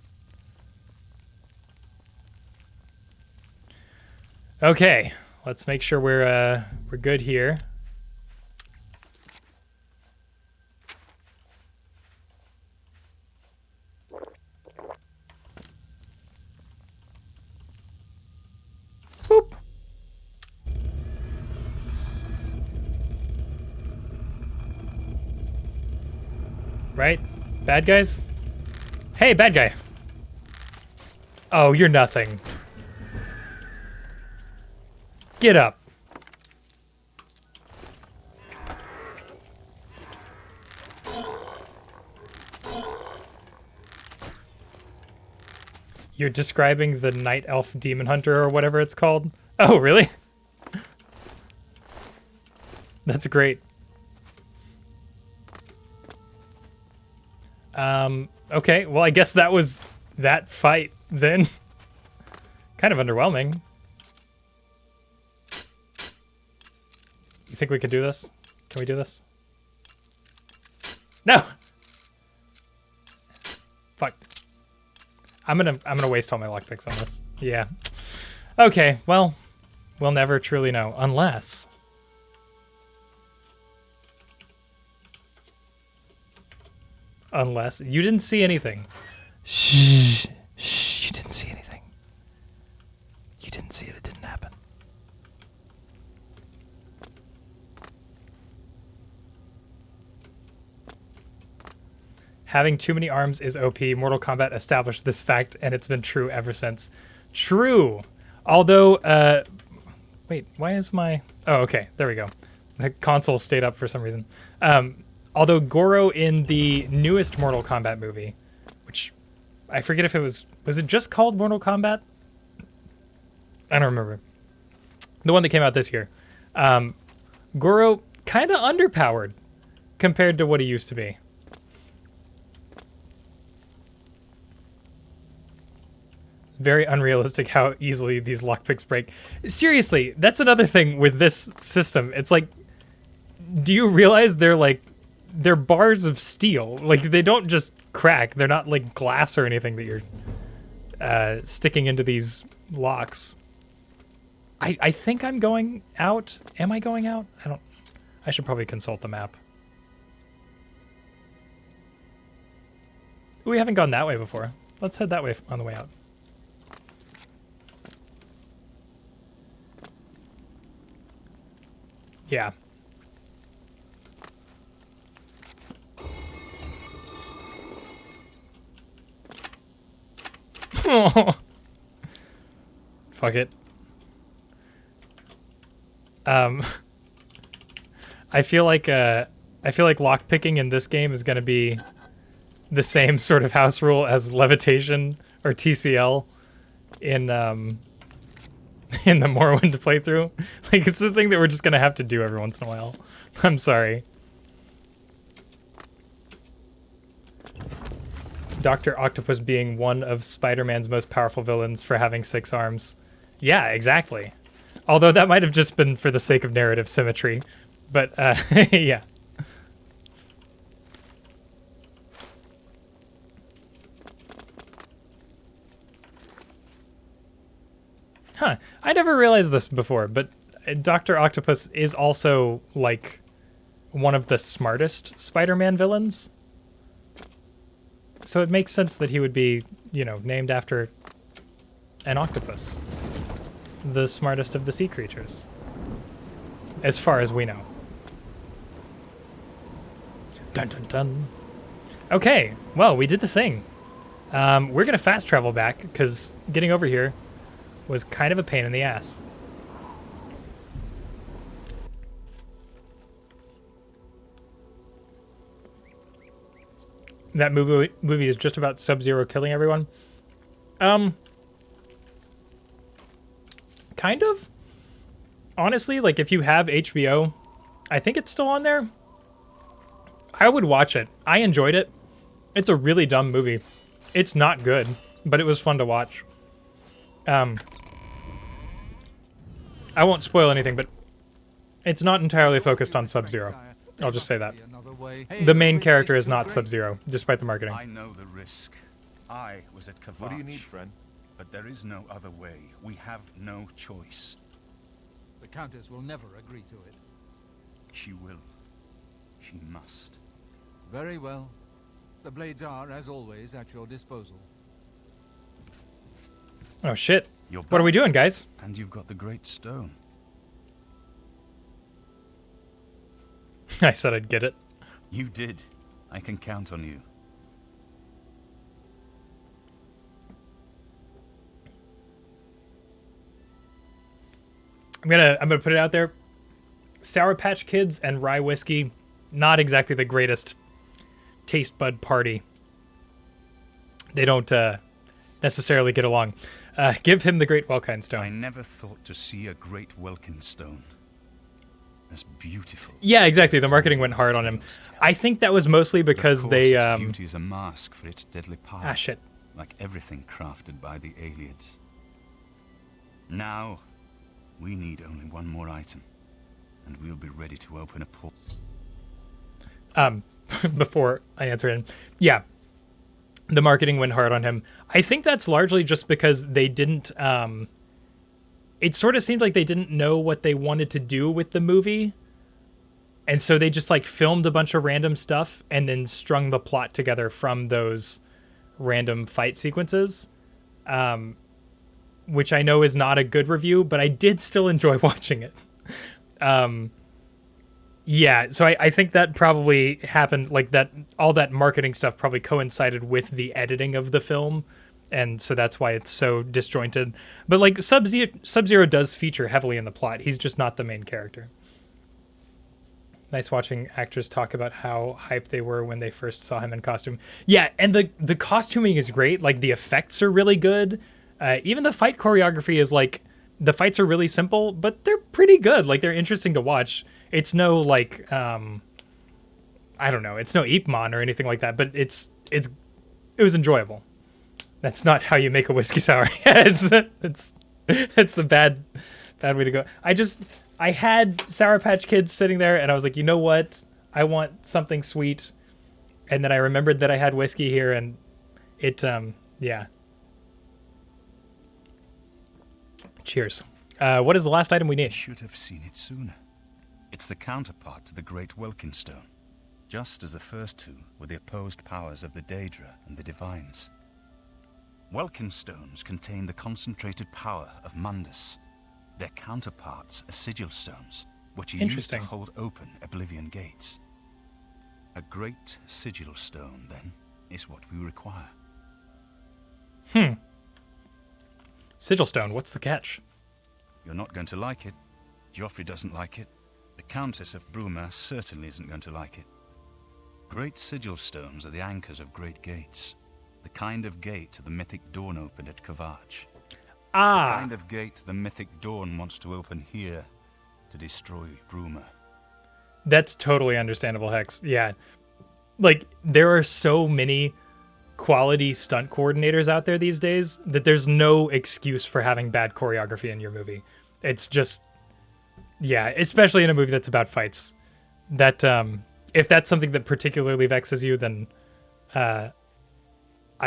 Okay, let's make sure we're good here. Boop. Right? Bad guys? Hey, bad guy. Oh, you're nothing. Get up. You're describing the Night Elf Demon Hunter or whatever it's called? Oh, really? That's great. Okay, well, I guess that was that fight then. Kind of underwhelming. You think we could do this? Can we do this? No! Fuck. I'm gonna waste all my lockpicks on this. Yeah. Okay, well, we'll never truly know unless. Unless you didn't see anything. Shh. Shh. You didn't see anything. You didn't see it. It didn't happen. Having too many arms is OP. Mortal Kombat established this fact, and it's been true ever since. True. Although, wait, why is my... Oh, okay, there we go. The console stayed up for some reason. Although Goro in the newest Mortal Kombat movie, which I forget if it was it just called Mortal Kombat? I don't remember. The one that came out this year. Goro kind of underpowered compared to what he used to be. Very unrealistic how easily these lockpicks break. Seriously, that's another thing with this system. It's like, do you realize they're bars of steel? Like, they don't just crack. They're not like glass or anything that you're sticking into these locks. I think I'm going out. Am I going out? I should probably consult the map. We haven't gone that way before. Let's head that way on the way out. Yeah. Fuck it. I feel like lockpicking in this game is gonna be the same sort of house rule as levitation or TCL in in the Morrowind playthrough. Like, it's the thing that we're just gonna have to do every once in a while. I'm sorry. Dr. Octopus being one of Spider-Man's most powerful villains for having 6 arms. Yeah, exactly. Although that might have just been for the sake of narrative symmetry. But, yeah. Huh. I never realized this before, but Dr. Octopus is also, like, one of the smartest Spider-Man villains. So it makes sense that he would be, you know, named after an octopus. The smartest of the sea creatures. As far as we know. Dun dun dun. Okay, well, we did the thing. We're gonna fast travel back, because getting over here was kind of a pain in the ass. That movie is just about Sub-Zero killing everyone. Kind of. Honestly, like, if you have HBO, I think it's still on there. I would watch it. I enjoyed it. It's a really dumb movie. It's not good, but it was fun to watch. I won't spoil anything, but it's not entirely focused on Sub-Zero. I'll just say that. The main character is not Sub-Zero, despite the marketing. I know the risk. I was at Kavach. What do you need, friend? But there is no other way. We have no choice. The Countess will never agree to it. She will. She must. Very well. The blades are, as always, at your disposal. Oh shit. You're What are we back, doing, guys? And you've got the Great Stone. I said I'd get it. You did. I can count on you. I'm gonna put it out there. Sour Patch Kids and rye whiskey, not exactly the greatest taste bud party. They don't necessarily get along. Give him the Great Welkind I Stone. never thought to see a Great Welkin Stone. As beautiful. Yeah, exactly. The marketing went hard on him. I think that was mostly because they. Its beauty is a mask for its deadly power. Ah, shit. Like everything crafted by the aliens. Now, we need only one more item, and we'll be ready to open a portal. Before I answer him, yeah. the marketing went hard on him. I think that's largely just because they didn't. It sort of seemed like they didn't know what they wanted to do with the movie, and so they just like filmed a bunch of random stuff and then strung the plot together from those random fight sequences, which I know is not a good review, but I did still enjoy watching it. Yeah, so I think that probably happened, like that, all that marketing stuff probably coincided with the editing of the film, and so that's why it's so disjointed. But like Sub-Zero does feature heavily in the plot. He's just not the main character. Nice watching actors talk about how hyped they were when they first saw him in costume. Yeah, and the costuming is great. Like the effects are really good. Even the fight choreography is like, the fights are really simple, but they're pretty good. Like they're interesting to watch. It's no like I don't know, it's no Ip Man or anything like that, but it was enjoyable. That's not how you make a whiskey sour. it's the bad way to go. I had Sour Patch Kids sitting there and I was like, you know what? I want something sweet. And then I remembered that I had whiskey here and it yeah. Cheers. What is the last item we need? I should have seen it sooner. It's the counterpart to the Great Welkin Stone, just as the first two were the opposed powers of the Daedra and the Divines. Welkin stones contain the concentrated power of Mundus. Their counterparts are sigil stones, which are used to hold open Oblivion gates. A great sigil stone, then, is what we require. Sigil stone, what's the catch? You're not going to like it. Joffrey doesn't like it. The Countess of Bruma certainly isn't going to like it. Great sigil stones are the anchors of great gates. The kind of gate the mythic Dawn opened at Kvatch. The kind of gate the mythic Dawn wants to open here to destroy Bruma. That's totally understandable, Hex. Yeah. Like, there are so many quality stunt coordinators out there these days that there's no excuse for having bad choreography in your movie. It's just, yeah, especially in a movie that's about fights. That if that's something that particularly vexes you, then I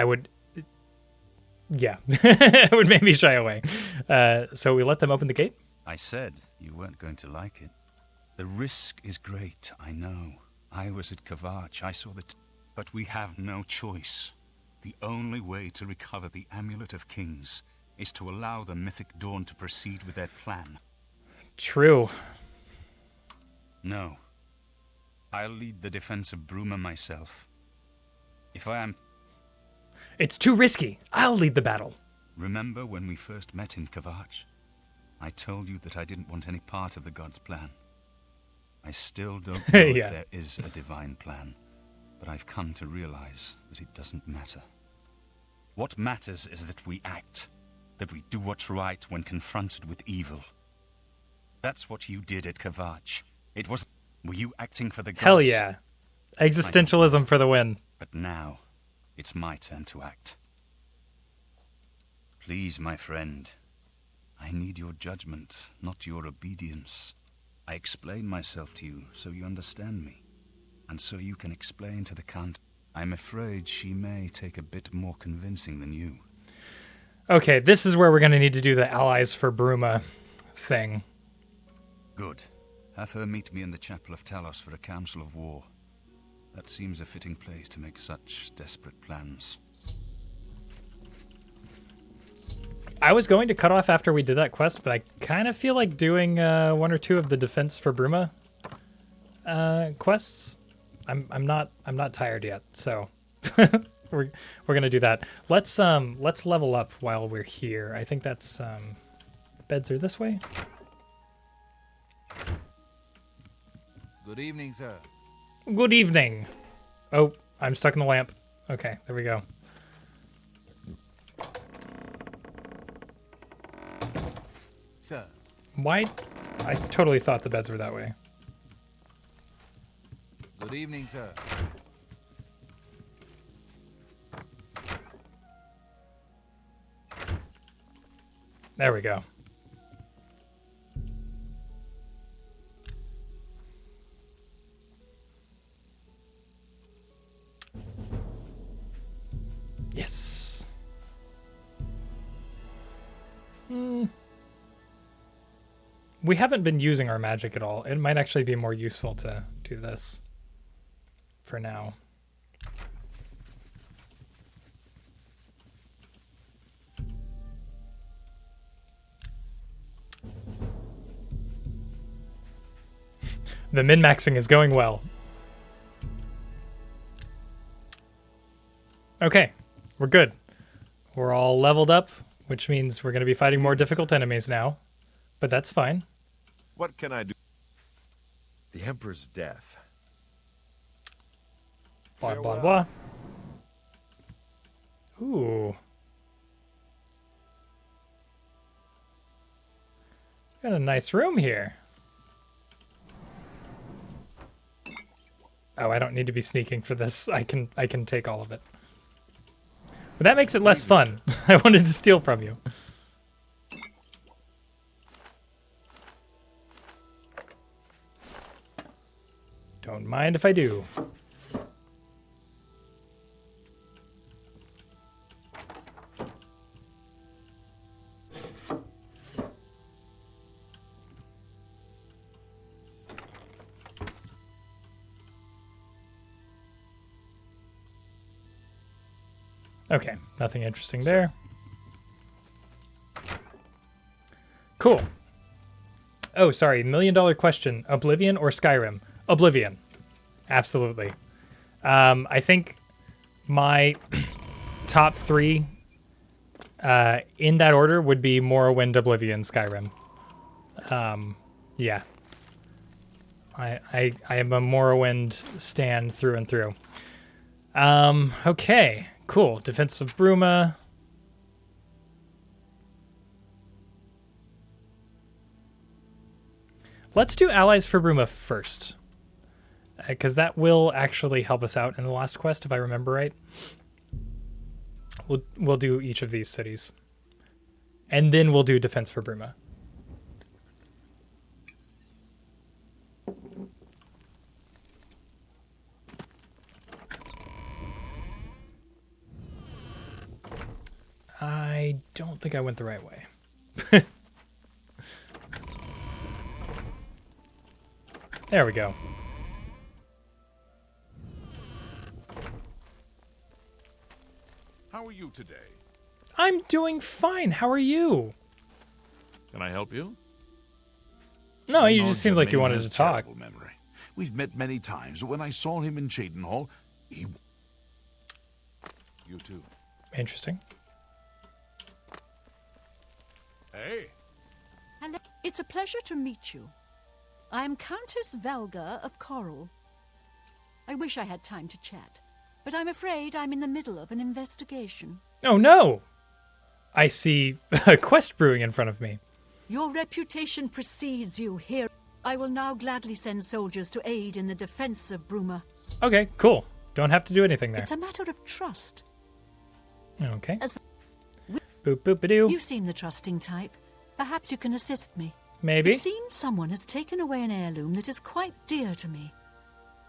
would, yeah, I would maybe shy away. So we let them open the gate. I said you weren't going to like it. The risk is great, I know. I was at Kvatch, I saw but we have no choice. The only way to recover the Amulet of Kings is to allow the Mythic Dawn to proceed with their plan. True. No. I'll lead the defense of Bruma myself. If I am... It's too risky. I'll lead the battle. Remember when we first met in Kvatch? I told you that I didn't want any part of the God's plan. I still don't know if there is a divine plan, but I've come to realize that it doesn't matter. What matters is that we act, that we do what's right when confronted with evil. That's what you did at Kvatch. It was... Were you acting for the gods? Hell yeah. Existentialism for the win. But now, it's my turn to act. Please, my friend, I need your judgment, not your obedience. I explain myself to you so you understand me, and so you can explain to the Count. I'm afraid she may take a bit more convincing than you. Okay, this is where we're going to need to do the Allies for Bruma thing. Good. Have her meet me in the Chapel of Talos for a council of war. That seems a fitting place to make such desperate plans. I was going to cut off after we did that quest, but I kind of feel like doing one or two of the Defense for Bruma quests. I'm not tired yet, so we're gonna do that. Let's level up while we're here. I think that's beds are this way. Good evening, sir. Good evening. Oh, I'm stuck in the lamp. Okay, there we go. Sir. Why? I totally thought the beds were that way. Good evening, sir. There we go. Yes. We haven't been using our magic at all. It might actually be more useful to do this for now. The min-maxing is going well. Okay, we're good. We're all leveled up, which means we're going to be fighting more difficult enemies now. But that's fine. What can I do? The Emperor's death. Blah, blah, blah. Ooh. Got a nice room here. Oh, I don't need to be sneaking for this. I can take all of it. But that makes it less fun. I wanted to steal from you. Don't mind if I do. Okay, nothing interesting there. Cool. Oh, sorry, $1 million question. Oblivion or Skyrim? Oblivion. Absolutely. I think my top 3 in that order would be Morrowind, Oblivion, Skyrim. Yeah. I am a Morrowind stan through and through. Okay. Cool. Defense of Bruma. Let's do allies for Bruma first. Because that will actually help us out in the last quest, if I remember right. We'll do each of these cities. And then we'll do defense for Bruma. I don't think I went the right way. There we go. How are you today? I'm doing fine. How are you? Can I help you? No, you just seemed like you wanted to talk. Memory. We've met many times, but when I saw him in Cheydinhal, he... You too. Interesting. Hey. Hello. It's a pleasure to meet you. I am Countess Valga of Coral. I wish I had time to chat, but I'm afraid I'm in the middle of an investigation. Oh no! I see a quest brewing in front of me. Your reputation precedes you here. I will now gladly send soldiers to aid in the defense of Bruma. Okay, cool. Don't have to do anything there. It's a matter of trust. Okay. As Boop boop a doo. You seem the trusting type. Perhaps you can assist me. Maybe. It seems someone has taken away an heirloom that is quite dear to me.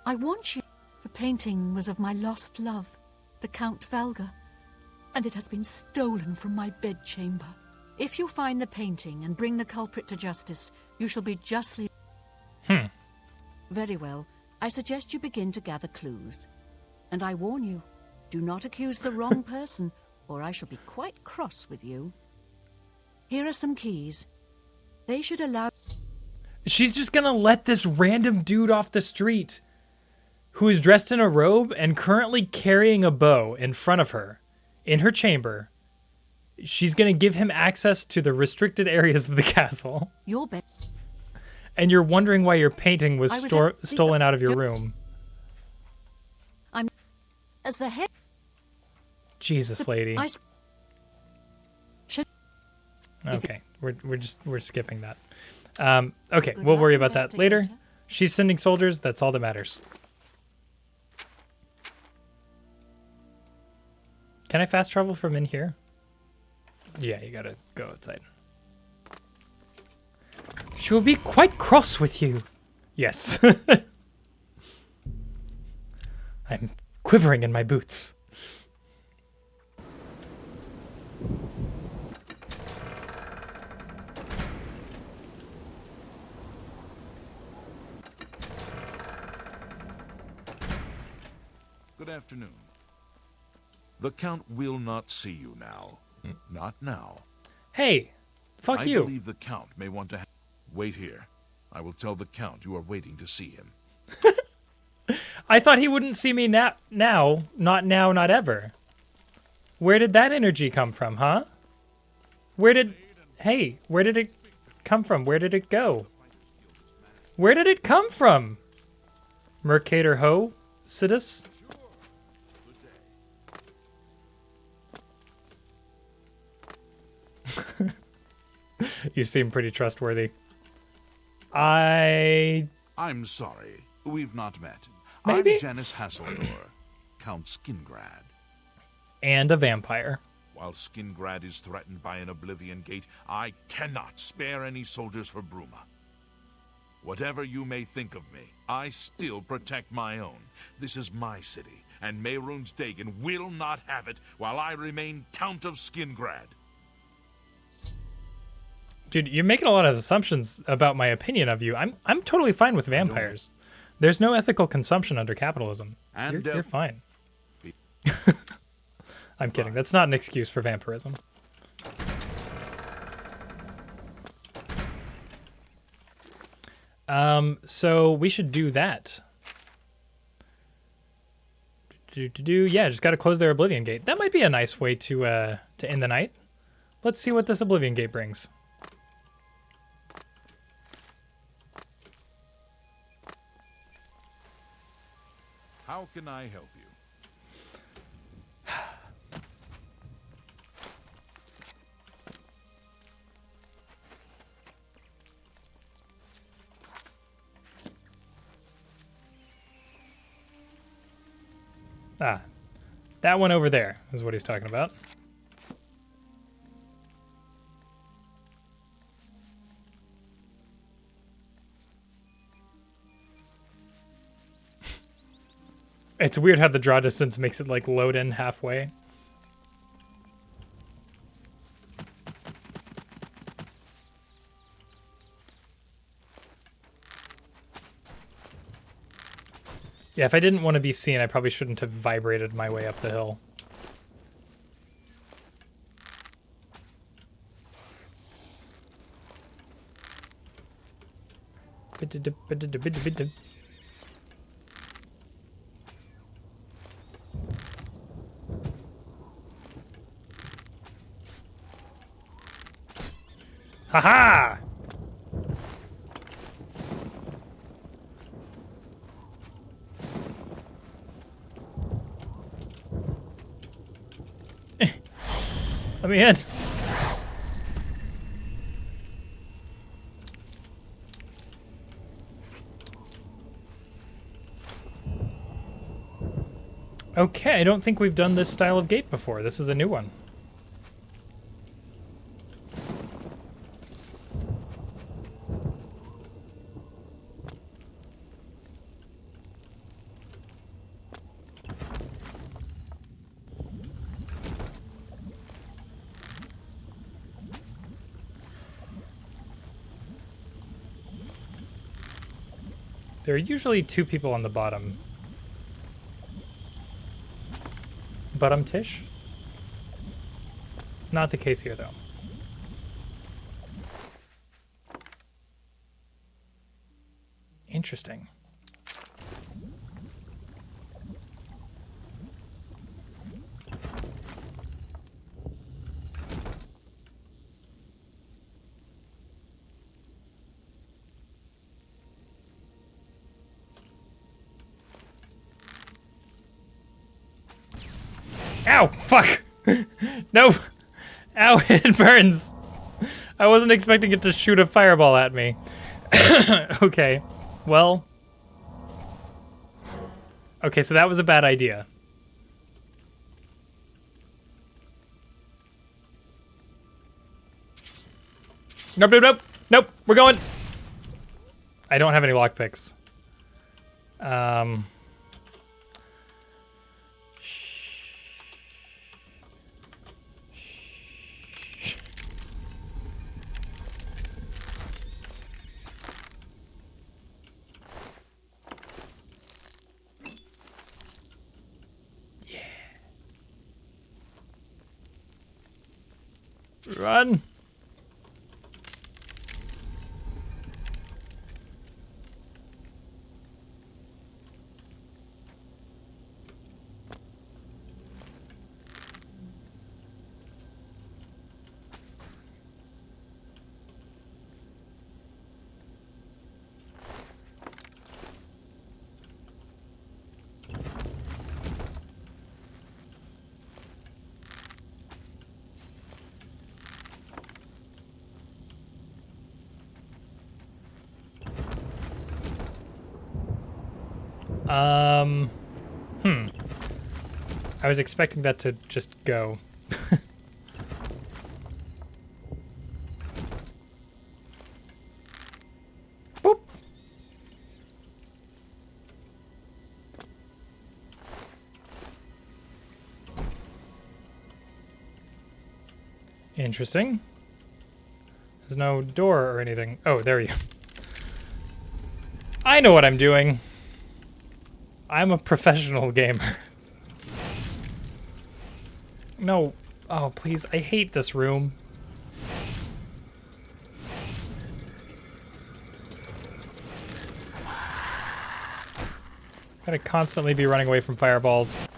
I want you. The painting was of my lost love, the Count Valga, and it has been stolen from my bedchamber. If you find the painting and bring the culprit to justice, you shall be justly... Very well. I suggest you begin to gather clues. And I warn you, do not accuse the wrong person, or I shall be quite cross with you. Here are some keys. They should allow... She's just gonna let this random dude off the street, who is dressed in a robe and currently carrying a bow in front of her, in her chamber. She's gonna give him access to the restricted areas of the castle. Your bed. And you're wondering why your painting was stolen out of your room. I'm... As the head... Jesus, lady. Should... Okay, we're skipping that. Okay, we'll worry about that later. She's sending soldiers. That's all that matters. Can I fast travel from in here? Yeah, you gotta go outside. She will be quite cross with you. Yes. I'm quivering in my boots. Good afternoon. The Count will not see you now. Not now. Hey, fuck you. I believe the Count may want to wait here. I will tell the Count you are waiting to see him. I thought he wouldn't see me now, not ever. Where did that energy come from, huh? Where did it come from? Where did it go? Where did it come from? Mercator Ho, Sidus? You seem pretty trustworthy. I'm sorry. We've not met. Maybe? I'm Janice Hasseldor, Count Skingrad. And a vampire. While Skingrad is threatened by an Oblivion Gate, I cannot spare any soldiers for Bruma. Whatever you may think of me, I still protect my own. This is my city, and Mehrunes Dagon will not have it while I remain Count of Skingrad. Dude, you're making a lot of assumptions about my opinion of you. I'm totally fine with vampires. There's no ethical consumption under capitalism. And You're fine. I'm kidding. That's not an excuse for vampirism. So we should do that. Yeah, just got to close their Oblivion Gate. That might be a nice way to end the night. Let's see what this Oblivion Gate brings. How can I help you? Ah, that one over there is what he's talking about. It's weird how the draw distance makes it like load in halfway. Yeah, if I didn't want to be seen, I probably shouldn't have vibrated my way up the hill. Ha-ha! Let me in. Okay, I don't think we've done this style of gate before. This is a new one. There are usually two people on the bottom. Bottom-tish? Not the case here, though. Interesting. Ow! Fuck! No! Ow, it burns! I wasn't expecting it to shoot a fireball at me. Okay, well... Okay, so that was a bad idea. Nope, nope, nope! Nope, we're going! I don't have any lockpicks. Run. I was expecting that to just go. Boop. Interesting. There's no door or anything. Oh, there you go. I know what I'm doing. I'm a professional gamer. No. Oh, please. I hate this room. Gotta constantly be running away from fireballs.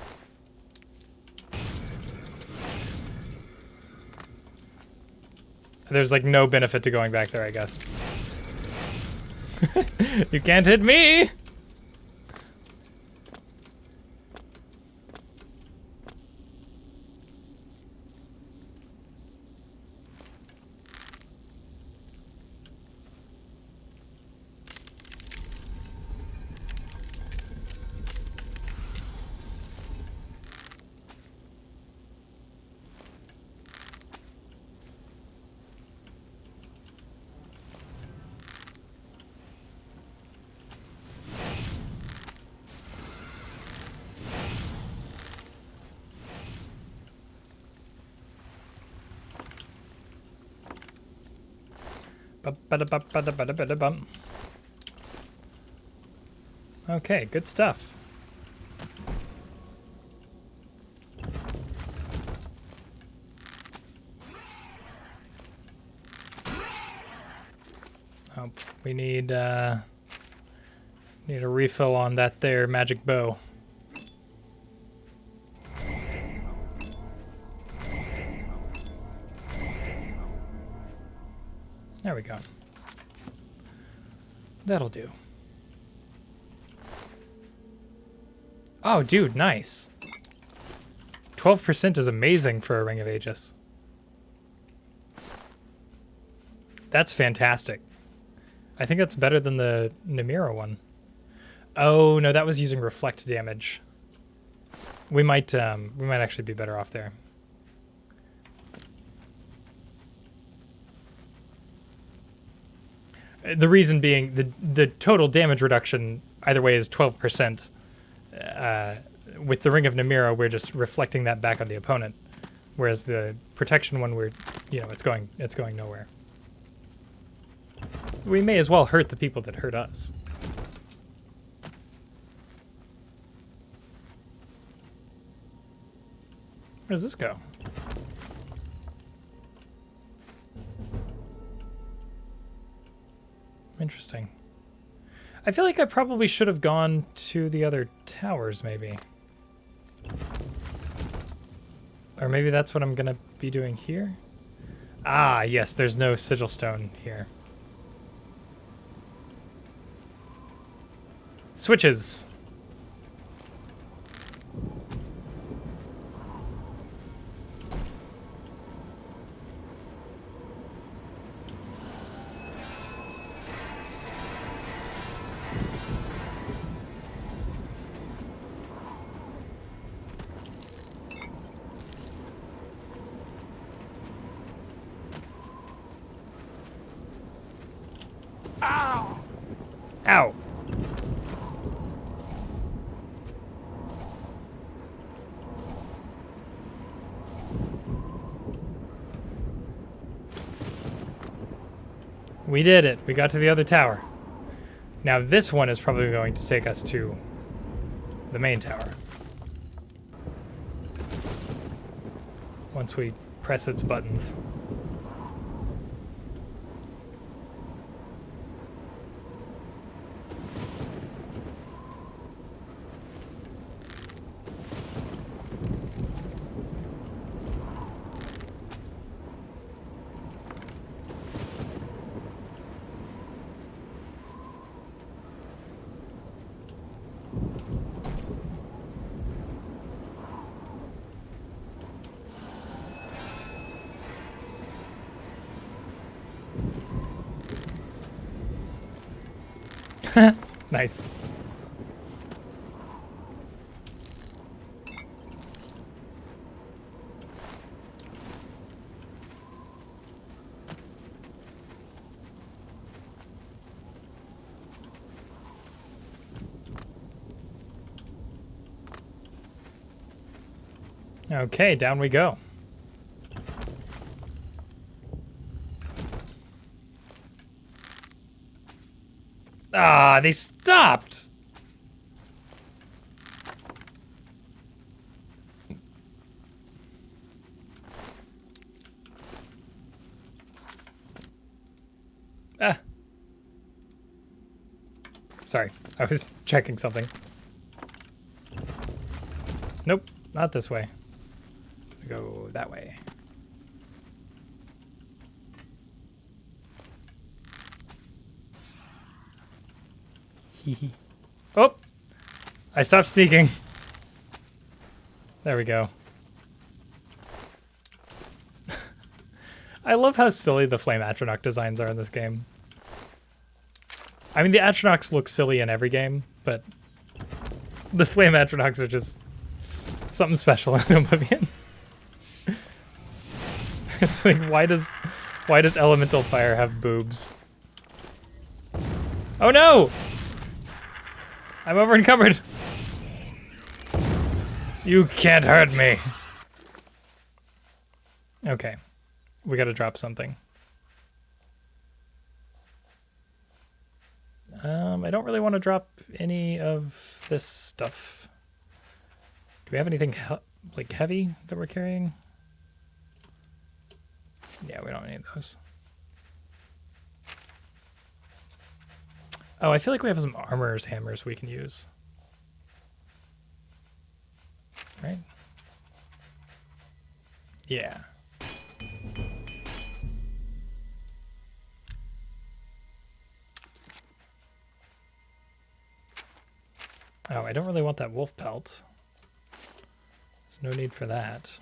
There's like no benefit to going back there, I guess. You can't hit me! Ba-da-ba-ba-da-ba-da-ba-da-bum. Okay, good stuff. Oh, we need a refill on that there magic bow. There we go. That'll do. Oh, dude, nice. 12% is amazing for a Ring of Aegis. That's fantastic. I think that's better than the Namira one. Oh, no, that was using reflect damage. We might actually be better off there. The reason being the total damage reduction either way is 12%. With the Ring of Namira, we're just reflecting that back on the opponent, whereas the protection one, it's going nowhere. We may as well hurt the people that hurt us. Where does this go? Interesting. I feel like I probably should have gone to the other towers, maybe. Or maybe that's what I'm gonna be doing here? Ah, yes, there's no sigil stone here. Switches. Ow! We did it. We got to the other tower. Now this one is probably going to take us to the main tower. Once we press its buttons. Nice. Okay, down we go. Ah, they stopped. Ah. Sorry, I was checking something. Nope, not this way. Go that way. Hee. Oh! I stopped sneaking. There we go. I love how silly the Flame Atronach designs are in this game. I mean, the Atronachs look silly in every game, but the Flame Atronachs are just something special in Oblivion. It's like, why does elemental fire have boobs? Oh no! I'm over encumbered. You can't hurt me. Okay, we gotta drop something. I don't really want to drop any of this stuff. Do we have anything like heavy that we're carrying? Yeah, we don't need those. Oh, I feel like we have some armorer's hammers we can use. Right? Yeah. Oh, I don't really want that wolf pelt. There's no need for that.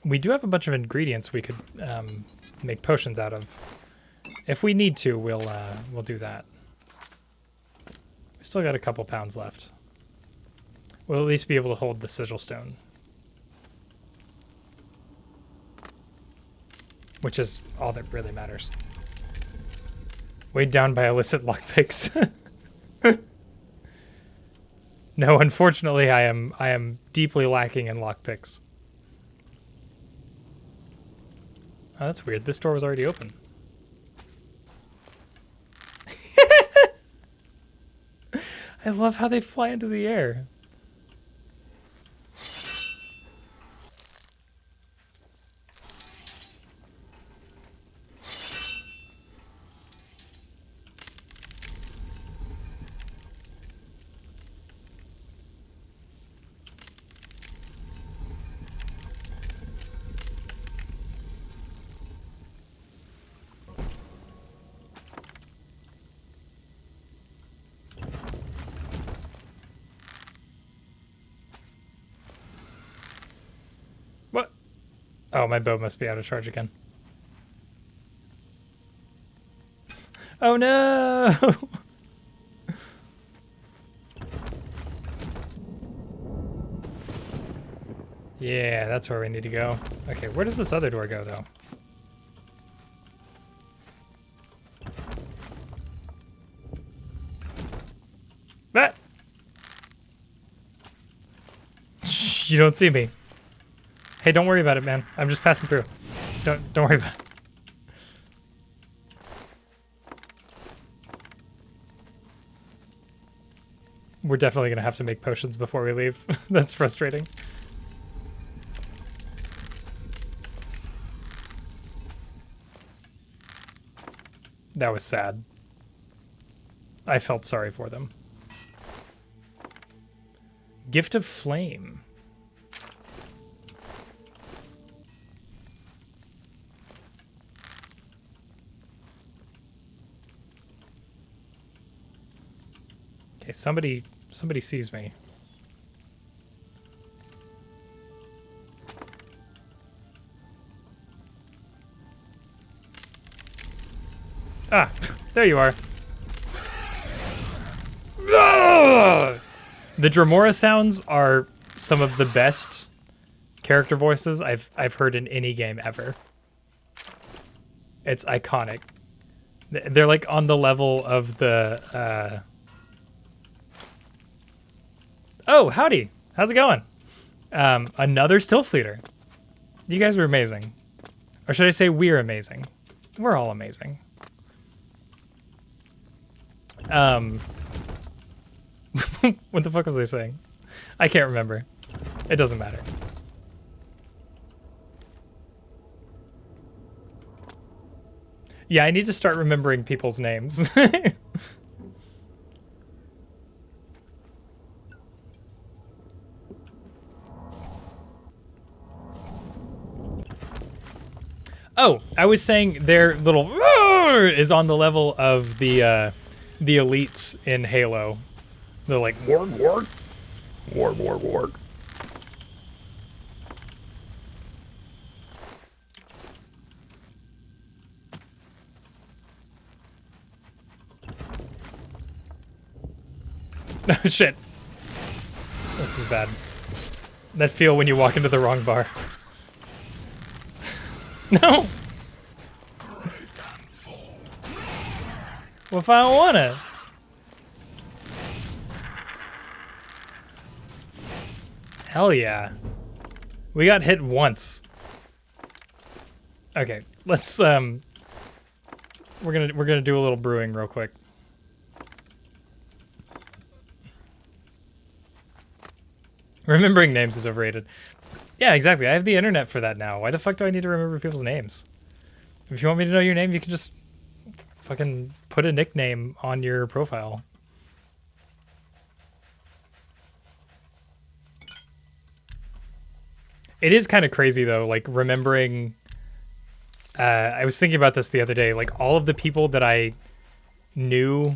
We do have a bunch of ingredients we could make potions out of. If we need to, we'll do that. We still got a couple pounds left. We'll at least be able to hold the sigil stone, which is all that really matters. Weighed down by illicit lockpicks. No, unfortunately, I am deeply lacking in lockpicks. Oh, that's weird. This door was already open. I love how they fly into the air. What? Oh, my bow must be out of charge again. Oh no! Yeah, that's where we need to go. Okay, where does this other door go, though? Ah! Shh, you don't see me. Hey, don't worry about it, man. I'm just passing through. Don't worry about it. We're definitely gonna have to make potions before we leave. That's frustrating. That was sad. I felt sorry for them. Gift of Flame. Okay, somebody sees me. Ah, there you are. The Dremora sounds are some of the best character voices I've heard in any game ever. It's iconic. They're like on the level of the Oh, howdy. How's it going? Another still fleeter. You guys are amazing. Or should I say we're amazing? We're all amazing. What the fuck was I saying? I can't remember. It doesn't matter. Yeah, I need to start remembering people's names. Oh, I was saying their little roar is on the level of the elites in Halo. They're like warg warg, warg warg warg. Oh shit. This is bad. That feel when you walk into the wrong bar. No! Well, if I don't wanna. Hell yeah. We got hit once. Okay, let's we're gonna do a little brewing real quick. Remembering names is overrated. Yeah, exactly. I have the internet for that now. Why the fuck do I need to remember people's names? If you want me to know your name, you can just fucking put a nickname on your profile. It is kind of crazy though, like remembering, I was thinking about this the other day, like all of the people that I knew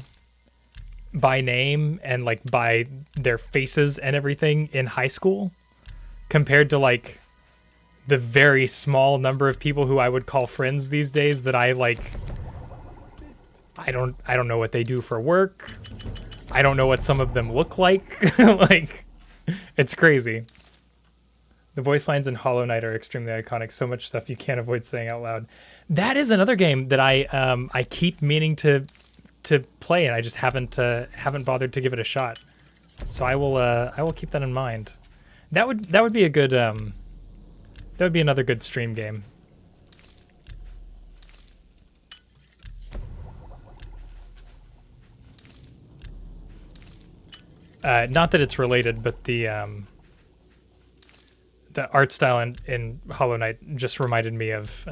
by name and like by their faces and everything in high school compared to like the very small number of people who I would call friends these days that I like, I don't know what they do for work. I don't know what some of them look like. Like, it's crazy. The voice lines in Hollow Knight are extremely iconic. So much stuff you can't avoid saying out loud. That is another game that I keep meaning to play, and I just haven't bothered to give it a shot. So I will keep that in mind. That would be a good that would be another good stream game. Not that it's related, but the art style in Hollow Knight just reminded me of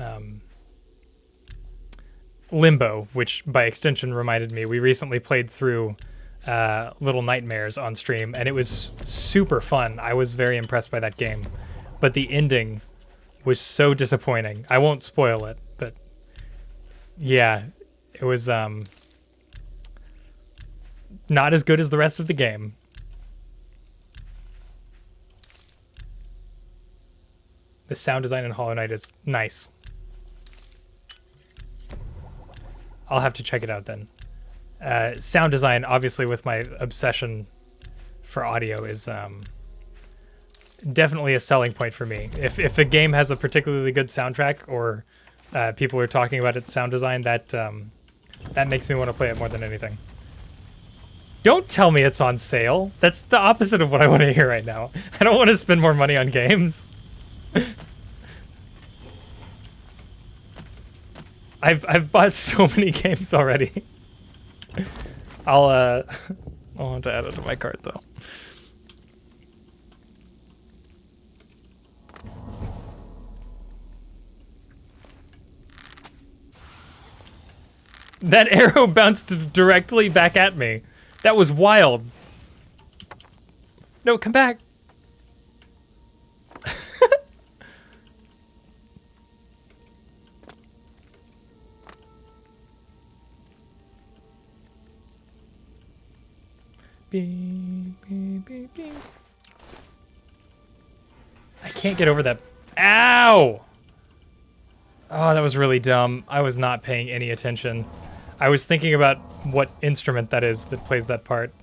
Limbo, which by extension reminded me. We recently played through Little Nightmares on stream, and it was super fun. I was very impressed by that game, but the ending was so disappointing. I won't spoil it, but yeah, it was not as good as the rest of the game. The sound design in Hollow Knight is nice. I'll have to check it out then. Sound design, obviously, with my obsession for audio, is definitely a selling point for me. If a game has a particularly good soundtrack, or people are talking about its sound design, that makes me want to play it more than anything. Don't tell me it's on sale. That's the opposite of what I want to hear right now. I don't want to spend more money on games. I've bought so many games already. I'll have to add it to my cart though. That arrow bounced directly back at me. That was wild. No, come back. Beep, beep, beep, beep. I can't get over that. Ow! Oh, that was really dumb. I was not paying any attention. I was thinking about what instrument that is that plays that part.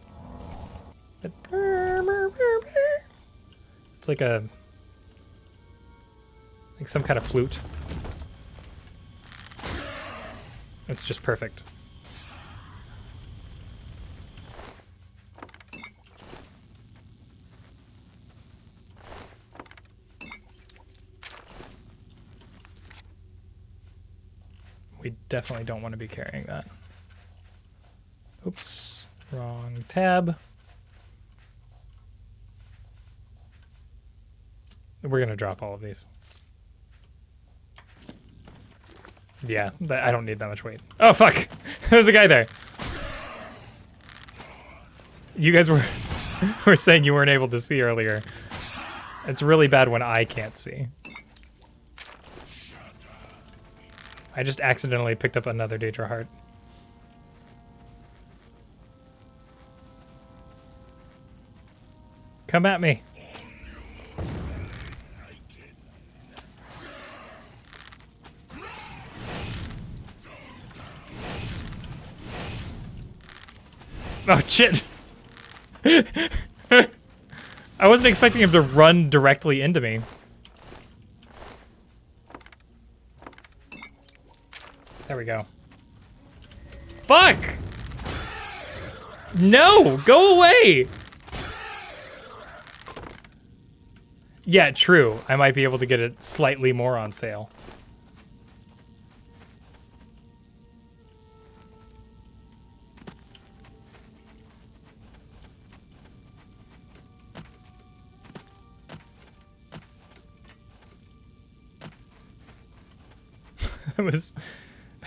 It's like some kind of flute. It's just perfect. We definitely don't want to be carrying that. Oops, wrong tab. We're gonna drop all of these. Yeah, I don't need that much weight. Oh fuck! There's a guy there. You guys were saying you weren't able to see earlier. It's really bad when I can't see. I just accidentally picked up another Daedra heart. Come at me. Oh shit! I wasn't expecting him to run directly into me. There we go. Fuck! No! Go away! Yeah, true. I might be able to get it slightly more on sale.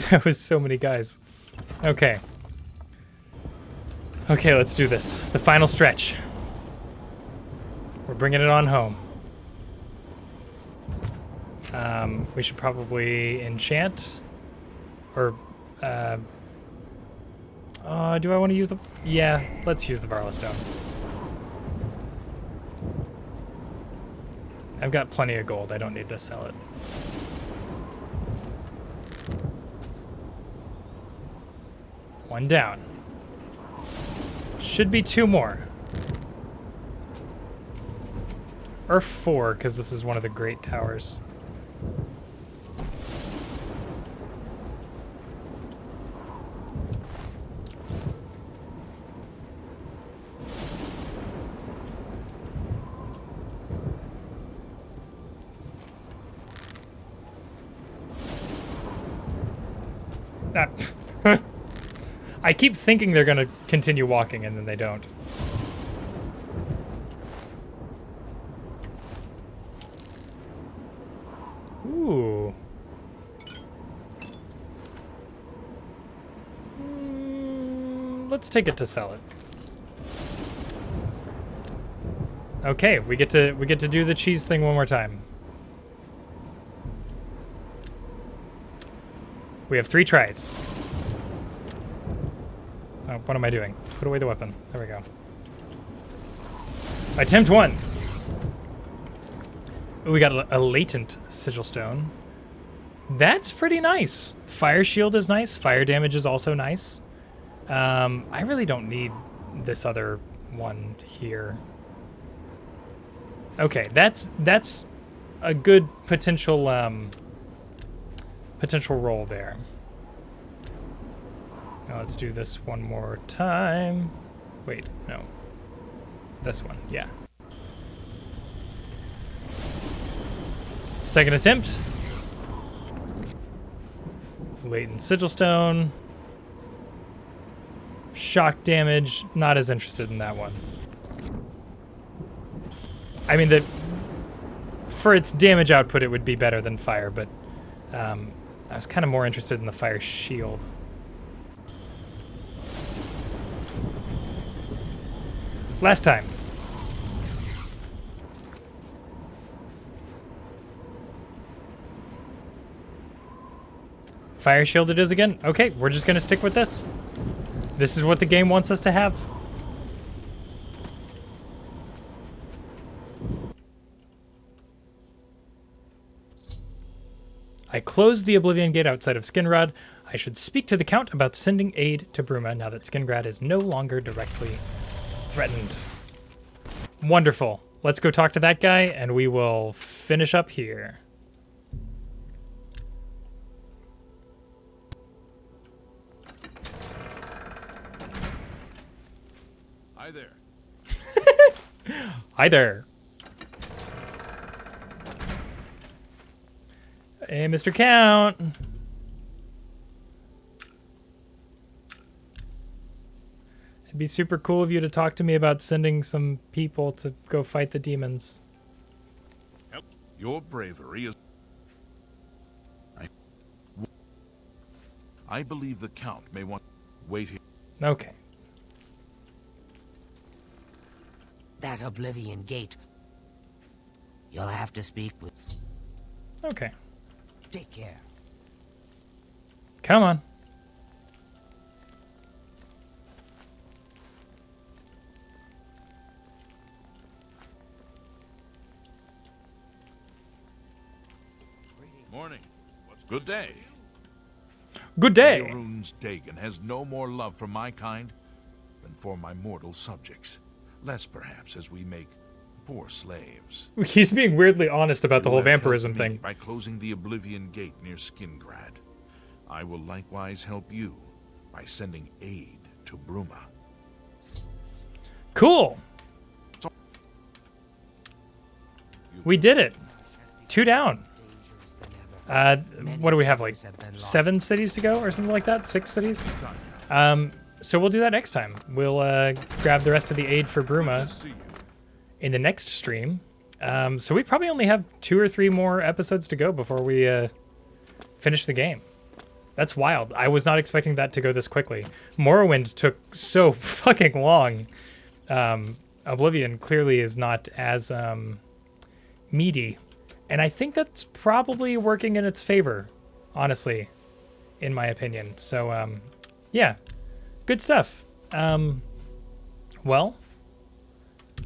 That was so many guys. Okay. Okay, let's do this. The final stretch. We're bringing it on home. We should probably enchant. Or, do I want to use the... Yeah, let's use the Varla Stone. I've got plenty of gold. I don't need to sell it. One down. Should be 2 more. Or 4, because this is one of the great towers. I keep thinking they're gonna continue walking and then they don't. Ooh. Let's take it to sell it. Okay, we get to do the cheese thing one more time. We have 3 tries. Oh, what am I doing? Put away the weapon. There we go. Attempt 1. Ooh, we got a latent sigil stone. That's pretty nice. Fire shield is nice. Fire damage is also nice. I really don't need this other one here. Okay, that's a good potential roll there. Now let's do this one more time. Wait, no. This one, yeah. Second attempt. Latent sigil stone. Shock damage. Not as interested in that one. I mean, for its damage output, it would be better than fire, but I was kind of more interested in the fire shield. Last time. Fire shield it is again. Okay, we're just gonna stick with this. This is what the game wants us to have. I closed the Oblivion Gate outside of Skinrad. I should speak to the Count about sending aid to Bruma now that Skinrad is no longer directly threatened. Wonderful. Let's go talk to that guy, and we will finish up here. Hi there. Hi there. Hey, Mr. Count. It'd be super cool of you to talk to me about sending some people to go fight the demons. Yep. Your bravery is... I believe the Count may want... Wait here. Okay. That Oblivion Gate. You'll have to speak with... Okay. Take care. Come on. Morning. What's good day? Good day. Rune's Dagon has no more love for my kind than for my mortal subjects. Less, perhaps, as we make poor slaves. He's being weirdly honest about the You whole have vampirism helped me thing. by closing the Oblivion Gate near Skingrad. I will likewise help you by sending aid to Bruma. Cool. We did it. 2 down. What do we have, like 7 cities to go or something like that? 6 cities? So we'll do that next time. We'll grab the rest of the aid for Bruma in the next stream. So we probably only have 2 or 3 more episodes to go before we finish the game. That's wild. I was not expecting that to go this quickly. Morrowind took so fucking long. Oblivion clearly is not as meaty. And I think that's probably working in its favor, honestly, in my opinion. So, yeah, good stuff. Well,